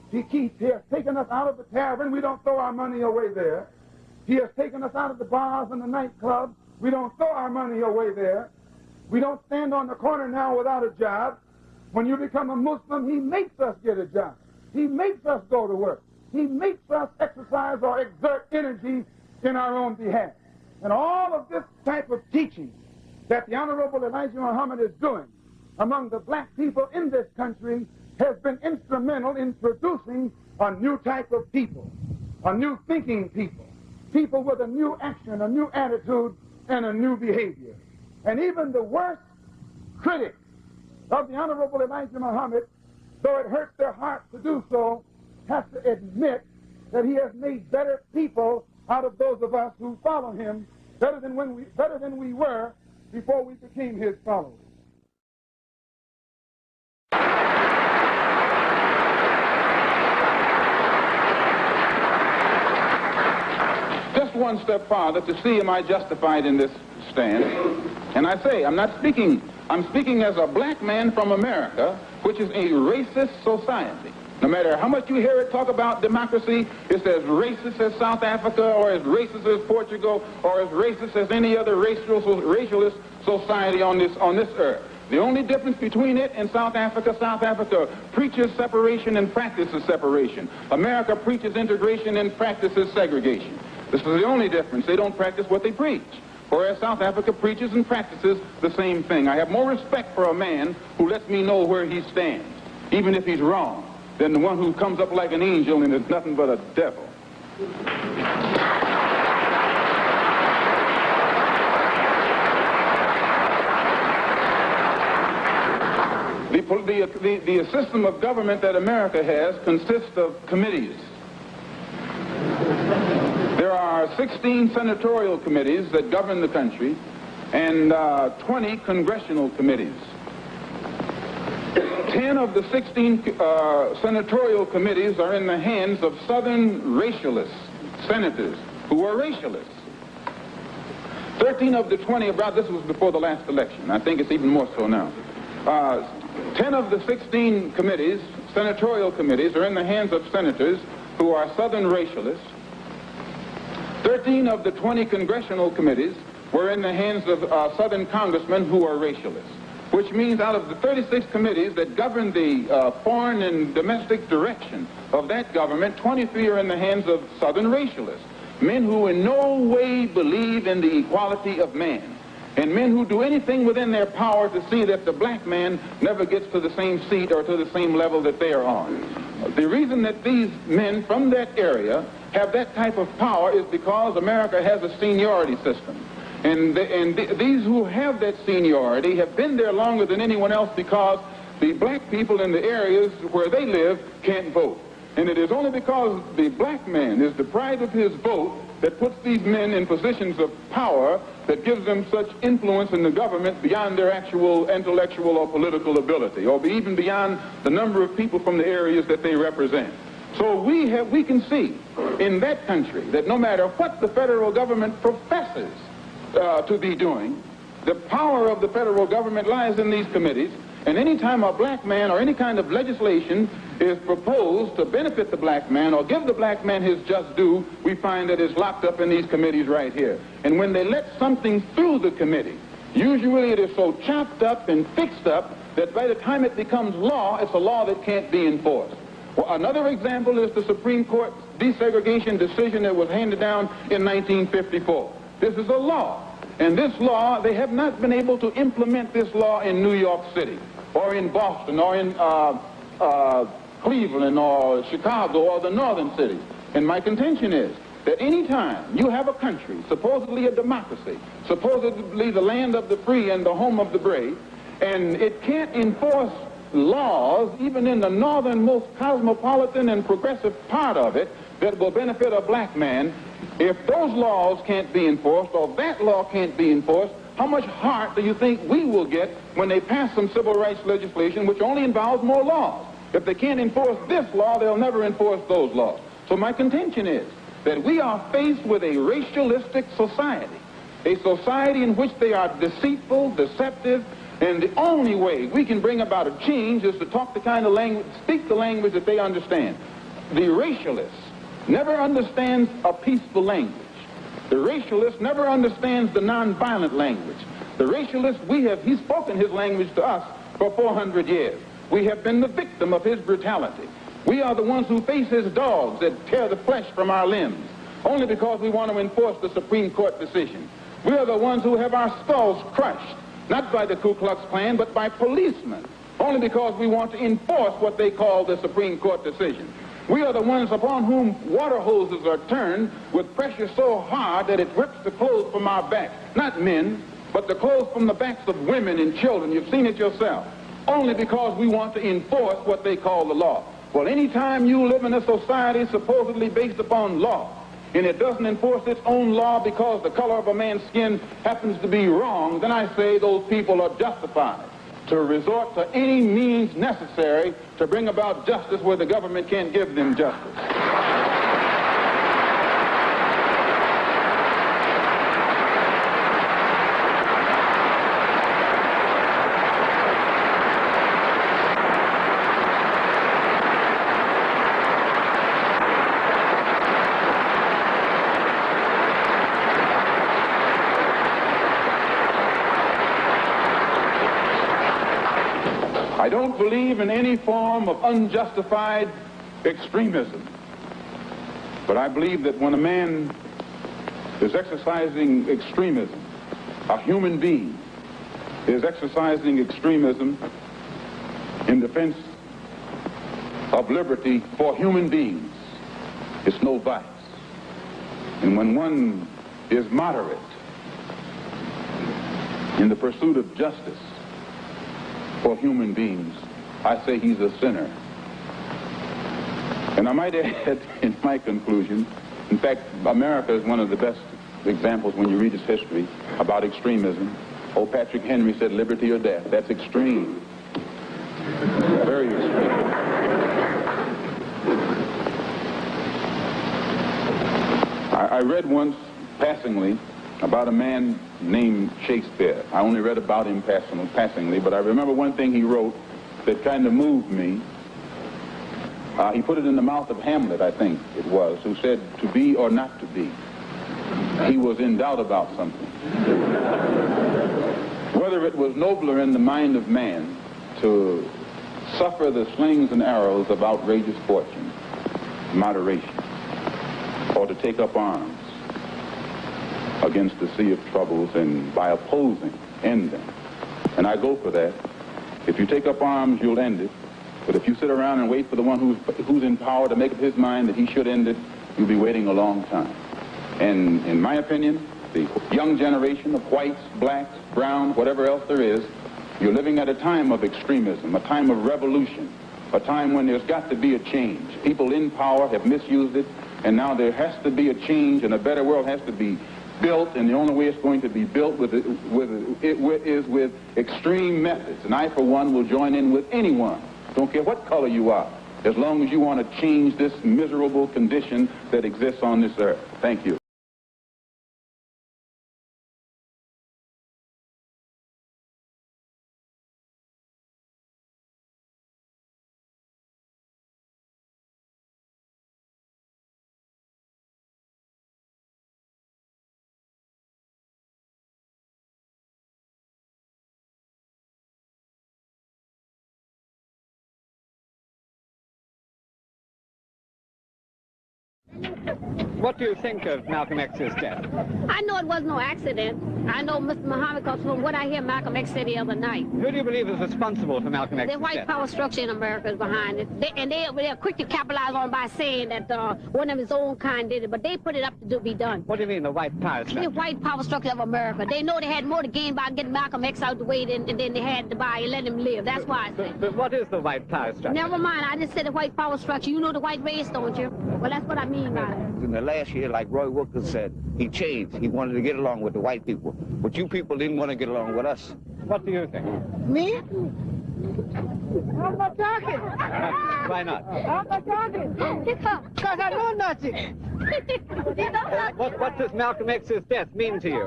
Speaker 7: He has taken us out of the tavern. We don't throw our money away there. He has taken us out of the bars and the nightclubs. We don't throw our money away there. We don't stand on the corner now without a job. When you become a Muslim, he makes us get a job. He makes us go to work. He makes us exercise or exert energy in our own behalf. And all of this type of teaching that the Honorable Elijah Muhammad is doing among the black people in this country has been instrumental in producing a new type of people, a new thinking people, people with a new action, a new attitude, and a new behavior. And even the worst critics of the Honorable Elijah Muhammad, though it hurts their hearts to do so, have to admit that he has made better people out of those of us who follow him better than we were before we became his followers.
Speaker 10: Just one step farther to see am I justified in this stand. And I say, I'm speaking as a black man from America, which is a racist society. No matter how much you hear it talk about democracy, it's as racist as South Africa, or as racist as Portugal, or as racist as any other racialist society on this earth. The only difference between it and South Africa preaches separation and practices separation. America preaches integration and practices segregation. This is the only difference. They don't practice what they preach. Whereas South Africa preaches and practices the same thing. I have more respect for a man who lets me know where he stands, even if he's wrong, than the one who comes up like an angel and is nothing but a devil. The system of government that America has consists of committees. There are 16 senatorial committees that govern the country and 20 congressional committees. 10 of the 16 senatorial committees are in the hands of Southern racialist senators who are racialists. 13 of the 20, this was before the last election. I think it's even more so now. 10 of the 16 committees, senatorial committees, are in the hands of senators who are Southern racialists. 13 of the 20 congressional committees were in the hands of Southern congressmen who are racialists, which means out of the 36 committees that govern the foreign and domestic direction of that government, 23 are in the hands of Southern racialists, men who in no way believe in the equality of man, and men who do anything within their power to see that the black man never gets to the same seat or to the same level that they are on. The reason that these men from that area have that type of power is because America has a seniority system. And these who have that seniority have been there longer than anyone else because the black people in the areas where they live can't vote. And it is only because the black man is deprived of his vote that puts these men in positions of power that gives them such influence in the government beyond their actual intellectual or political ability, or even beyond the number of people from the areas that they represent. So we can see in that country that no matter what the federal government professes to be doing, the power of the federal government lies in these committees, and any time a black man or any kind of legislation is proposed to benefit the black man or give the black man his just due, we find that it's locked up in these committees right here. And when they let something through the committee, usually it is so chopped up and fixed up that by the time it becomes law, it's a law that can't be enforced. Well, another example is the Supreme Court desegregation decision that was handed down in 1954. This is a law. And this law, they have not been able to implement this law in New York City or in Boston or in Cleveland or Chicago or the northern cities. And my contention is that any time you have a country, supposedly a democracy, supposedly the land of the free and the home of the brave, and it can't enforce laws, even in the northernmost cosmopolitan and progressive part of it, that will benefit a black man, if those laws can't be enforced or that law can't be enforced, how much heart do you think we will get when they pass some civil rights legislation which only involves more laws? If they can't enforce this law, they'll never enforce those laws. So my contention is that we are faced with a racialistic society, a society in which they are deceitful, deceptive, and the only way we can bring about a change is to talk the kind of language, speak the language that they understand. The racialist never understands a peaceful language. The racialist never understands the nonviolent language. The racialist, he's spoken his language to us for 400 years. We have been the victim of his brutality. We are the ones who face his dogs that tear the flesh from our limbs, only because we want to enforce the Supreme Court decision. We are the ones who have our skulls crushed, not by the Ku Klux Klan, but by policemen, only because we want to enforce what they call the Supreme Court decision. We are the ones upon whom water hoses are turned with pressure so hard that it rips the clothes from our back. Not men, but the clothes from the backs of women and children. You've seen it yourself. Only because we want to enforce what they call the law. Well, any time you live in a society supposedly based upon law,
Speaker 7: and it doesn't enforce its own law because the color of a man's skin happens to be wrong, then I say those people are justified to resort to any means necessary to bring about justice where the government can't give them justice. I don't believe in any form of unjustified extremism, but I believe that when a man is exercising extremism, a human being is exercising extremism in defense of liberty for human beings, it's no vice. And when one is moderate in the pursuit of justice for human beings, I say he's a sinner. And I might add in my conclusion, in fact, America is one of the best examples when you read its history about extremism. Old Patrick Henry said liberty or death. That's extreme. Very extreme. I read once, passingly, about a man named Shakespeare. I only read about him passingly, but I remember one thing he wrote that kind of moved me. He put it in the mouth of Hamlet, I think it was, who said, to be or not to be. He was in doubt about something. Whether it was nobler in the mind of man to suffer the slings and arrows of outrageous fortune, moderation, or to take up arms against the sea of troubles and by opposing, end them. And I go for that. If you take up arms, you'll end it. But if you sit around and wait for the one who's in power to make up his mind that he should end it, you'll be waiting a long time. And in my opinion, the young generation of whites, blacks, browns, whatever else there is, you're living at a time of extremism, a time of revolution, a time when there's got to be a change. People in power have misused it, and now there has to be a change, and a better world has to be built, and the only way it's going to be built is with extreme methods. And I, for one, will join in with anyone, don't care what color you are, as long as you want to change this miserable condition that exists on this earth. Thank you.
Speaker 1: What do you think of Malcolm X's death?
Speaker 5: I know it was no accident. I know Mr. Muhammad, because from what I hear Malcolm X said the other night.
Speaker 1: Who do you believe is responsible for Malcolm X's death?
Speaker 5: The white power structure in America is behind it. They're quick to capitalize on by saying that one of his own kind did it, but they put it up to be done.
Speaker 1: What do you mean, the white power structure?
Speaker 5: The white power structure of America. They know they had more to gain by getting Malcolm X out the way than they had to buy and let him live. That's why I said.
Speaker 1: But what is the white power structure?
Speaker 5: Never mind. I just said the white power structure. You know the white race, don't you? Well, that's what I mean by it.
Speaker 12: In the last year, like Roy Wilkins said, he changed. He wanted to get along with the white people. But you people didn't want to get along with us.
Speaker 1: What do you think?
Speaker 5: Me? I'm not talking.
Speaker 1: Why not?
Speaker 5: I'm not talking. Because I know nothing.
Speaker 1: What does Malcolm X's death mean to you?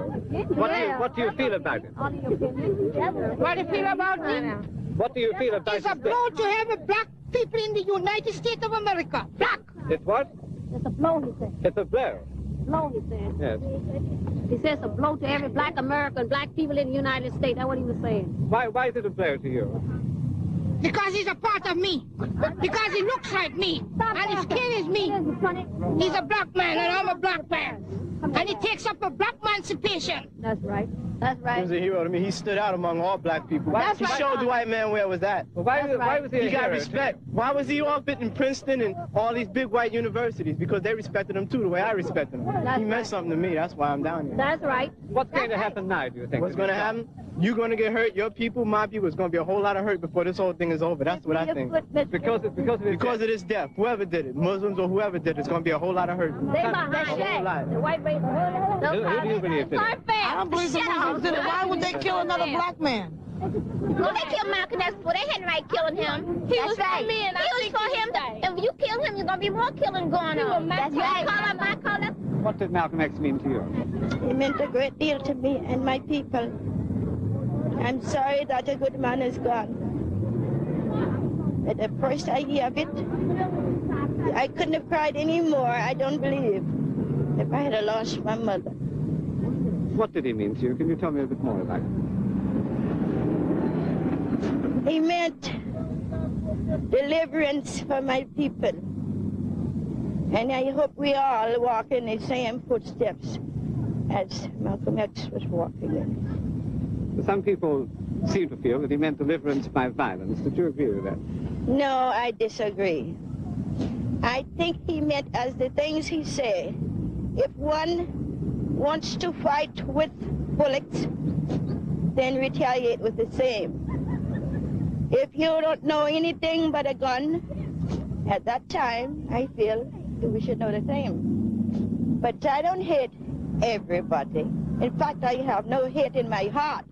Speaker 1: What do you feel about it?
Speaker 5: What do you feel about me?
Speaker 1: What do you feel about it?
Speaker 5: It's a blow to every black people in the United States of America. Black.
Speaker 1: It's what?
Speaker 5: It's a blow, he said.
Speaker 1: It's a blow.
Speaker 5: Blow, he said.
Speaker 1: Yes.
Speaker 5: He says a blow to every black American, black people in the United States. That's what he was saying.
Speaker 1: Why is it a blow to you?
Speaker 5: Because he's a part of me. Because he looks like me. And his skin is me. He's a black man and I'm a black man. And he takes up a black man emancipation.
Speaker 4: That's right.
Speaker 5: That's
Speaker 13: He
Speaker 5: right.
Speaker 13: was a hero to me. He stood out among all black people.
Speaker 5: That's
Speaker 13: He
Speaker 5: right.
Speaker 13: showed the white man where it was at.
Speaker 1: Well, why was he a
Speaker 13: He got
Speaker 1: hero?
Speaker 13: respect. Why was he off it in Princeton and all these big white universities? Because they respected him too, the way I respected him.
Speaker 5: That's
Speaker 13: He meant
Speaker 5: right.
Speaker 13: something to me. That's why I'm down here.
Speaker 5: That's right.
Speaker 1: What's going to happen now, do you think?
Speaker 13: What's going to happen? You're going to get hurt. Your people, my people, it's going to be a whole lot of hurt before this whole thing is over. That's what I think.
Speaker 1: Because
Speaker 13: of this death. Whoever did it, Muslims or whoever did it, it's going to be a whole lot of hurt.
Speaker 5: They behind that. The white race.
Speaker 1: Who do you believe in?
Speaker 14: I don't believe the Muslims did it. Why would they kill another black man?
Speaker 5: Well, they killed Malcom X before. They had right killing him. He was for me, and he was for him. If you kill him, there's going to be more killing going on. That's right. Your color, my color.
Speaker 1: What did Malcolm X mean to you?
Speaker 24: He meant a great deal to me and my people. I'm sorry that a good man is gone. But the first I hear of it, I couldn't have cried anymore, I don't believe, if I had lost my mother.
Speaker 1: What did he mean to you? Can you tell me a bit more about it?
Speaker 24: He meant deliverance for my people. And I hope we all walk in the same footsteps as Malcolm X was walking in.
Speaker 1: Some people seem to feel that he meant deliverance by violence. Did you agree with that?
Speaker 24: No, I disagree. I think he meant as the things he said. If one wants to fight with bullets, then retaliate with the same. If you don't know anything but a gun, at that time, I feel we should know the same. But I don't hate everybody. In fact, I have no hate in my heart.